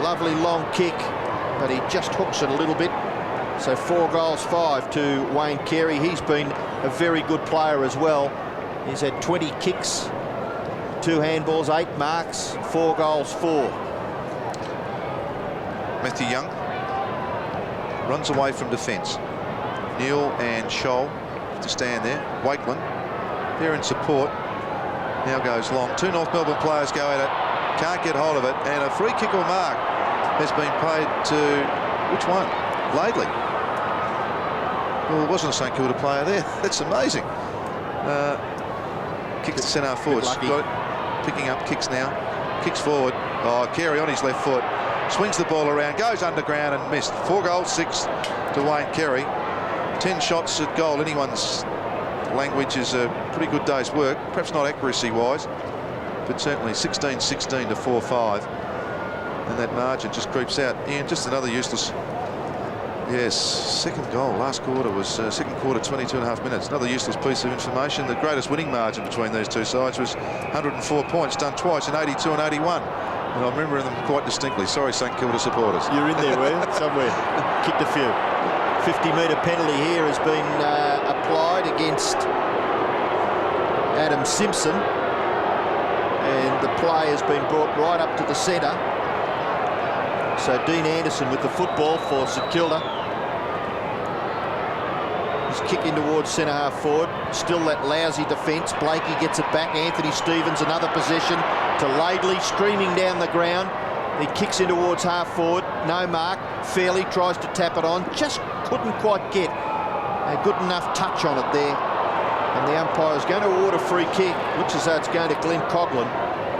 Lovely long kick, but he just hooks it a little bit. So 4 goals, 5 to Wayne Carey. He's been a very good player as well. He's had 20 kicks, 2 handballs, 8 marks, 4 goals, 4. Matthew Young runs away from defence. Neil and Scholl to stand there. Wakeland there in support. Now goes long. 2 North Melbourne players go at it. Can't get hold of it. And a free kick or mark has been played to, which one? Laidley. Well, there wasn't a St Kilda player there. That's amazing. Kicks to centre forward. Picking up kicks now. Kicks forward. Oh, Carey on his left foot. Swings the ball around. Goes underground and missed. 4 goals, 6 to Wayne Carey. 10 shots at goal. Anyone's language is a pretty good day's work. Perhaps not accuracy-wise, but certainly 16-16 to 4-5. And that margin just creeps out. And just another useless. Yes, second goal. Last quarter was second quarter, 22.5 minutes. Another useless piece of information. The greatest winning margin between these two sides was 104 points, done twice in 82 and 81. And I remember them quite distinctly. Sorry, St Kilda supporters. You're in there, were you? Somewhere. Kicked a few. 50-metre penalty here has been applied against Adam Simpson. And the play has been brought right up to the centre. So Dean Anderson with the football for St Kilda. He's kicking towards centre-half forward. Still that lousy defence. Blakey gets it back. Anthony Stevens, another possession to Laidley, streaming down the ground. He kicks in towards half-forward. No mark. Fairley tries to tap it on. Just couldn't quite get a good enough touch on it there. And the umpire is going to award a free kick. Looks as though it's going to Glenn Coughlin,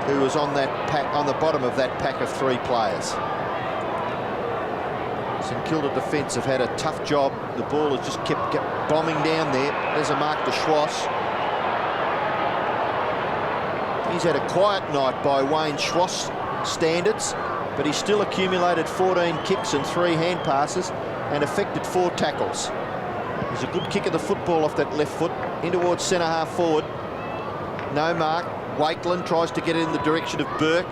who was on that pack, on the bottom of that pack of 3 players. St Kilda defence have had a tough job. The ball has just kept bombing down there. There's a mark to Schwass. He's had a quiet night by Wayne Schwass standards, but he's still accumulated 14 kicks and 3 hand passes and affected 4 tackles. There's a good kick of the football off that left foot in towards centre half forward. No mark. Wakeland tries to get it in the direction of Burke.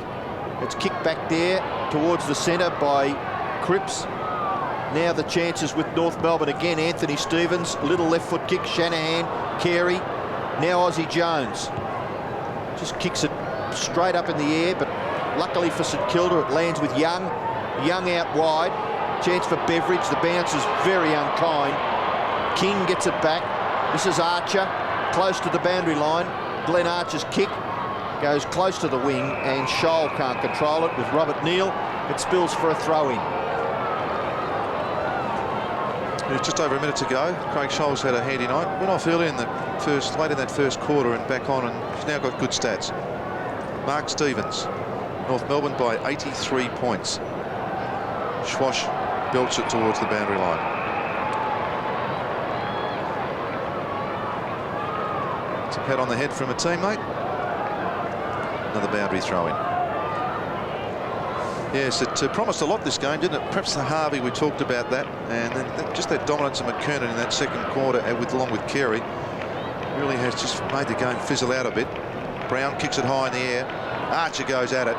It's kicked back there towards the centre by Cripps. Now the chances with North Melbourne again. Anthony Stevens, little left foot kick. Shanahan, Carey, now Aussie Jones. Just kicks it straight up in the air, but luckily for St Kilda it lands with Young. Young out wide. Chance for Beveridge. The bounce is very unkind. King gets it back. This is Archer, close to the boundary line. Glenn Archer's kick goes close to the wing, and Scholl can't control it with Robert Neal. It spills for a throw-in. Just over a minute to go. Craig Scholl's had a handy night. Went off early in the late in that first quarter and back on, and he's now got good stats. Mark Stevens, North Melbourne by 83 points. Schwash belts it towards the boundary line. It's a pat on the head from a teammate. Another boundary throw-in. Yes, it promised a lot this game, didn't it? Perhaps the Harvey, we talked about that, and then just that dominance of McKernan in that second quarter, along with Carey, really has just made the game fizzle out a bit. Brown kicks it high in the air. Archer goes at it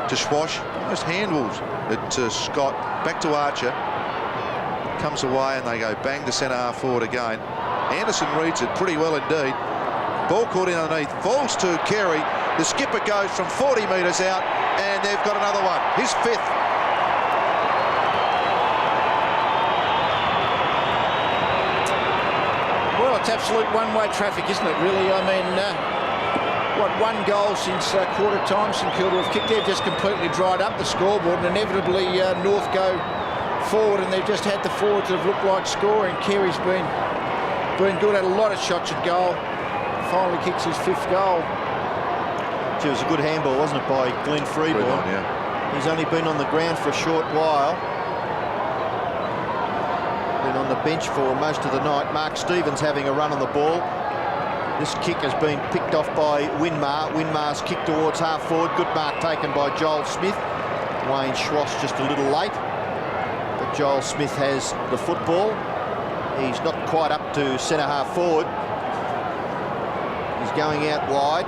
to Schwash. Almost handballs it Scott. Back to Archer. Comes away and they go bang to centre half forward again. Anderson reads it pretty well indeed. Ball caught in underneath. Falls to Carey. The skipper goes from 40 metres out, and they've got another one. His 5th. Well, it's absolute one-way traffic, isn't it, really? I mean, what, 1 goal since quarter time St Kilda have kicked. They've just completely dried up the scoreboard, and inevitably North go forward, and they've just had the forwards that have looked like scoring. Carey's been good, had a lot of shots at goal. Finally kicks his 5th goal. It was a good handball, wasn't it, by Glenn Freeborn? Yeah. He's only been on the ground for a short while. Been on the bench for most of the night. Mark Stevens having a run on the ball. This kick has been picked off by Winmar. Winmar's kick towards half forward. Good mark taken by Joel Smith. Wayne Schwass just a little late. But Joel Smith has the football. He's not quite up to centre half forward. going out wide.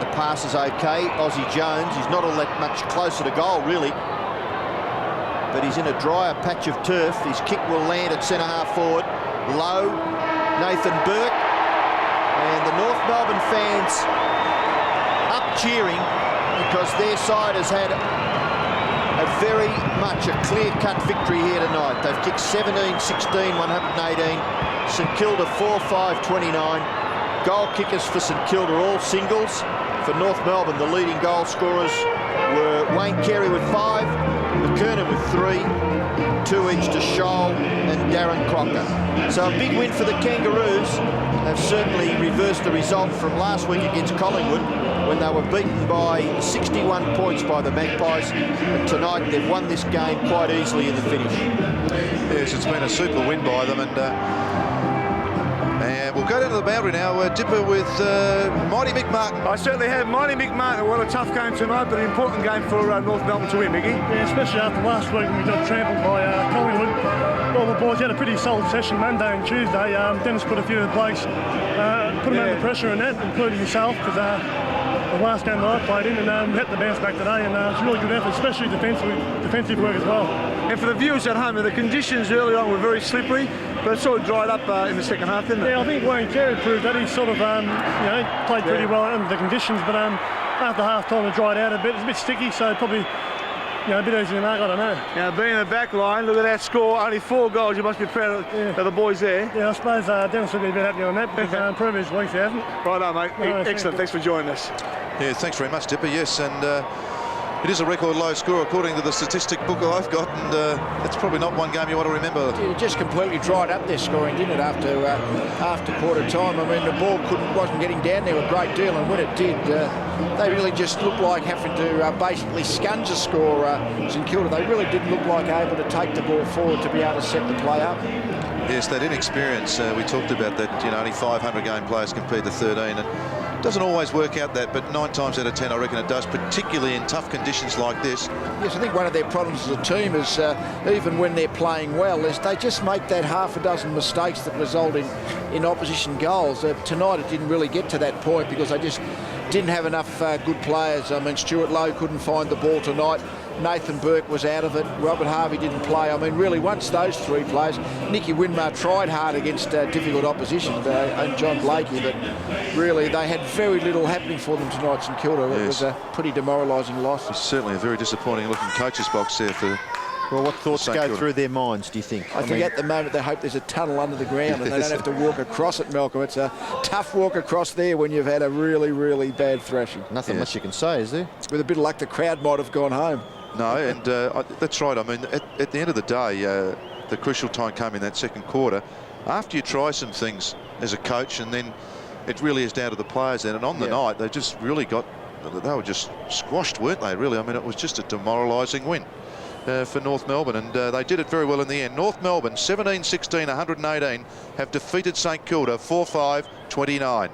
The pass is okay. Aussie Jones, he's not all that much closer to goal, really. But he's in a drier patch of turf. His kick will land at centre-half forward. Low, Nathan Burke. And the North Melbourne fans up cheering because their side has had a very much a clear-cut victory here tonight. They've kicked 17, 16, 118. St Kilda 4-5-29. Goal kickers for St Kilda all singles. For North Melbourne, the leading goal scorers were Wayne Carey with 5, McKernan with 3, 2 each to Scholl and Darren Crocker. So a big win for the Kangaroos. They've certainly reversed the result from last week against Collingwood when they were beaten by 61 points by the Magpies. And tonight they've won this game quite easily in the finish. Yes, it's been a super win by them, and we'll go down to the boundary now. Dipper with Mighty Mick Martin. I certainly have. Mighty Mick Martin. What a tough game tonight, but an important game for North Melbourne to win, Mickey. Yeah, especially after last week when we got trampled by Collingwood. Well, the boys had a pretty solid session Monday and Tuesday. Dennis put a few of the blokes, put them under pressure in that, including yourself, because the last game that I played in, and we had to bounce back today, and it's really good effort, especially defensive work as well. And for the viewers at home, the conditions early on were very slippery, but it sort of dried up in the second half, didn't it? Yeah, I think Wayne Carey proved that. He sort of, played pretty well under the conditions, but after half-time it dried out a bit. It's a bit sticky, so probably a bit easier to mark, I don't know. Now, being in the back line, look at that score, only 4 goals. You must be proud of the boys there. Yeah, I suppose Dennis will be a bit happy on that because previous weeks he hasn't. Right on, mate. No, excellent. Thanks for joining us. Yeah, thanks very much, Dipper. Yes, and it is a record low score according to the statistic book I've got, and it's probably not one game you want to remember. It just completely dried up their scoring, didn't it, after quarter time? I mean, the ball wasn't getting down there a great deal, and when it did, they really just looked like having to basically scunge a score. St Kilda, they really didn't look like able to take the ball forward to be able to set the play up. Yes, that inexperience. We talked about that. Only 500 game players compared to 13, and doesn't always work out that, but 9 times out of 10 I reckon it does, particularly in tough conditions like this. Yes, I think one of their problems as a team is even when they're playing well, is they just make that half a dozen mistakes that result in opposition goals. Tonight it didn't really get to that point because they just didn't have enough good players. I mean, Stuart Lowe couldn't find the ball tonight. Nathan Burke was out of it. Robert Harvey didn't play. I mean, really, once those 3 players, Nicky Winmar tried hard against difficult opposition and John Blakey, but really they had very little happening for them tonight, St Kilda. It was a pretty demoralising loss. It's certainly a very disappointing looking coach's box there for... Well, what thoughts go through their minds, do you think? I think at the moment they hope there's a tunnel under the ground and they don't have to walk across it, Malcolm. It's a tough walk across there when you've had a really, really bad thrashing. Nothing much you can say, is there? With a bit of luck, the crowd might have gone home. No, and that's right. I mean, at the end of the day, the crucial time came in that second quarter. After you try some things as a coach, and then it really is down to the players then. And on the night, they just really they were just squashed, weren't they, really? I mean, it was just a demoralising win for North Melbourne, and they did it very well in the end. North Melbourne, 17-16, 118, have defeated St Kilda 4-5-29.